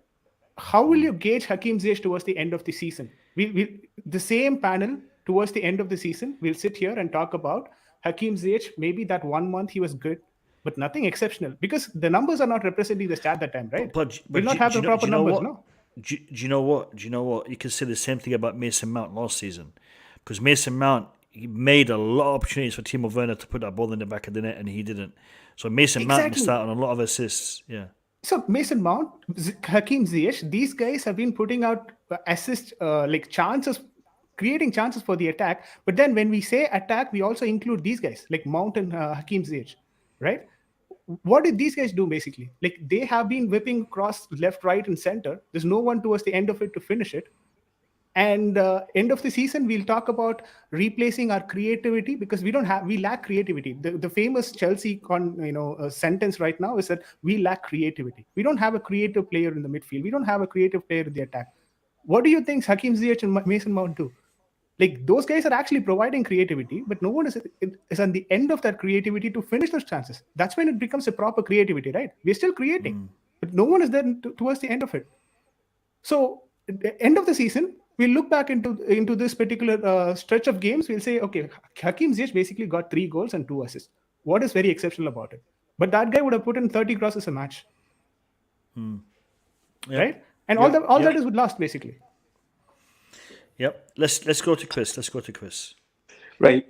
How will you gauge Hakim Ziyech towards the end of the season? The same panel towards the end of the season, we'll sit here and talk about Hakim Ziyech. Maybe that 1 month he was good, but nothing exceptional, because the numbers are not representing the stat that time, right? But we'll not have the proper numbers, no? Do you know what? You can say the same thing about Mason Mount last season, because Mason Mount, he made a lot of opportunities for Timo Werner to put that ball in the back of the net, and he didn't. So Mason Mount missed out on a lot of assists. Yeah. So Mason Mount, Hakim Ziyech, these guys have been putting out assist chances, creating chances for the attack. But then when we say attack, we also include these guys like Mount and Hakim Ziyech, right? What did these guys do basically? Like they have been whipping across left, right, and center. There's no one towards the end of it to finish it. And end of the season, we'll talk about replacing our creativity because we lack creativity. The famous Chelsea sentence right now is that we lack creativity. We don't have a creative player in the midfield. We don't have a creative player in the attack. What do you think Hakim Ziyech and Mason Mount do? Like those guys are actually providing creativity, but no one is on the end of that creativity to finish those chances. That's when it becomes a proper creativity, right? We're still creating, but no one is there towards the end of it. So at the end of the season, we'll look back into this particular stretch of games. We'll say, okay, Hakim Ziyech basically got 3 goals and 2 assists. What is very exceptional about it? But that guy would have put in 30 crosses a match, right? And all that is would last basically. Yep. Let's go to Chris. Right.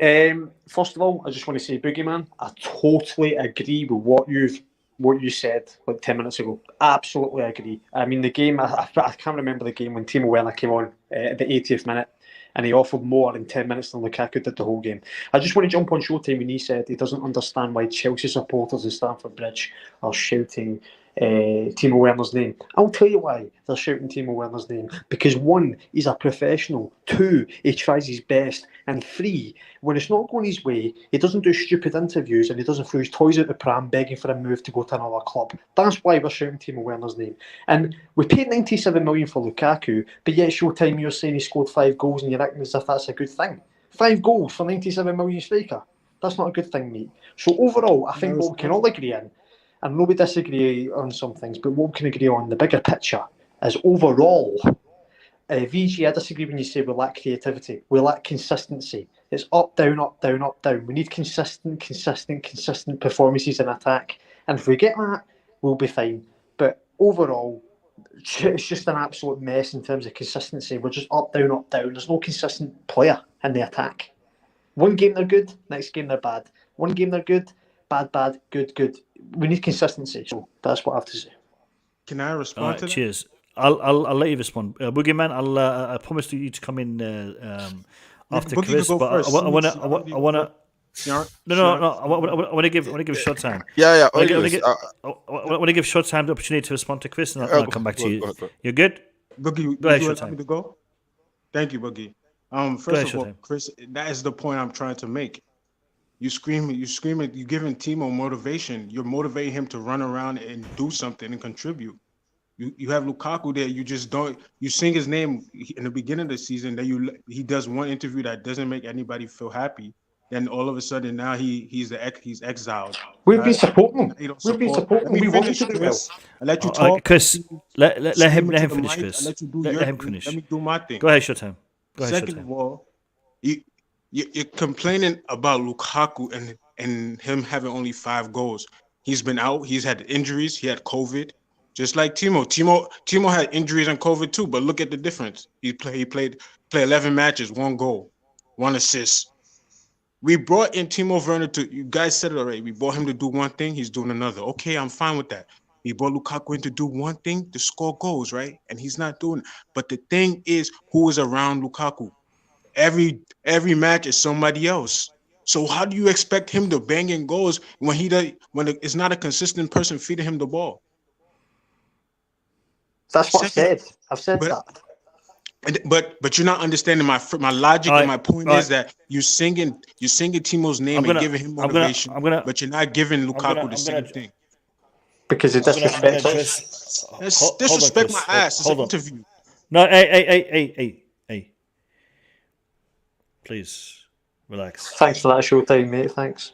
First of all, I just want to say, Boogeyman, I totally agree with what you said like 10 minutes ago. Absolutely agree. I mean, the game, I can't remember the game when Timo Werner came on at the 80th minute and he offered more in 10 minutes than Lukaku did the whole game. I just want to jump on Showtime when he said he doesn't understand why Chelsea supporters in Stamford Bridge are shouting Timo Werner's name. I'll tell you why they're shouting Timo Werner's name. Because 1, he's a professional. 2, he tries his best. And 3, when it's not going his way, he doesn't do stupid interviews and he doesn't throw his toys out the pram begging for a move to go to another club. That's why we're shouting Timo Werner's name. And we paid 97 million for Lukaku, but yet Showtime you're saying he scored 5 goals and you're acting as if that's a good thing. 5 goals for 97 million striker. That's not a good thing, mate. So overall, I think what we can all agree in, and nobody disagree on some things, but what we can agree on, the bigger picture, is overall, VG, I disagree when you say we lack creativity. We lack consistency. It's up, down, up, down, up, down. We need consistent performances in attack. And if we get that, we'll be fine. But overall, it's just an absolute mess in terms of consistency. We're just up, down, up, down. There's no consistent player in the attack. One game they're good, next game they're bad. One game they're good, bad, good. We need consistency. So that's what I have to say. Can I respond to that? Cheers. I'll let you respond. Boogeyman, I promised you to come in after Boogie Chris, go but first. I want to. No. I want to give Showtime. Yeah. I want to give Showtime the opportunity to respond to Chris, and I'll come back to you. Go. You're good. Boogie, go ahead, you Showtime. allow me to go? Thank you, Boogie. First of all, Chris, that is the point I'm trying to make. You screaming, you're giving Timo motivation. You're motivating him to run around and do something and contribute. You have Lukaku there. You just don't. You sing his name in the beginning of the season. Then he does one interview that doesn't make anybody feel happy. Then all of a sudden now he's exiled. We've been supporting him. We've been supporting him. We want to do this. I let you talk. Chris, let him finish. Chris, let him finish. Let me do my thing. Go ahead, Showtime. Second of all, you're complaining about Lukaku and him having only 5 goals. He's been out. He's had injuries. He had COVID. Just like Timo. Timo had injuries and COVID too, but look at the difference. He played 11 matches, 1 goal, 1 assist. We brought in Timo Werner you guys said it already. We brought him to do one thing, he's doing another. Okay, I'm fine with that. We brought Lukaku in to do one thing, to score goals, right? And he's not doing it. But the thing is, who is around Lukaku? Every match is somebody else. So how do you expect him to bang in goals when it's not a consistent person feeding him the ball? That's what I said. I've said that. But you're not understanding my logic, and my point is that you're singing Timo's name and giving him motivation, but you're not giving Lukaku the same thing. Because it disrespects us. Disrespect my ass. It's an interview. No, hey. Please relax. Thanks for that Showtime, mate. Thanks.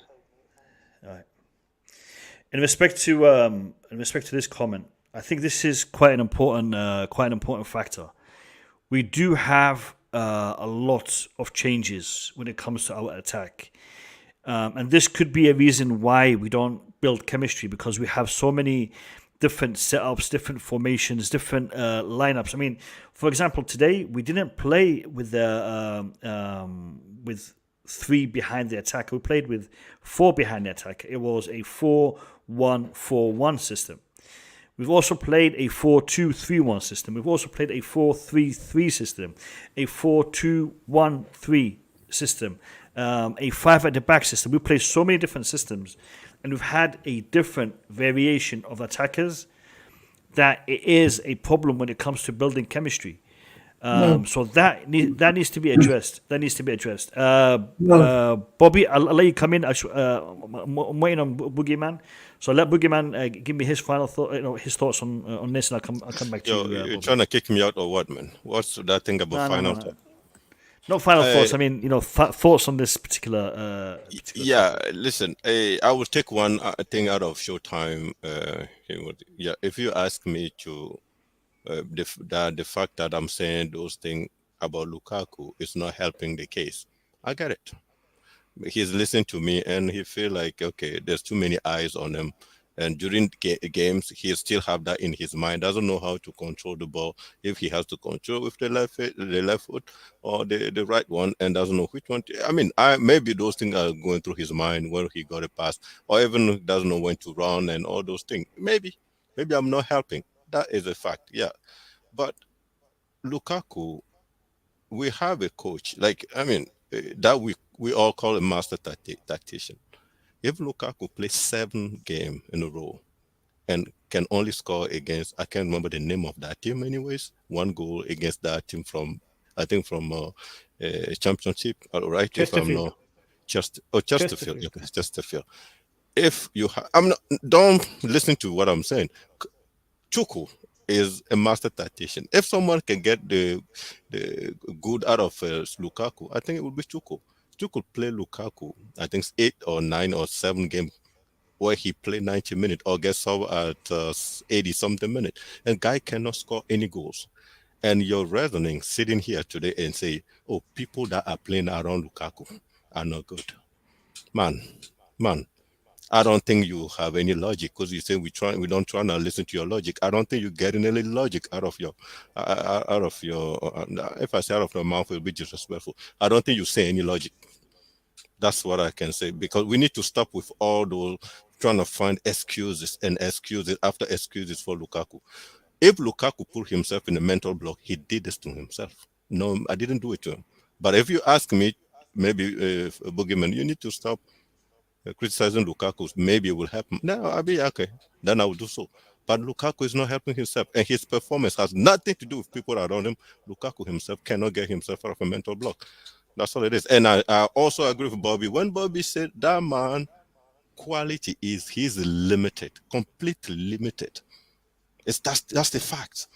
All right. In respect to this comment, I think this is quite an important factor. We do have a lot of changes when it comes to our attack, and this could be a reason why we don't build chemistry, because we have so many different setups, different formations, different lineups. I mean, for example, today we didn't play with 3 behind the attack. We played with 4 behind the attack. It was a 4-1-4-1 system. We've also played a 4-2-3-1 system. We've also played a 4-3-3 system, a 4-2-1-3 system, a 5 at the back system. We played so many different systems, and we've had a different variation of attackers that it is a problem when it comes to building chemistry. So that needs to be addressed. Bobby, I'll let you come in. I'm waiting on Boogeyman. So let Boogeyman give me his final thought, his thoughts on this, and I'll come back to you. You're trying to kick me out or what, man? What's that thing about final thought? Not final thoughts. I mean, thoughts on this particular. Yeah, listen. I will take one thing out of Showtime. If you ask me to, the fact that I'm saying those things about Lukaku is not helping the case. I get it. He's listening to me and he feel like, okay, there's too many eyes on him. And during games, he still have that in his mind. Doesn't know how to control the ball. If he has to control with the left foot or the right one, and doesn't know which one. I mean, maybe those things are going through his mind when he got a pass, or even doesn't know when to run and all those things. Maybe I'm not helping. That is a fact. Yeah, but Lukaku, we have a coach that we all call a master tactician. If Lukaku plays 7 games in a row and can only score against, I can't remember the name of that team anyways, 1 goal against that team from Championship, right? Chesterfield. Chesterfield. If you don't listen to what I'm saying. Tuchel is a master tactician. If someone can get the good out of Lukaku, I think it would be Tuchel. Tuchel play Lukaku, I think 8 or 9 or 7 games where he played 90 minutes or gets off at 80-something minutes. And guy cannot score any goals. And you're reasoning, sitting here today and say, oh, people that are playing around Lukaku are not good. Man, I don't think you have any logic because you say we don't try to listen to your logic. I don't think you're getting any logic out of your if I say out of your mouth, it will be disrespectful. I don't think you say any logic. That's what I can say, because we need to stop with all those trying to find excuses after excuses for Lukaku. If Lukaku put himself in a mental block, he did this to himself. No, I didn't do it to him. But if you ask me, maybe Boogeyman, you need to stop criticizing Lukaku. Maybe it will help him. No, I'll be okay. Then I will do so. But Lukaku is not helping himself, and his performance has nothing to do with people around him. Lukaku himself cannot get himself out of a mental block. That's all it is. And I also agree with Bobby. When Bobby said that man, quality he's limited, completely limited. That's the fact.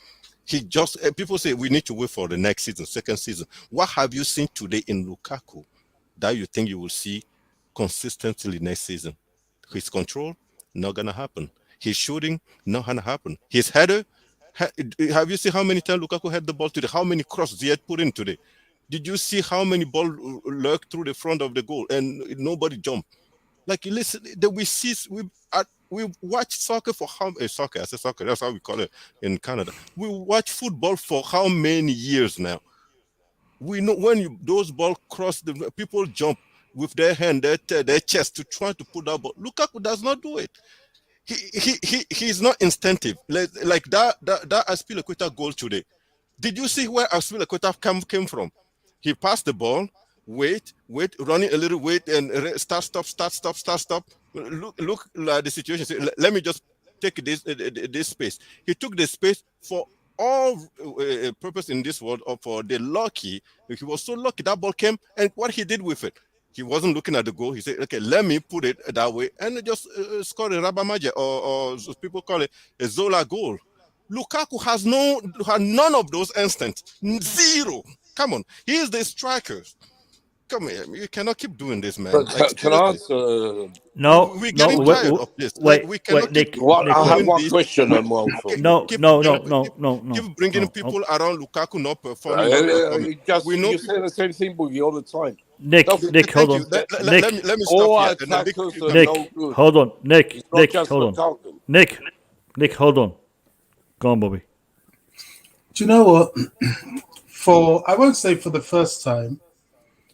He just people say we need to wait for the next season, second season. What have you seen today in Lukaku that you think you will see consistently next season? His control, not gonna happen. His shooting, not gonna happen. His header, have you seen how many times Lukaku had the ball today? How many crosses he had put in today? Did you see how many balls lurked through the front of the goal and nobody jumped? Like, listen, we watch soccer for soccer. I say soccer. That's how we call it in Canada. We watch football for how many years now? We know when those balls cross, the people jump with their hand, their chest to try to put that ball. Lukaku does not do it. He's not instinctive. Like that Azpilicueta goal today. Did you see where Azpilicueta came from? He passed the ball, wait, running a little, wait, and start, stop. Look at the situation. Let me just take this space. He took the space for all purpose in this world, or for the lucky. He was so lucky that ball came, and what he did with it, he wasn't looking at the goal. He said, okay, let me put it that way, and just scored a Rabamaje, or people call it a Zola goal. Lukaku has none of those instincts. Zero. Come on. He is the striker. Come here. You cannot keep doing this, man. Can I ask? No. We're getting tired of this. We cannot Nick, I have one question and one thought. Keep bringing people around Lukaku not performing. You say the same thing, Boogie, all the time. Nick, hold on. Let me stop here. Nick, hold on. Nick, hold on. Nick, hold on. Go on, Bobby. Do you know what? I won't say for the first time,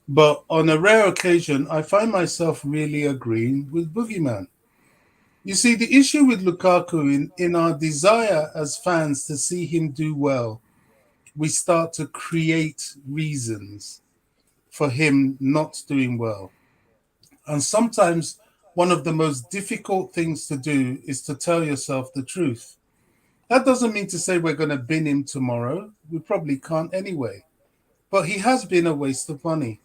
But on a rare occasion, I find myself really agreeing with Boogeyman. You see, the issue with Lukaku in our desire as fans to see him do well, we start to create reasons for him not doing well. And sometimes one of the most difficult things to do is to tell yourself the truth. That doesn't mean to say we're going to bin him tomorrow. We probably can't anyway. But he has been a waste of money.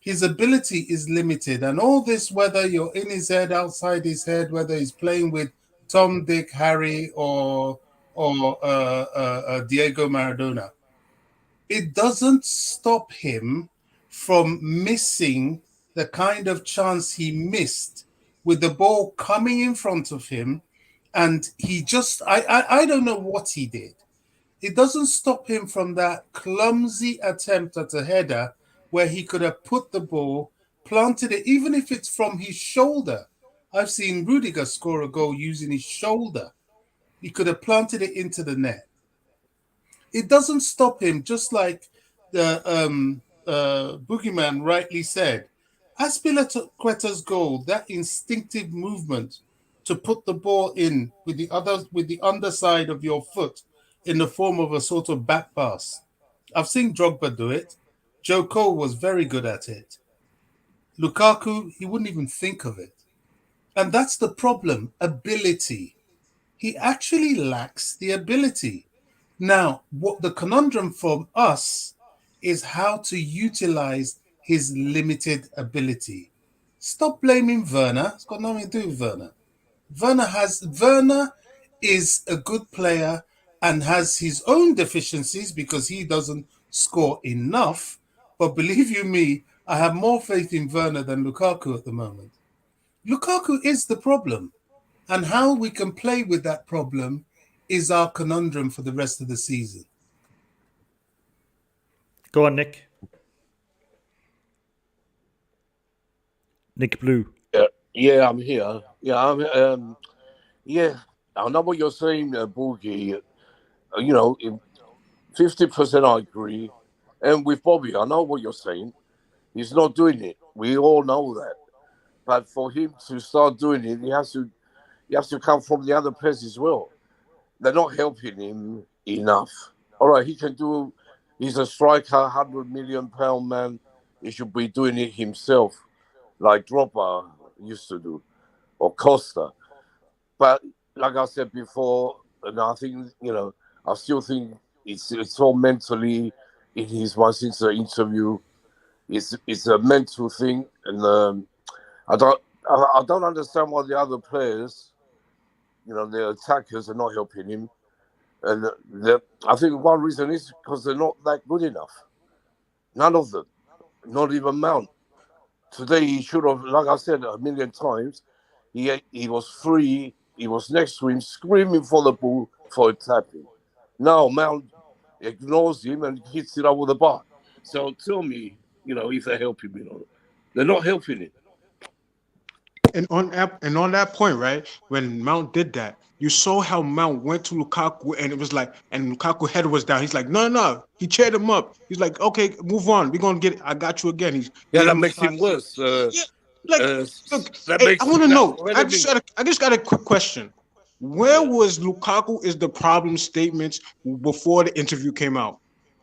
His ability is limited. And all this, whether you're in his head, outside his head, whether he's playing with Tom, Dick, Harry, or Diego Maradona, it doesn't stop him from missing the kind of chance he missed with the ball coming in front of him. And he just, I don't know what he did. It doesn't stop him from that clumsy attempt at a header where he could have put the ball, planted it, even if it's from his shoulder. I've seen Rudiger score a goal using his shoulder. He could have planted it into the net. It doesn't stop him, just like the Boogeyman rightly said. Azpilicueta's goal, that instinctive movement to put the ball in with the underside of your foot in the form of a sort of back pass. I've seen Drogba do it. Joe Cole was very good at it. Lukaku, he wouldn't even think of it. And that's the problem, ability. He actually lacks the ability. Now, what the conundrum for us is how to utilize his limited ability. Stop blaming Werner. It's got nothing to do with Werner. Werner is a good player and has his own deficiencies because he doesn't score enough. But believe you me, I have more faith in Werner than Lukaku at the moment. Lukaku is the problem. And how we can play with that problem is our conundrum for the rest of the season. Go on, Nick. Nick Blue. Yeah, I'm here. Yeah, I know what you're saying, Boogie. 50% I agree. And with Bobby, I know what you're saying. He's not doing it. We all know that. But for him to start doing it, he has to come from the other players as well. They're not helping him enough. All right, he can do. He's a striker, £100 million man. He should be doing it himself, like Drogba used to do, or Costa. But like I said before, and I think I still think it's all mentally in his mind since the interview. It's a mental thing, and I don't understand why the other players, the attackers, are not helping him. And I think one reason is because they're not that good enough. None of them, not even Mount. Today he should have, like I said a million times, he was free. He was next to him, screaming for the ball for a tapping. Now Mount ignores him and hits it over the bar. So tell me, if they're helping him. They're not helping him. And on that point, right, when Mount did that, you saw how Mount went to Lukaku, and it was like, and Lukaku's head was down. He's like, no. He cheered him up. He's like, okay, move on. We're gonna get it. I got you again. That makes him worse. Look, I want to know. I just got a quick question. Where was Lukaku is the problem statements before the interview came out?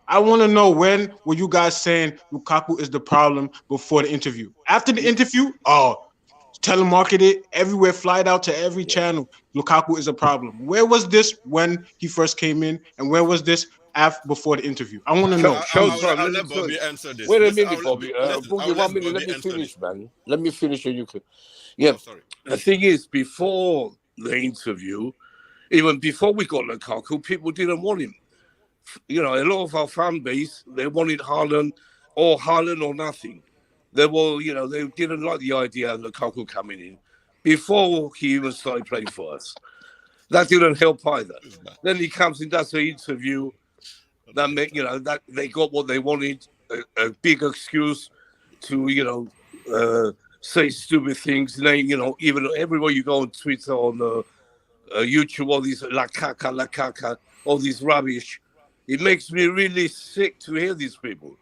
I want to know, when were you guys saying Lukaku is the problem before the interview? After the interview, telemarketed everywhere, flied out to every channel. Lukaku is a problem. Where was this when he first came in, and where was this before the interview? I want to know. I'll let Bobby answer this. Wait a minute, Bobby. Boogie, 1 minute. Let me finish, man. Let me finish, and you can. Yeah. Oh, sorry. The thing is, before the interview, even before we got Lukaku, people didn't want him. A lot of our fan base, they wanted Haaland or nothing. They were, they didn't like the idea of Lukaku coming in before he even started playing for us. That didn't help either. Then he comes in, does the interview. That made, that they got what they wanted, a big excuse to, say stupid things. Even everywhere you go on Twitter, on YouTube, all these la caca, all this rubbish. It makes me really sick to hear these people.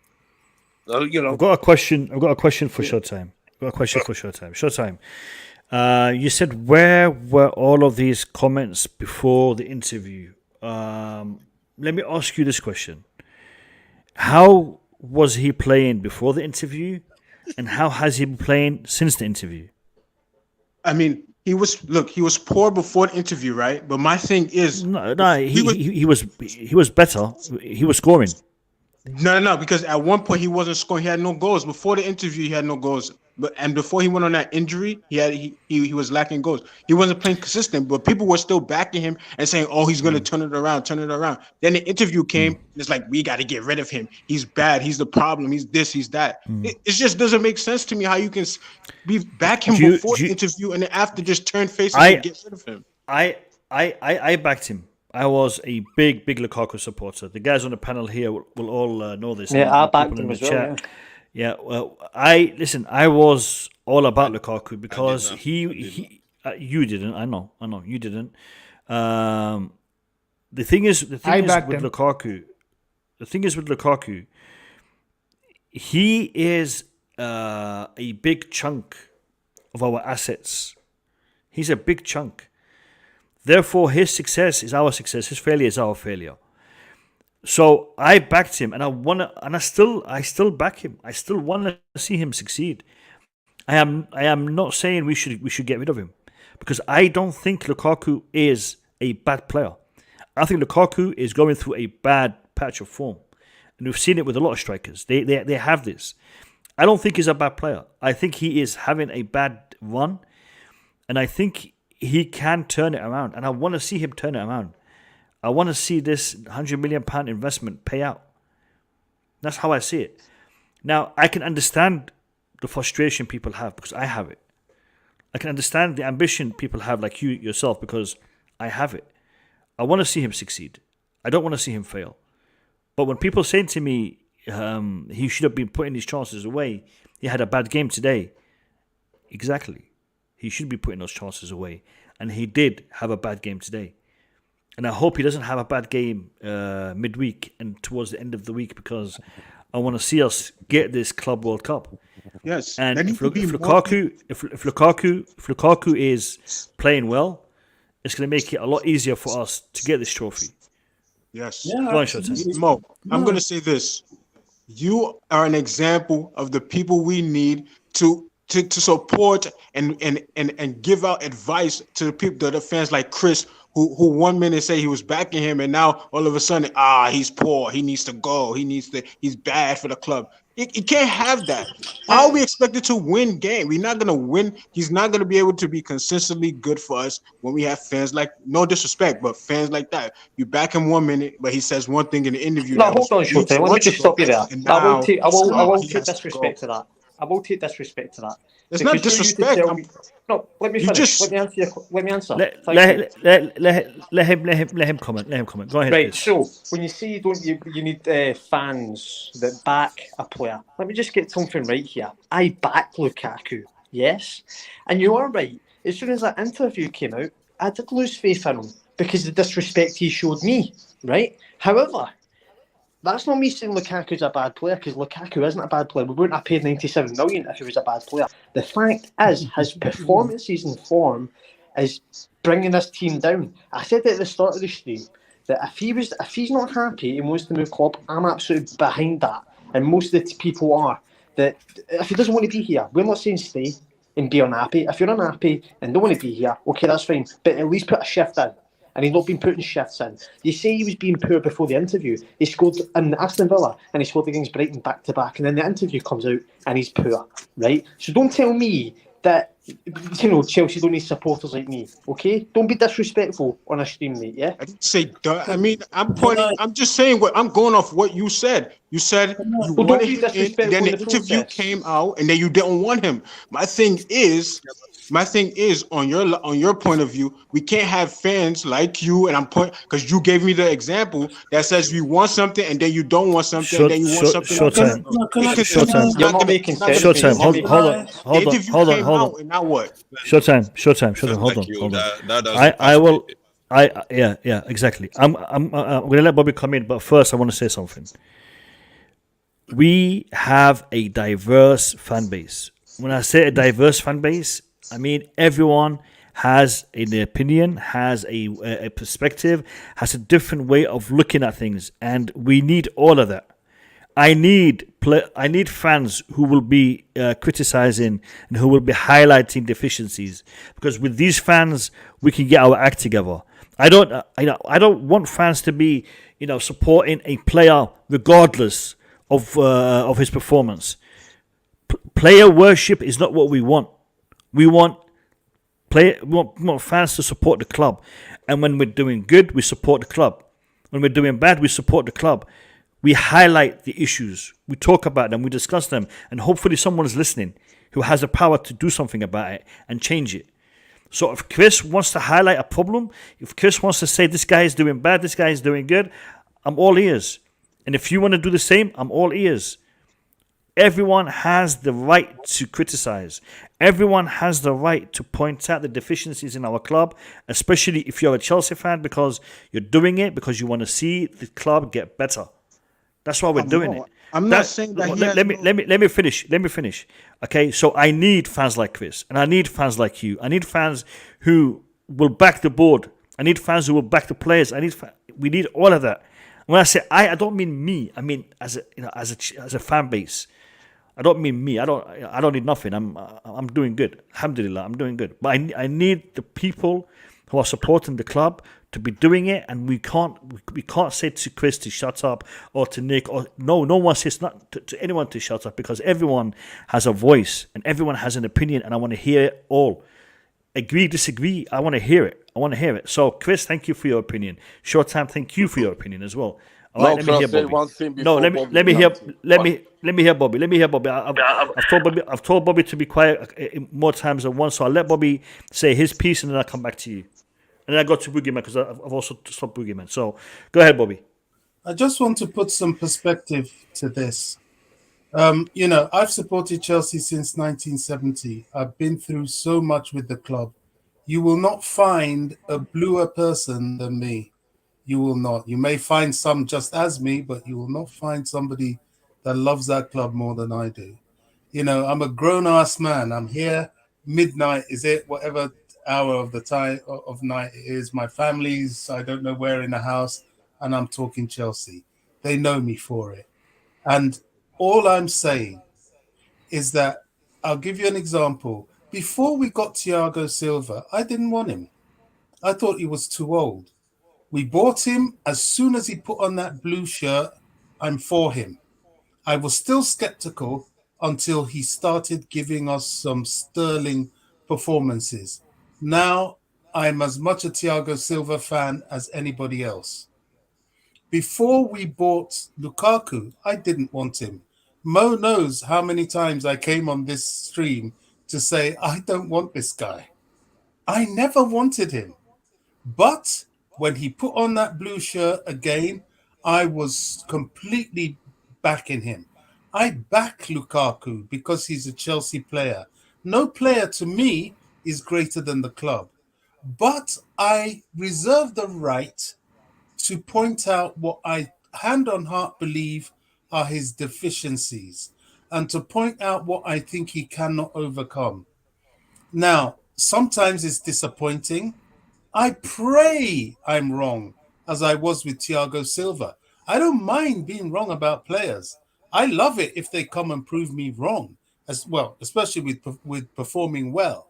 I've got a question. I've got a question for Showtime. Showtime. You said, where were all of these comments before the interview? Let me ask you this question: how was he playing before the interview, and how has he been playing since the interview? I mean, he was poor before the interview, right? But my thing is, he was better. He was scoring. No, because at one point he wasn't scoring. He had no goals. Before the interview, he had no goals. And before he went on that injury, he was lacking goals. He wasn't playing consistent, but people were still backing him and saying, "Oh, he's going to turn it around." Then the interview came, and it's like, we got to get rid of him. He's bad. He's the problem. He's this. He's that. It just doesn't make sense to me how you can back him before the interview and then after just turn faces and get rid of him. I backed him. I was a big Lukaku supporter. The guys on the panel here will all know this. Yeah, I backed him as well. Yeah, well, I was all about Lukaku because you didn't. I know, you didn't. The thing is with Lukaku, he is a big chunk of our assets. He's a big chunk. Therefore, his success is our success. His failure is our failure. So I backed him, and I still back him. I still want to see him succeed. I am not saying we should get rid of him, because I don't think Lukaku is a bad player. I think Lukaku is going through a bad patch of form, and we've seen it with a lot of strikers. They have this. I don't think he's a bad player. I think he is having a bad run, and I think he can turn it around, and I want to see him turn it around. I want to see this £100 million investment pay out. That's how I see it. Now, I can understand the frustration people have, because I have it. I can understand the ambition people have, like you yourself, because I have it. I want to see him succeed. I don't want to see him fail. But when people say to me, he should have been putting his chances away, he had a bad game today. Exactly. He should be putting those chances away. And he did have a bad game today. And I hope he doesn't have a bad game midweek and towards the end of the week, because I want to see us get this Club World Cup. Yes. And if Lukaku is playing well, it's going to make it a lot easier for us to get this trophy. Yes. Go on, Showtime. Mo, I'm going to say this. You are an example of the people we need to support and give out advice to the people, the fans like Chris, who 1 minute say he was backing him, and now all of a sudden, he's poor, he needs to go, he's bad for the club. You can't have that. How are we expected to win game? We're not gonna win. He's not gonna be able to be consistently good for us when we have fans like, no disrespect, but fans like that. You back him 1 minute, but he says one thing in the interview. No, hold on, Showtime. Let me just stop you there. I will take disrespect to that. I will take disrespect to that. It's not disrespect. No, let me finish. Let me answer. Let him comment. Go ahead. Right. Please. So when you say you need fans that back a player, let me just get something right here. I back Lukaku, yes, and you are right. As soon as that interview came out, I did lose faith in him because of the disrespect he showed me. Right. However, that's not me saying Lukaku's a bad player, because Lukaku isn't a bad player. We wouldn't have paid 97 million if he was a bad player. The fact is, his performances and form is bringing this team down. I said at the start of the stream that if he's not happy and wants to move club, I'm absolutely behind that. And most of the people are. That if he doesn't want to be here, we're not saying stay and be unhappy. If you're unhappy and don't want to be here, okay, that's fine. But at least put a shift in. And he's not been putting shifts in. You say he was being poor before the interview. He scored in Aston Villa and he scored against Brighton back to back. And then the interview comes out and he's poor, right? So don't tell me that, Chelsea don't need supporters like me, okay? Don't be disrespectful on a stream, mate, yeah? I didn't say that. I mean, I'm just saying I'm going off what you said. You said you wanted him in, then the interview came out, and then you didn't want him. My thing is, on your point of view, we can't have fans like you, and because you gave me the example that says we want something and then you don't want something, and then you want something. Showtime. You're not making sense. Showtime. Hold on. Now what? Showtime. Hold on. I will. Yeah. Exactly. I'm gonna let Bobby come in, but first I want to say something. we have a diverse fan base. When I say a diverse fan base, I mean everyone has an opinion, has a perspective, has a different way of looking at things, and we need all of that. I need fans who will be criticizing and who will be highlighting deficiencies, because with these fans we can get our act together. I don't want fans to be supporting a player regardless of his performance. Player worship is not what we want. We want fans to support the club, and when we're doing good, we support the club. When we're doing bad, we support the club. We highlight the issues, we talk about them, we discuss them, and hopefully someone is listening who has the power to do something about it and change it. So if Chris wants to highlight a problem, if Chris wants to say this guy is doing bad, this guy is doing good, I'm all ears. And if you want to do the same, I'm all ears. Everyone has the right to criticize. Everyone has the right to point out the deficiencies in our club, especially if you're a Chelsea fan, because you're doing it because you want to see the club get better. That's why we're doing it. I'm not saying that. Let me finish. Okay, so I need fans like Chris, and I need fans like you. I need fans who will back the board. I need fans who will back the players. We need all of that. When I say I don't mean me. I mean as a fan base. I don't mean me. I don't need nothing. I'm doing good. Alhamdulillah, I'm doing good. But I need the people who are supporting the club to be doing it, and we can't say to Chris to shut up, or to Nick, or no one says not to anyone to shut up, because everyone has a voice and everyone has an opinion, and I want to hear it all. Agree, disagree, I want to hear it. So Chris, thank you for your opinion. Short time, thank you for your opinion as well. All right, let me hear Bobby. One thing No, let me hear Bobby. I've told Bobby to be quiet more times than once, so I'll let Bobby say his piece and then I'll come back to you. And then I got to Boogeyman because I've also stopped Boogeyman. So go ahead, Bobby. I just want to put some perspective to this. I've supported Chelsea since 1970. I've been through so much with the club. You will not find a bluer person than me. You will not. You may find some just as me, but you will not find somebody that loves that club more than I do. I'm a grown-ass man. I'm here. Midnight, is it? Whatever hour of the time of night it is. My family's, I don't know where in the house, and I'm talking Chelsea. They know me for it. And all I'm saying is that I'll give you an example. Before we got Thiago Silva, I didn't want him. I thought he was too old. We bought him. As soon as he put on that blue shirt, I'm for him. I was still skeptical until he started giving us some sterling performances. Now I'm as much a Thiago Silva fan as anybody else. Before we bought Lukaku, I didn't want him. Mo knows how many times I came on this stream to say, I don't want this guy. I never wanted him. But when he put on that blue shirt again, I was completely backing him. I back Lukaku because he's a Chelsea player. No player to me is greater than the club. But I reserve the right to point out what I, hand on heart, believe are his deficiencies, and to point out what I think he cannot overcome. Now, sometimes it's disappointing. I pray I'm wrong, as I was with Thiago Silva. I don't mind being wrong about players. I love it if they come and prove me wrong, as well, especially with performing well.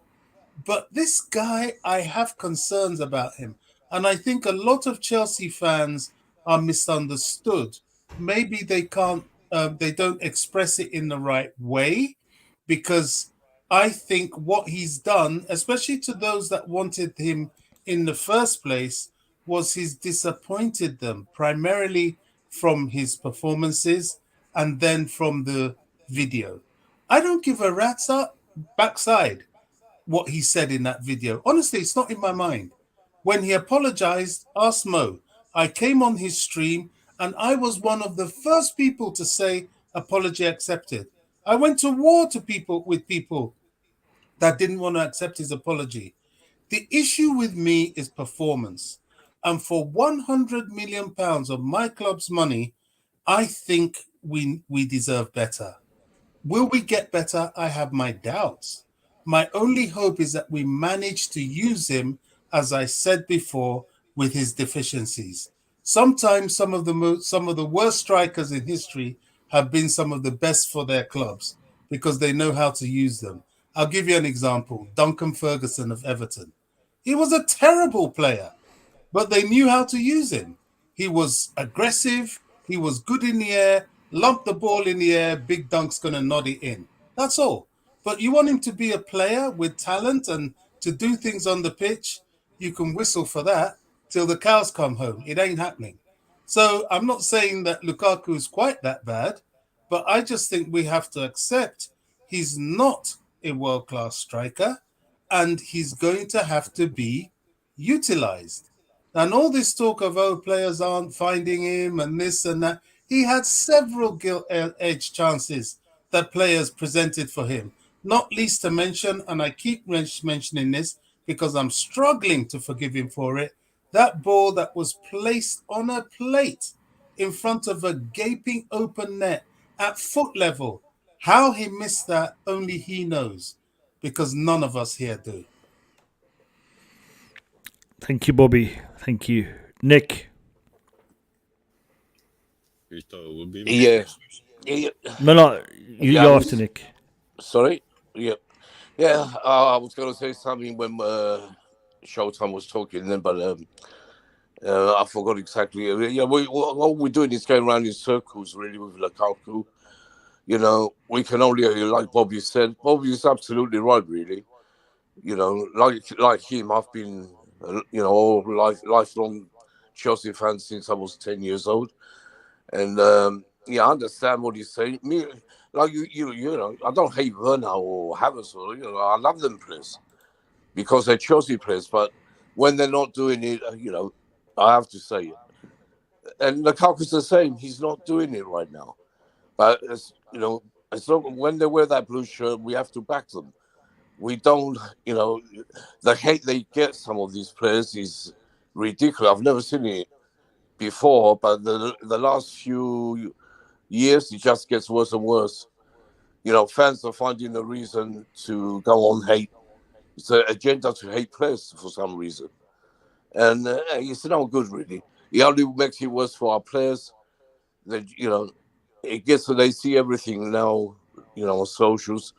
But this guy, I have concerns about him. And I think a lot of Chelsea fans are misunderstood. Maybe they don't express it in the right way, because I think what he's done, especially to those that wanted him in the first place, was he's disappointed them, primarily from his performances and then from the video. I don't give a rat's backside what he said in that video. Honestly, it's not in my mind. When he apologized, ask Mo. I came on his stream and I was one of the first people to say apology accepted. I went to war with people that didn't want to accept his apology. The issue with me is performance. And for £100 million of my club's money, I think we deserve better. Will we get better? I have my doubts. My only hope is that we manage to use him, as I said before, with his deficiencies. Sometimes some of the worst strikers in history have been some of the best for their clubs because they know how to use them. I'll give you an example. Duncan Ferguson of Everton. He was a terrible player, but they knew how to use him. He was aggressive. He was good in the air. Lump the ball in the air. Big Dunk's going to nod it in. That's all. But you want him to be a player with talent and to do things on the pitch, you can whistle for that till the cows come home. It ain't happening. So I'm not saying that Lukaku is quite that bad, but I just think we have to accept he's not a world-class striker and he's going to have to be utilized. And all this talk of, players aren't finding him and this and that, he had several gilt-edged chances that players presented for him. Not least to mention, and I keep mentioning this because I'm struggling to forgive him for it, that ball that was placed on a plate in front of a gaping open net at foot level. How he missed that, only he knows, because none of us here do. Thank you, Bobby. Thank you. Nick? Yeah. No, you go after Nick. Sorry? Yeah. Yeah, I was going to say something when Showtime was talking then, but I forgot exactly. Yeah, what we're doing is going around in circles, really, with Lukaku. You know, we can only, like Bobby said, Bobby is absolutely right, really. You know, like him, I've been, all lifelong Chelsea fan since I was 10 years old. And, I understand what he's saying. Me, like you know, I don't hate Werner or Havertz, I love them players because they're Chelsea players. But when they're not doing it, I have to say it. And Lukaku's the same. He's not doing it right now. But as long when they wear that blue shirt, we have to back them. We don't, the hate they get, some of these players is ridiculous. I've never seen it before, but the last few years, it just gets worse and worse. Fans are finding a reason to go on hate. It's an agenda to hate players for some reason. And it's not good, really. It only makes it worse for our players. That, it gets so they see everything now, on socials.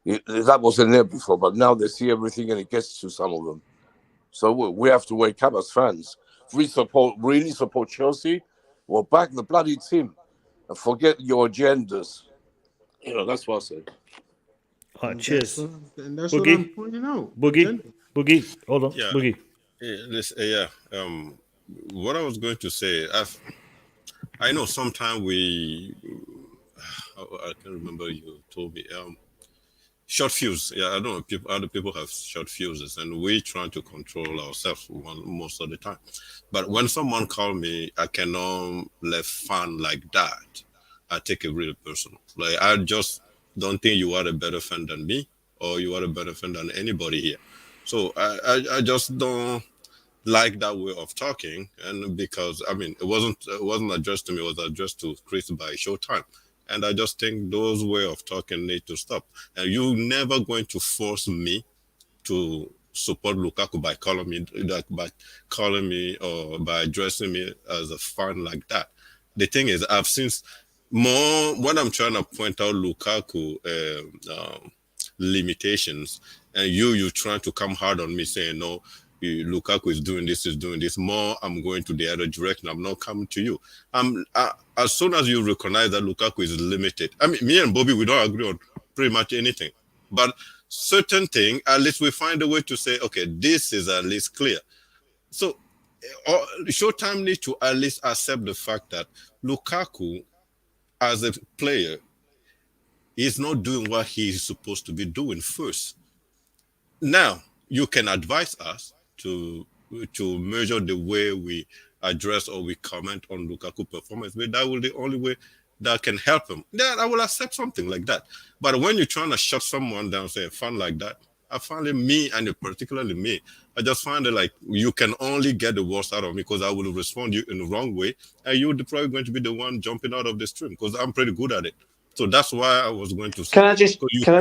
That wasn't there before, but now they see everything and it gets to some of them. So we have to wake up as fans. If we really support Chelsea, we'll back the bloody team and forget your agendas. That's what I said. All right, cheers. And that's what I'm pointing out. Boogie, hold on. Yeah. Boogie. What I was going to say, I know sometimes I can't remember, you told me, short fuse. Yeah, I don't know, other people have short fuses, and we're trying to control ourselves most of the time. But when someone calls me, I cannot let fan like that. I take it really personal. Like, I just don't think you are a better fan than me, or you are a better fan than anybody here. So I just don't like that way of talking, and because it wasn't addressed to me, it was addressed to Chris by Showtime. And I just think those way of talking need to stop. And you're never going to force me to support Lukaku by calling me or by addressing me as a fan like that. The thing is, I've seen more when I'm trying to point out Lukaku limitations, and you're trying to come hard on me saying, no, Lukaku is doing this. More, I'm going to the other direction. I'm not coming to you. As soon as you recognize that Lukaku is limited, me and Bobby, we don't agree on pretty much anything. But certain thing, at least we find a way to say, okay, this is at least clear. So Showtime need to at least accept the fact that Lukaku, as a player, is not doing what he's supposed to be doing first. Now, you can advise us to measure the way we address or we comment on Lukaku performance, but that will be the only way that can help him. Then I will accept something like that. But when you're trying to shut someone down, say a fan like that, I find it me, and particularly me, I just find it like you can only get the worst out of me because I will respond you in the wrong way, and you're probably going to be the one jumping out of the stream because I'm pretty good at it. So that's why I was going to say. Can I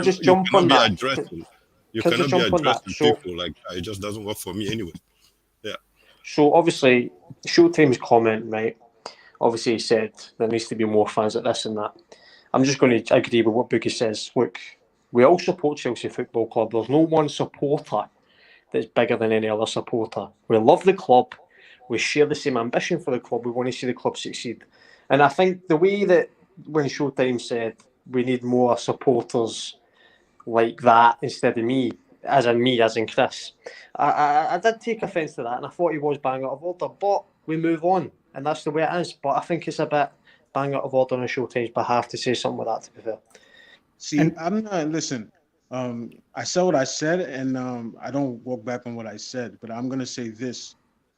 just jump on that? You cannot be addressing people like that. It just doesn't work for me anyway. Yeah. So obviously, Showtime's comment, right? Obviously, he said there needs to be more fans at this and that. I'm just going to agree with what Boogie says. Look, we all support Chelsea Football Club. There's no one supporter that's bigger than any other supporter. We love the club. We share the same ambition for the club. We want to see the club succeed. And I think the way that when Showtime said we need more supporters like that instead of me, as in Chris, I did take offence to that, and I thought he was bang out of order. But we move on, and that's the way it is. But I think it's a bit bang out of order on Showtime's behalf to say something like that, to be fair. See, I'm not, listen, I said what I said, and I don't walk back on what I said, but I'm going to say this.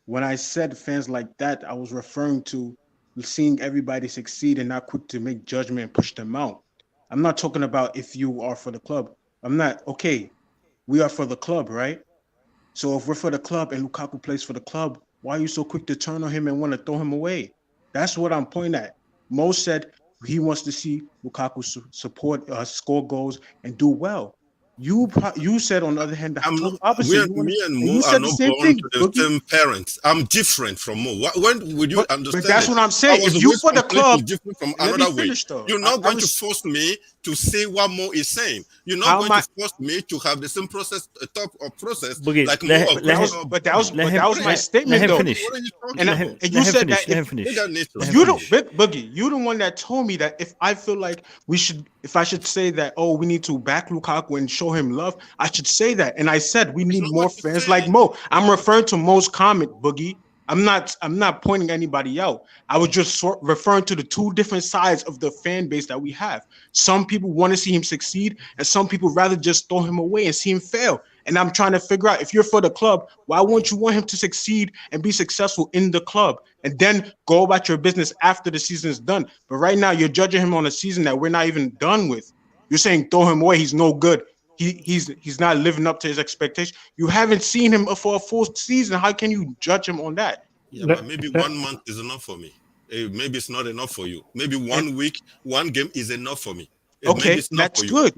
When I said fans like that, I was referring to seeing everybody succeed and not quick to make judgment and push them out. I'm not talking about if you are for the club. I'm not, okay, we are for the club, right? So if we're for the club and Lukaku plays for the club, why are you so quick to turn on him and want to throw him away? That's what I'm pointing at. Mo said he wants to see Lukaku support, score goals, and do well. You said on the other hand, opposite. Me and Mo are not born to the same parents. I'm different from Mo. When would you understand? But that's what I'm saying. If you for the club, different from another way. You're not going to force me to say what Mo is saying. You're not going to force me to have the same process, Boogie, like Mo. But that was my statement, though. Finish. And you said that you don't, Boogie, you're the one that told me that if I feel like if I should say that, oh, we need to back Lukaku and show him love, I should say that. And I said we need more fans like Mo. I'm referring to Mo's comment, Boogie. I'm not pointing anybody out. I was just referring to the two different sides of the fan base that we have. Some people want to see him succeed, and some people rather just throw him away and see him fail. And I'm trying to figure out, if you're for the club, why wouldn't you want him to succeed and be successful in the club and then go about your business after the season is done? But right now, you're judging him on a season that we're not even done with. You're saying throw him away. He's no good. He's not living up to his expectation. You haven't seen him for a full season. How can you judge him on that? Yeah, but maybe 1 month is enough for me. Maybe it's not enough for you. Maybe 1 week, one game is enough for me. Okay, that's good.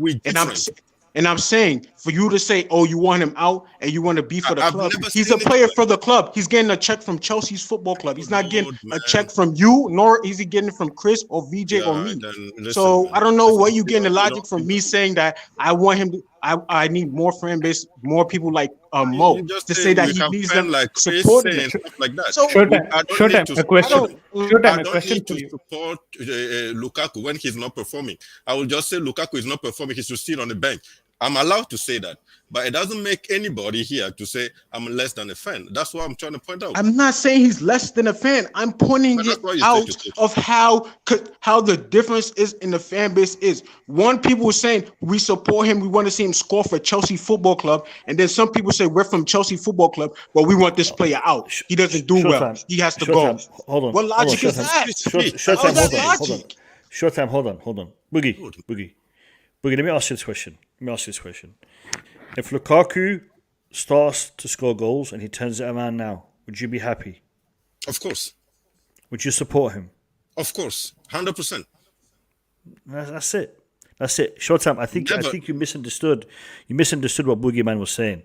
And I'm saying for you to say, oh, you want him out and you want to be for the club. He's a player for the club. He's getting a check from Chelsea's football club. He's not getting a check from you, nor is he getting it from Chris or VJ or me. So I don't know where you getting the logic from me saying that I want him to. I need more fan base, more people like Mo to say that he needs them like supporting and stuff like that. So a question. I don't need to support Lukaku when he's not performing. I will just say Lukaku is not performing. He should sit on the bench. I'm allowed to say that, but it doesn't make anybody here to say I'm less than a fan. That's what I'm trying to point out. I'm not saying he's less than a fan. I'm pointing it out of how the difference is in the fan base is. One, people were saying we support him, we want to see him score for Chelsea Football Club, and then some people say we're from Chelsea Football Club, but we want this player out. He doesn't do well. He has to go. Hold on. What logic is that? Short time. Hold on. Boogie. Let me ask you this question. If Lukaku starts to score goals and he turns it around now, would you be happy? Of course. Would you support him? Of course. 100%. That's it. Short time. I think you misunderstood. You misunderstood what Boogeyman was saying.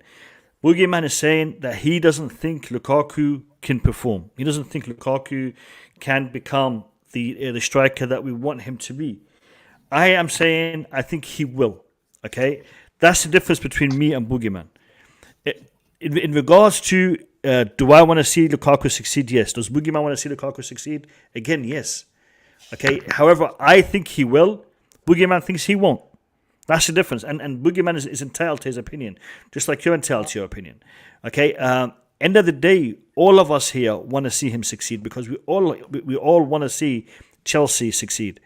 Boogeyman is saying that he doesn't think Lukaku can perform. He doesn't think Lukaku can become the striker that we want him to be. I am saying I think he will. Okay, that's the difference between me and Boogeyman. In regards to do I want to see Lukaku succeed? Yes. Does Boogeyman want to see Lukaku succeed? Again, yes. Okay. However, I think he will. Boogeyman thinks he won't. That's the difference. And Boogeyman is entitled to his opinion, just like you're entitled to your opinion. Okay. End of the day, all of us here want to see him succeed because we all want to see Chelsea succeed.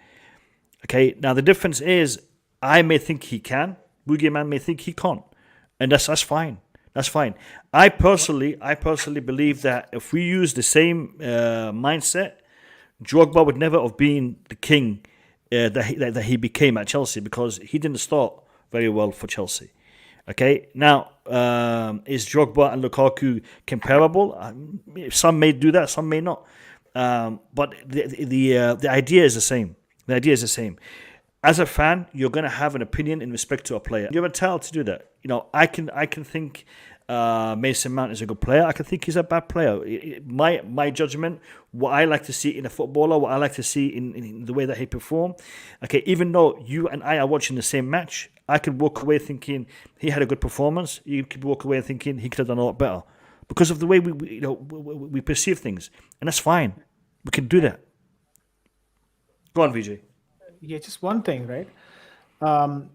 Okay, now the difference is I may think he can, Boogeyman may think he can't, and that's fine. That's fine. I personally believe that if we use the same mindset, Drogba would never have been the king that he became at Chelsea because he didn't start very well for Chelsea. Okay, now is Drogba and Lukaku comparable? Some may do that, some may not. But the idea is the same. The idea is the same. As a fan, you're going to have an opinion in respect to a player. You're entitled to do that. You know, I can think Mason Mount is a good player. I can think he's a bad player. My judgment, what I like to see in a footballer, what I like to see in the way that he performed. Okay, even though you and I are watching the same match, I could walk away thinking he had a good performance. You could walk away thinking he could have done a lot better because of the way we perceive things, and that's fine. We can do that. Go on, VJ. Yeah, just one thing, right?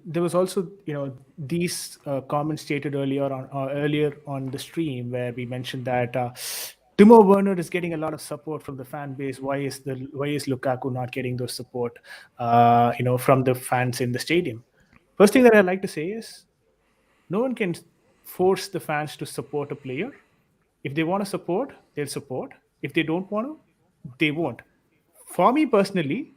There was also, these comments stated earlier on the stream where we mentioned that Timo Werner is getting a lot of support from the fan base. Why is Lukaku not getting those support, from the fans in the stadium? First thing that I'd like to say is, no one can force the fans to support a player. If they want to support, they'll support. If they don't want to, they won't. For me personally,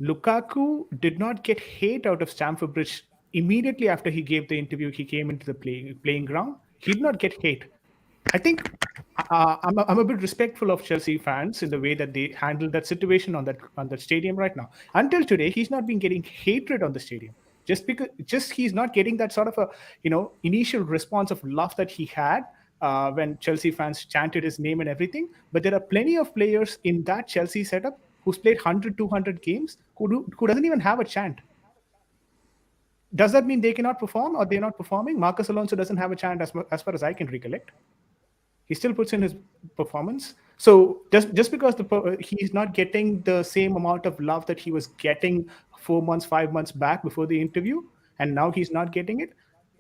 Lukaku did not get hate out of Stamford Bridge immediately after he gave the interview. He came into the playing ground. He did not get hate. I think I'm a bit respectful of Chelsea fans in the way that they handled that situation on that stadium right now. Until today, he's not been getting hatred on the stadium. Just he's not getting that sort of a initial response of love that he had when Chelsea fans chanted his name and everything. But there are plenty of players in that Chelsea setup who's played 100, 200 games who doesn't even have a chant. Does that mean they cannot perform or they're not performing? Marcus Alonso doesn't have a chant as far as I can recollect. He still puts in his performance. So just because he's not getting the same amount of love that he was getting 4 months, 5 months back before the interview, and now he's not getting it,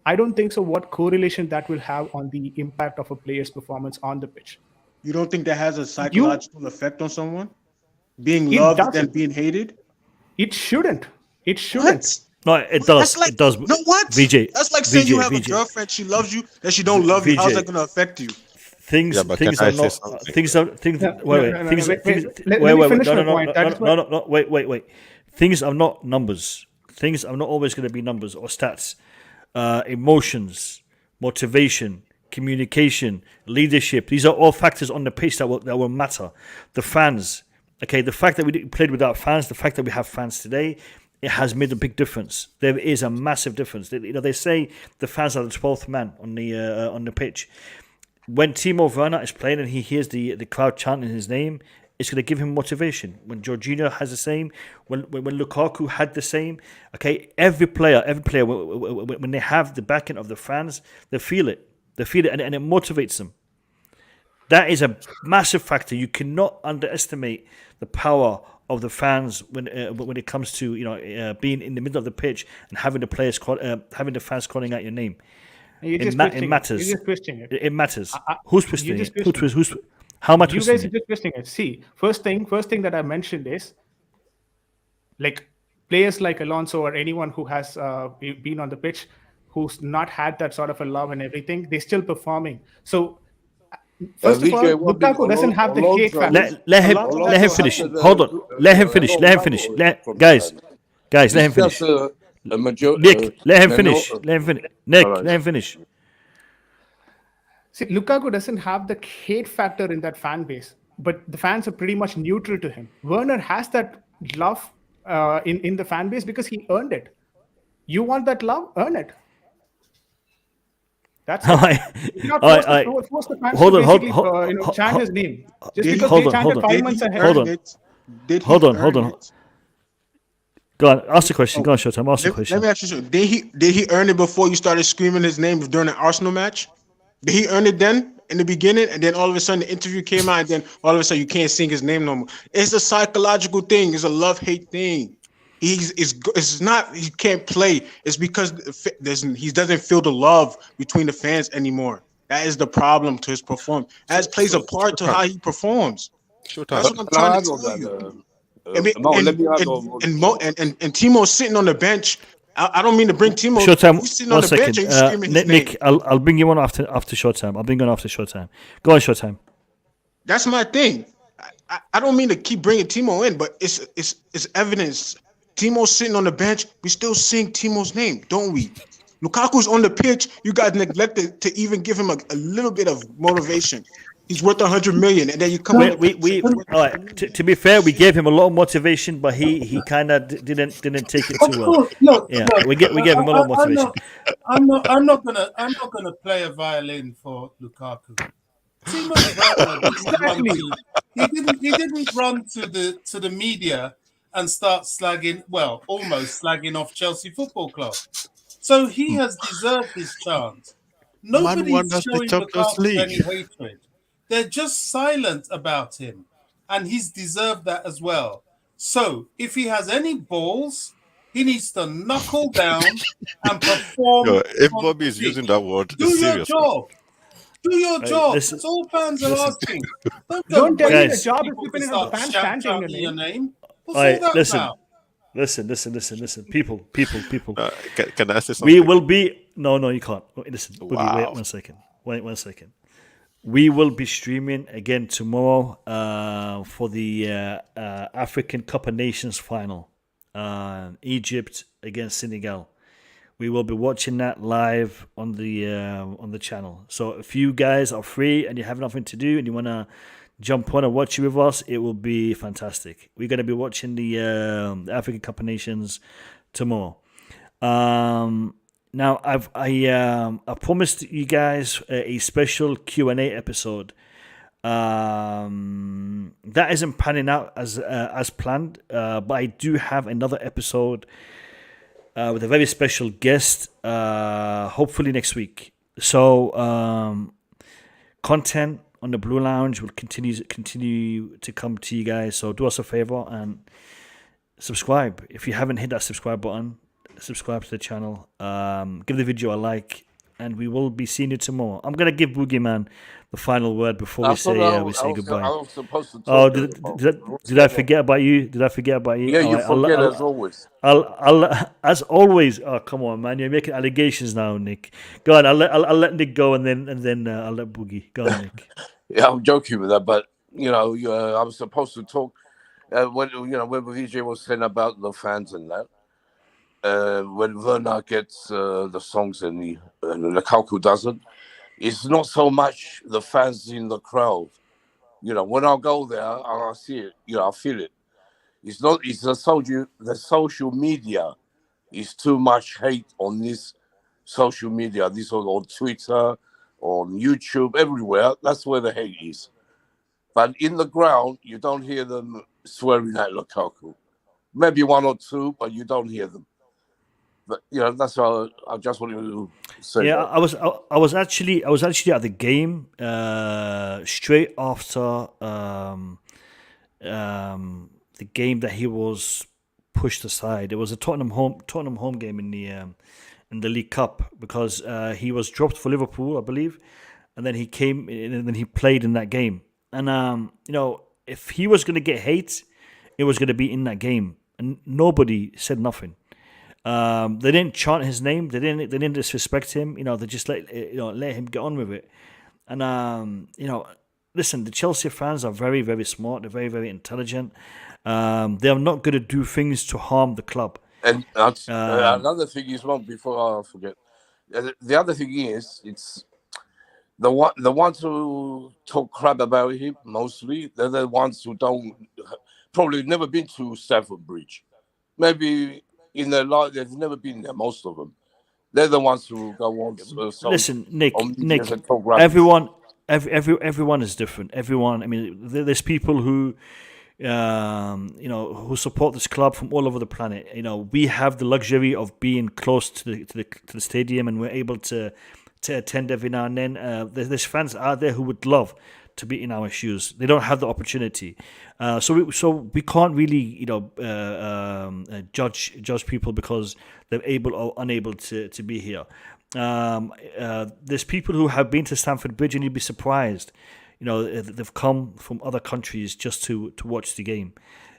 I don't think so. What correlation that will have on the impact of a player's performance on the pitch? You don't think that has a psychological effect on someone? Being loved and being hated? It shouldn't. It shouldn't. No, it does. It does. No, what? VJ. That's like saying you have a girlfriend, she loves you, and she don't love you. How's that going to affect you? Things are not. Wait. Things are not numbers. Things are not always going to be numbers or stats. Emotions, motivation, communication, leadership. These are all factors on the pitch that will matter. The fans. Okay, the fact that we played without fans, the fact that we have fans today, it has made a big difference. There is a massive difference. They say the fans are the 12th man on the pitch. When Timo Werner is playing and he hears the crowd chanting his name, it's going to give him motivation. When Jorginho has the same, when Lukaku had the same, okay, every player, when they have the backing of the fans, they feel it, and it motivates them. That is a massive factor. You cannot underestimate the power of the fans when it comes to being in the middle of the pitch and having the players having the fans calling out your name. It matters. It matters. Who's twisting it? How much? You guys are just twisting it. See, first thing that I mentioned is like players like Alonso or anyone who has been on the pitch who's not had that sort of a love and everything, they're still performing. So first of all, Lukaku doesn't have the hate factor. Let him finish. Hold on. Let him finish. Guys, let him finish. Nick, let him finish. Nick, let him finish. See, Lukaku doesn't have the hate factor in that fan base, but the fans are pretty much neutral to him. Werner has that love in the fan base because he earned it. You want that love? Earn it. That's it. You're not force the fans to basically chant his name. Just because they chanted 5 months ahead. Hold on. Go on, ask the question. Go on, Showtime. Ask the question. Let me ask you something. Did he earn it before you started screaming his name during an Arsenal match? Did he earn it then in the beginning, and then all of a sudden the interview came out, and then all of a sudden you can't sing his name no more? It's a psychological thing. It's a love-hate thing. It's not he can't play. It's because he doesn't feel the love between the fans anymore. That is the problem to his performance. That plays a part to how he performs. That's what I'm trying to tell you. And Timo's sitting on the bench. I don't mean to bring Timo. Showtime. He's sitting on the bench and screaming his Nick, name. I'll bring you on after Showtime. Go on, Showtime. That's my thing. I don't mean to keep bringing Timo in, but it's evidence. Timo's sitting on the bench. We still sing Timo's name, don't we? Lukaku's on the pitch. You guys neglected to even give him a little bit of motivation. He's worth 100 million, and then you come. All right. To be fair, we gave him a lot of motivation, but he kind of didn't take it too well. Look, we gave him a lot of motivation. I'm not gonna play a violin for Lukaku. Timo Werner he didn't run to the media and start almost slagging off Chelsea Football Club. So he has deserved his chance. Nobody's showing Lukaku any hatred. They're just silent about him, and he's deserved that as well. So if he has any balls, he needs to knuckle down and perform. If Bobby is using that word, do your serious. job. Do your job. Listen, That's all fans are asking. Don't tell me the Guys. job is dependent on the fans chanting your name. What's All right, all that listen. about? Listen. People. Can I say something? We will be. No, you can't. Listen, Boogie, Wow. Wait 1 second. We will be streaming again tomorrow for the African Cup of Nations final. Egypt against Senegal. We will be watching that live on the channel. So if you guys are free and you have nothing to do and you want to jump on and watch it with us, it will be fantastic. We're going to be watching the African Cup of Nations tomorrow. Now I promised you guys a special Q&A episode. That isn't panning out as planned, but I do have another episode with a very special guest, hopefully next week. So content on the Blue Lounge will continue to come to you guys. So do us a favor and subscribe. If you haven't hit that subscribe button, subscribe to the channel. Give the video a like, and we will be seeing you tomorrow. I'm gonna give Boogeyman the final word before we say goodbye. I was supposed to Oh, talk did I forget about you? Yeah, you forget as always. I'll as always. Oh, come on, man! You're making allegations now, Nick. Go on. I'll let Nick go, and then I'll let Boogie go on, Nick. Yeah, I'm joking with that, but I was supposed to talk when VJ was saying about the fans and that. When Werner gets the songs and Lukaku doesn't, it's not so much the fans in the crowd. When I go there, I see it. I feel it. It's not. It's the social media is too much hate on this social media. This on Twitter, on YouTube, everywhere. That's where the hate is. But in the ground, you don't hear them swearing at Lukaku. Maybe one or two, but you don't hear them. But that's how I just wanted to say. Yeah, that. I was actually at the game straight after the game that he was pushed aside. It was a Tottenham home game in the League Cup because he was dropped for Liverpool, I believe, and then he came and then he played in that game. And if he was going to get hate, it was going to be in that game, and nobody said nothing. They didn't chant his name. They didn't disrespect him. They just let him get on with it. And listen, the Chelsea fans are very, very smart. They're very, very intelligent. They are not going to do things to harm the club. And another thing is wrong. Before I forget, the other thing is it's the ones who talk crap about him mostly. They're the ones who don't probably never been to Stamford Bridge. Maybe. In their life, they've never been there. Most of them, they're the ones who go on. Listen, Nick, everyone is different. Everyone, I mean, there's people who, who support this club from all over the planet. We have the luxury of being close to the stadium, and we're able to attend every now and then. There's fans out there who would love to be in our shoes. They don't have the opportunity, so we can't really judge people because they're able or unable to be here. There's people who have been to Stamford Bridge, and you'd be surprised. They've come from other countries just to watch the game.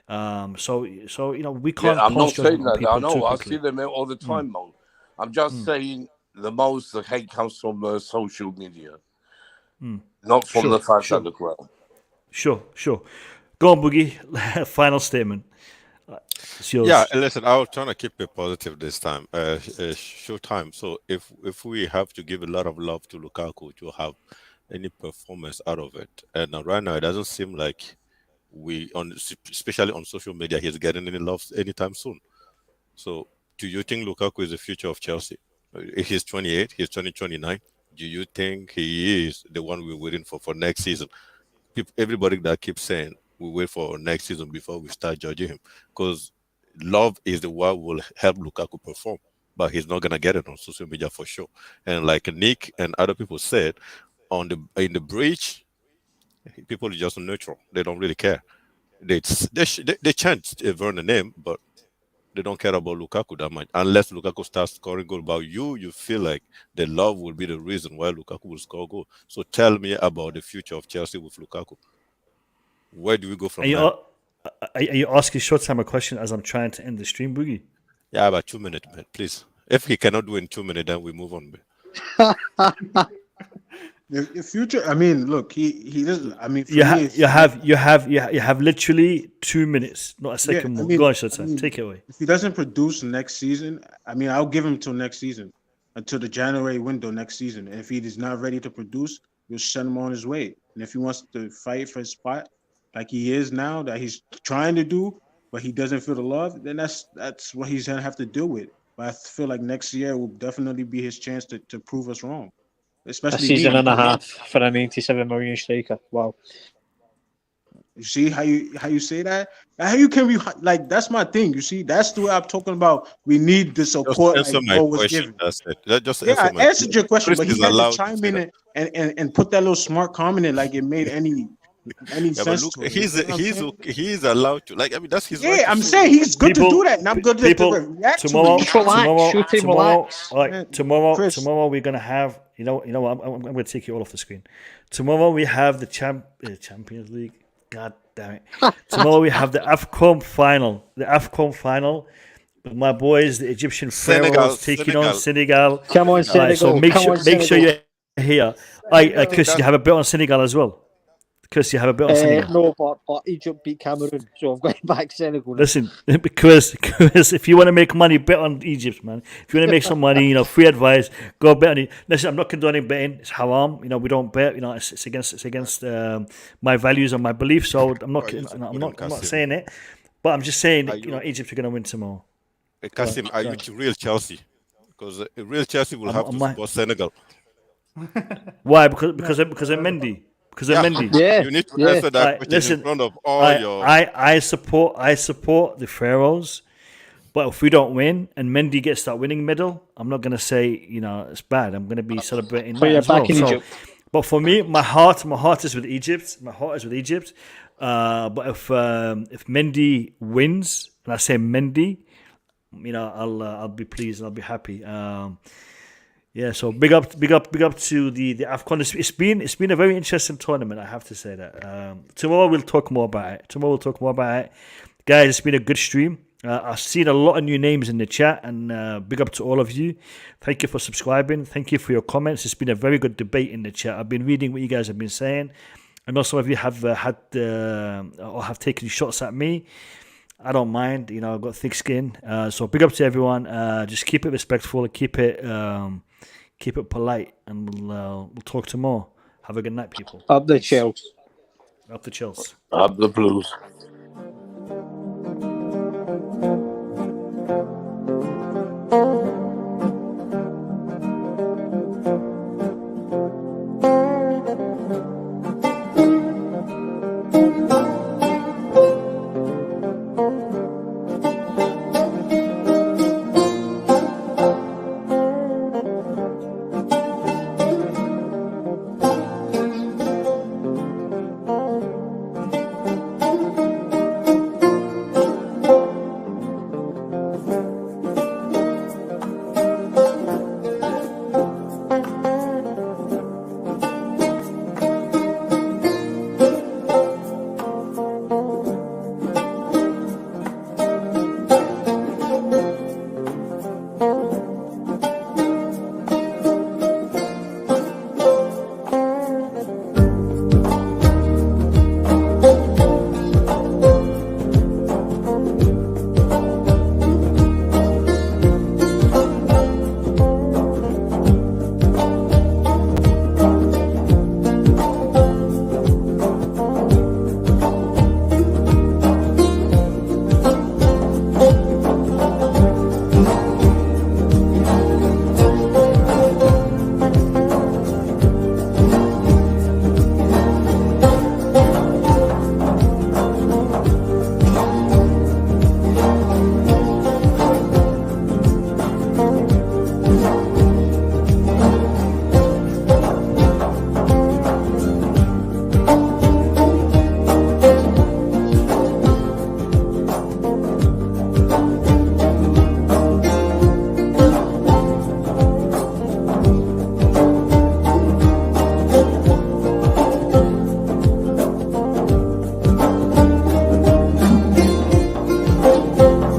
So we can't. Yeah, I'm not saying that. I know. I quickly. see them all the time, Mo. I'm just saying the hate comes from social media. Not from the fans on the ground. Sure. Go on, Boogie. Final statement. It's yours. Yeah, listen, I was trying to keep it positive this time. Showtime. So if we have to give a lot of love to Lukaku to have any performance out of it, and right now it doesn't seem like especially on social media, he's getting any love anytime soon. So, do you think Lukaku is the future of Chelsea? He's 28. He's 29. Do you think he is the one we're waiting for next season? Everybody that keeps saying we wait for next season before we start judging him, because love is the one will help Lukaku perform, but he's not gonna get it on social media for sure. And like Nick and other people said, in the bridge, people are just neutral. They don't really care. They chant Werner name, but they don't care about Lukaku that much. Unless Lukaku starts scoring goal, but you feel like the love will be the reason why Lukaku will score goal. So tell me about the future of Chelsea with Lukaku. Where do we go from there? Are you asking Showtime a question as I'm trying to end the stream, Boogie? Yeah, about 2 minutes, man. Please. If he cannot do it in 2 minutes, then we move on. The future. I mean, look, he doesn't. I mean, you have literally 2 minutes, not a second more. Go on, Showtime. Take it away. If he doesn't produce next season, I mean, I'll give him till next season, until the January window next season. And if he is not ready to produce, we'll send him on his way. And if he wants to fight for his spot, like he is now, that he's trying to do, but he doesn't feel the love, then that's what he's gonna have to deal with. But I feel like next year will definitely be his chance to prove us wrong. Especially a season and a half for a 97 million striker. Wow. You see how you say that? How you can be like, that's my thing. You see, that's the way I'm talking about. We need the support. Just answer my question. That's it. Just answer I answered your question, Chris but he had to chime in and put that little smart comment in, like it made any sense. Look, he's allowed to. Like, I mean, that's his. Yeah, I'm saying he's good to do that, and I'm good to react tomorrow. to Tomorrow we're gonna have. You know what? I'm going to take you all off the screen. Tomorrow we have the Champions League. God damn it! Tomorrow we have the AFCON final. With my boys, the Egyptian Pharaohs, taking on Senegal. Come on, Senegal. So make sure you're here. Chris, you have a bet on Senegal as well. Chris, you have a bet on Senegal. No, but Egypt beat Cameroon, so I'm going back Senegal. Listen, because if you want to make money, bet on Egypt, man. If you want to make some money, free advice, go bet on it. Listen, I'm not condoning betting. It's haram. We don't bet. It's against my values and my beliefs. So I'm not saying it, but I'm just saying that Egypt are going to win tomorrow. Kasim, are you real Chelsea? Because real Chelsea will have to support Senegal. Why? Because of Mendy. Because of Mendy. Yeah. You need to answer that question in front of all your. I support the Pharaohs, but if we don't win and Mendy gets that winning medal, I'm not going to say it's bad. I'm going to be celebrating that as well. So, but for me, my heart is with Egypt. But if Mendy wins, and I say Mendy, I'll be pleased and I'll be happy. Yeah, so big up to the AFCON. It's been a very interesting tournament, I have to say that. Tomorrow we'll talk more about it. Guys, it's been a good stream. I've seen a lot of new names in the chat, and big up to all of you. Thank you for subscribing. Thank you for your comments. It's been a very good debate in the chat. I've been reading what you guys have been saying. I know some of you have have taken shots at me. I don't mind. I've got thick skin. So big up to everyone. Just keep it respectful. Keep it polite, and we'll talk tomorrow. Have a good night, people. Up the Chelsea. Up the Chelsea. Up the Blues.